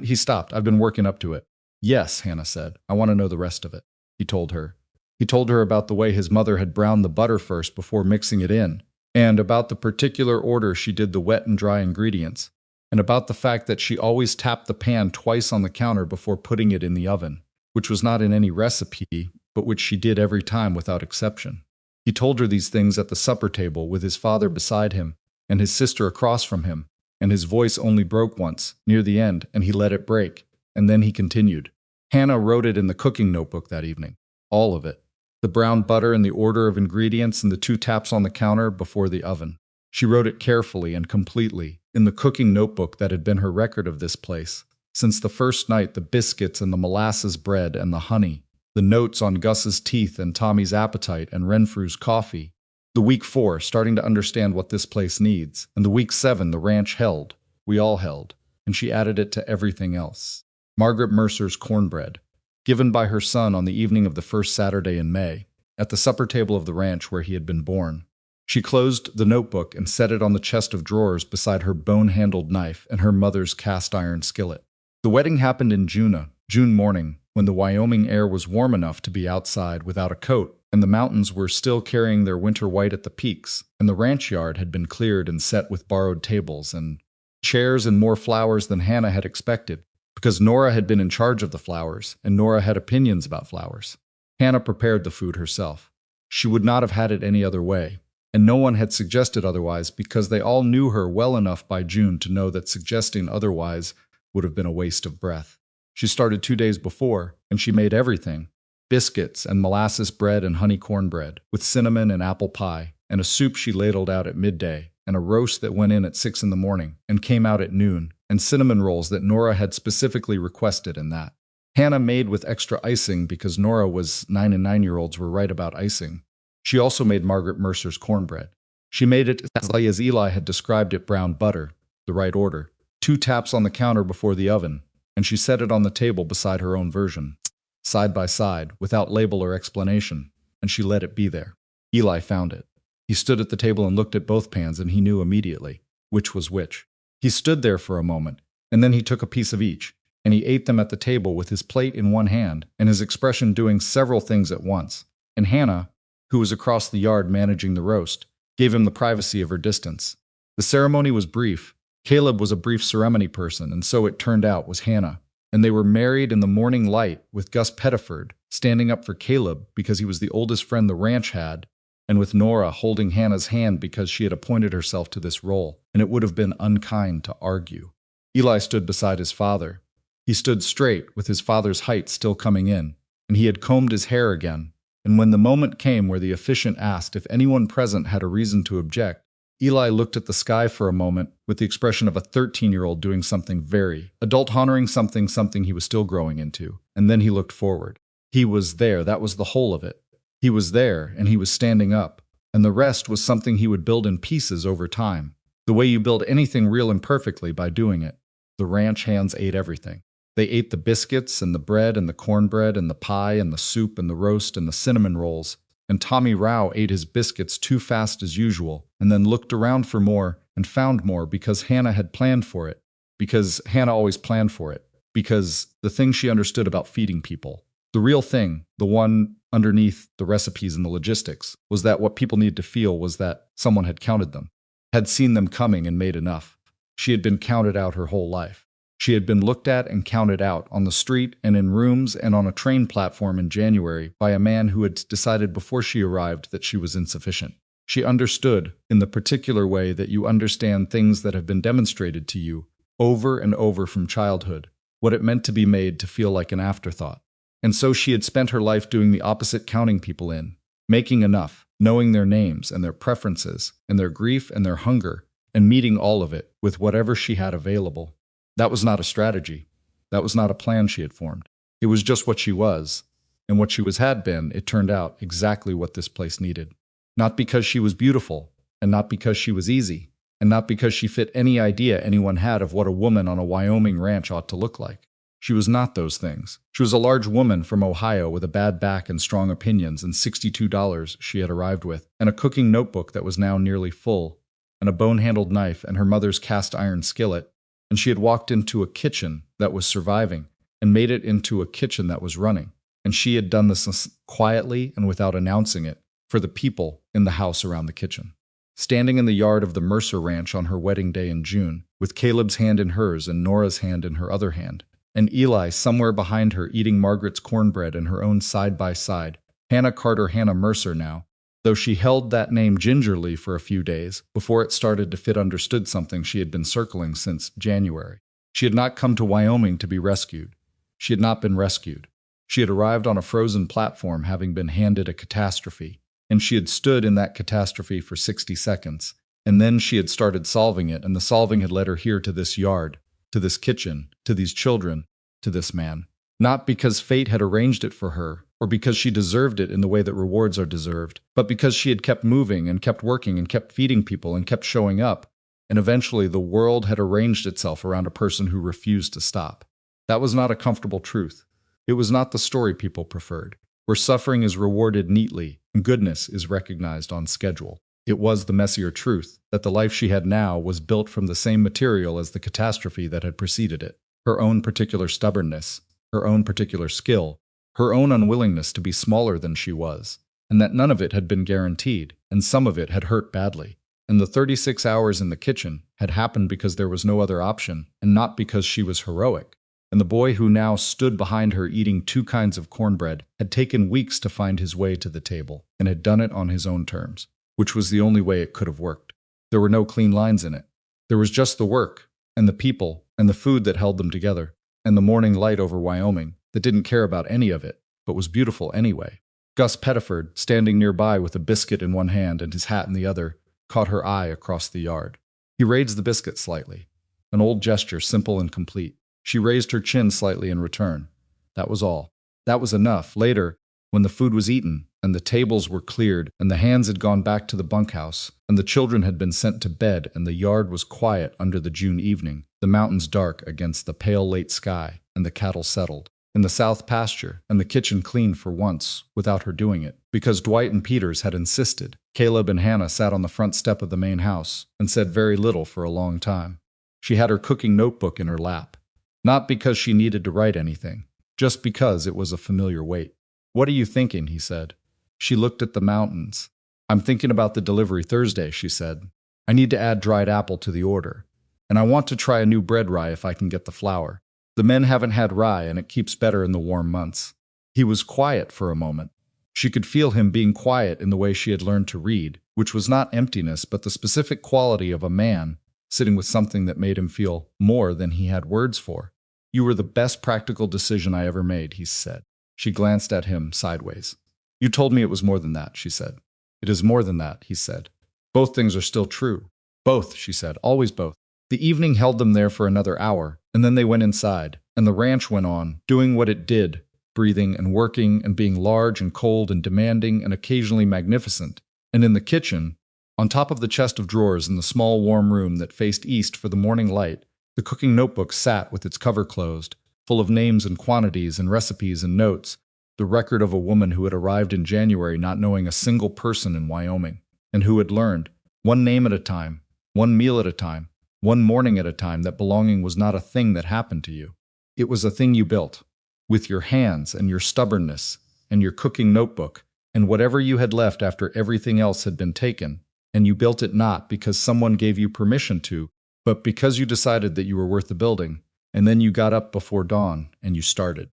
He stopped. "I've been working up to it." "Yes," Hannah said. "I want to know the rest of it." He told her. He told her about the way his mother had browned the butter first before mixing it in, and about the particular order she did the wet and dry ingredients, and about the fact that she always tapped the pan twice on the counter before putting it in the oven, which was not in any recipe, but which she did every time without exception. He told her these things at the supper table with his father beside him and his sister across from him, and his voice only broke once, near the end, and he let it break, and then he continued. Hannah wrote it in the cooking notebook that evening. All of it. The brown butter and the order of ingredients and the 2 taps on the counter before the oven. She wrote it carefully and completely, in the cooking notebook that had been her record of this place. Since the first night, the biscuits and the molasses bread and the honey, the notes on Gus's teeth and Tommy's appetite and Renfrew's coffee. The week 4, starting to understand what this place needs, and the week 7, the ranch held. We all held, and she added it to everything else. Margaret Mercer's cornbread, given by her son on the evening of the first Saturday in May, at the supper table of the ranch where he had been born. She closed the notebook and set it on the chest of drawers beside her bone-handled knife and her mother's cast-iron skillet. The wedding happened in June morning, when the Wyoming air was warm enough to be outside without a coat, and the mountains were still carrying their winter white at the peaks, and the ranch yard had been cleared and set with borrowed tables and chairs and more flowers than Hannah had expected, because Nora had been in charge of the flowers, and Nora had opinions about flowers. Hannah prepared the food herself. She would not have had it any other way, and no one had suggested otherwise because they all knew her well enough by June to know that suggesting otherwise would have been a waste of breath. She started 2 days before, and she made everything. Biscuits and molasses bread and honey cornbread, with cinnamon and apple pie, and a soup she ladled out at midday, and a roast that went in at 6 in the morning and came out at noon, and cinnamon rolls that Nora had specifically requested in that. Hannah made with extra icing because Nora was 9 and 9-year-olds were right about icing. She also made Margaret Mercer's cornbread. She made it exactly as Eli had described it, brown butter, the right order, 2 taps on the counter before the oven, and she set it on the table beside her own version, side by side, without label or explanation, and she let it be there. Eli found it. He stood at the table and looked at both pans, and he knew immediately which was which. He stood there for a moment, and then he took a piece of each, and he ate them at the table with his plate in one hand and his expression doing several things at once. And Hannah, who was across the yard managing the roast, gave him the privacy of her distance. The ceremony was brief. Caleb was a brief ceremony person, and so it turned out was Hannah. And they were married in the morning light with Gus Pettiford standing up for Caleb because he was the oldest friend the ranch had, and with Nora holding Hannah's hand because she had appointed herself to this role, and it would have been unkind to argue. Eli stood beside his father. He stood straight, with his father's height still coming in, and he had combed his hair again, and when the moment came where the officiant asked if anyone present had a reason to object, Eli looked at the sky for a moment with the expression of a 13-year-old doing something very adult, honoring something he was still growing into, and then he looked forward. He was there, that was the whole of it. He was there, and he was standing up, and the rest was something he would build in pieces over time, the way you build anything real imperfectly by doing it. The ranch hands ate everything. They ate the biscuits and the bread and the cornbread and the pie and the soup and the roast and the cinnamon rolls, and Tommy Rao ate his biscuits too fast as usual, and then looked around for more and found more because Hannah had planned for it, because Hannah always planned for it, because the thing she understood about feeding people, the real thing, the one underneath the recipes and the logistics, was that what people needed to feel was that someone had counted them, had seen them coming and made enough. She had been counted out her whole life. She had been looked at and counted out on the street and in rooms and on a train platform in January by a man who had decided before she arrived that she was insufficient. She understood, in the particular way that you understand things that have been demonstrated to you over and over from childhood, what it meant to be made to feel like an afterthought. And so she had spent her life doing the opposite, counting people in, making enough, knowing their names and their preferences and their grief and their hunger, and meeting all of it with whatever she had available. That was not a strategy. That was not a plan she had formed. It was just what she was, and what she had been, it turned out, exactly what this place needed. Not because she was beautiful, and not because she was easy, and not because she fit any idea anyone had of what a woman on a Wyoming ranch ought to look like. She was not those things. She was a large woman from Ohio with a bad back and strong opinions and $62 she had arrived with, and a cooking notebook that was now nearly full, and a bone-handled knife and her mother's cast-iron skillet, and she had walked into a kitchen that was surviving and made it into a kitchen that was running, and she had done this quietly and without announcing it for the people in the house around the kitchen. Standing in the yard of the Mercer Ranch on her wedding day in June, with Caleb's hand in hers and Nora's hand in her other hand, and Eli somewhere behind her eating Margaret's cornbread and her own side by side, Hannah Hannah Mercer now, though she held that name gingerly for a few days before it started to fit understood something she had been circling since January. She had not come to Wyoming to be rescued. She had not been rescued. She had arrived on a frozen platform having been handed a catastrophe, and she had stood in that catastrophe for 60 seconds, and then she had started solving it, and the solving had led her here to this yard, to this kitchen, to these children, to this man. Not because fate had arranged it for her, or because she deserved it in the way that rewards are deserved, but because she had kept moving and kept working and kept feeding people and kept showing up, and eventually the world had arranged itself around a person who refused to stop. That was not a comfortable truth. It was not the story people preferred, where suffering is rewarded neatly and goodness is recognized on schedule. It was the messier truth that the life she had now was built from the same material as the catastrophe that had preceded it. Her own particular stubbornness, her own particular skill, her own unwillingness to be smaller than she was, and that none of it had been guaranteed, and some of it had hurt badly. And the 36 hours in the kitchen had happened because there was no other option, and not because she was heroic. And the boy who now stood behind her eating 2 kinds of cornbread had taken weeks to find his way to the table, and had done it on his own terms, which was the only way it could have worked. There were no clean lines in it. There was just the work, and the people, and the food that held them together, and the morning light over Wyoming that didn't care about any of it, but was beautiful anyway. Gus Pettiford, standing nearby with a biscuit in one hand and his hat in the other, caught her eye across the yard. He raised the biscuit slightly, an old gesture simple and complete. She raised her chin slightly in return. That was all. That was enough. Later, when the food was eaten, and the tables were cleared, and the hands had gone back to the bunkhouse, and the children had been sent to bed, and the yard was quiet under the June evening, the mountains dark against the pale late sky, and the cattle settled, in the south pasture, and the kitchen clean for once, without her doing it, because Dwight and Peters had insisted. Caleb and Hannah sat on the front step of the main house, and said very little for a long time. She had her cooking notebook in her lap. Not because she needed to write anything, just because it was a familiar weight. "What are you thinking?" he said. She looked at the mountains. "I'm thinking about the delivery Thursday," she said. "I need to add dried apple to the order. And I want to try a new bread rye if I can get the flour. The men haven't had rye, and it keeps better in the warm months." He was quiet for a moment. She could feel him being quiet in the way she had learned to read, which was not emptiness, but the specific quality of a man sitting with something that made him feel more than he had words for. "You were the best practical decision I ever made," he said. She glanced at him sideways. "You told me it was more than that," she said. "It is more than that," he said. "Both things are still true." "Both," she said, "always both." The evening held them there for another hour, and then they went inside, and the ranch went on, doing what it did, breathing and working and being large and cold and demanding and occasionally magnificent. And in the kitchen, on top of the chest of drawers in the small warm room that faced east for the morning light, the cooking notebook sat with its cover closed, full of names and quantities and recipes and notes, the record of a woman who had arrived in January not knowing a single person in Wyoming, and who had learned, one name at a time, one meal at a time, one morning at a time, that belonging was not a thing that happened to you. It was a thing you built, with your hands and your stubbornness and your cooking notebook and whatever you had left after everything else had been taken, and you built it not because someone gave you permission to, but because you decided that you were worth the building, and then you got up before dawn and you started.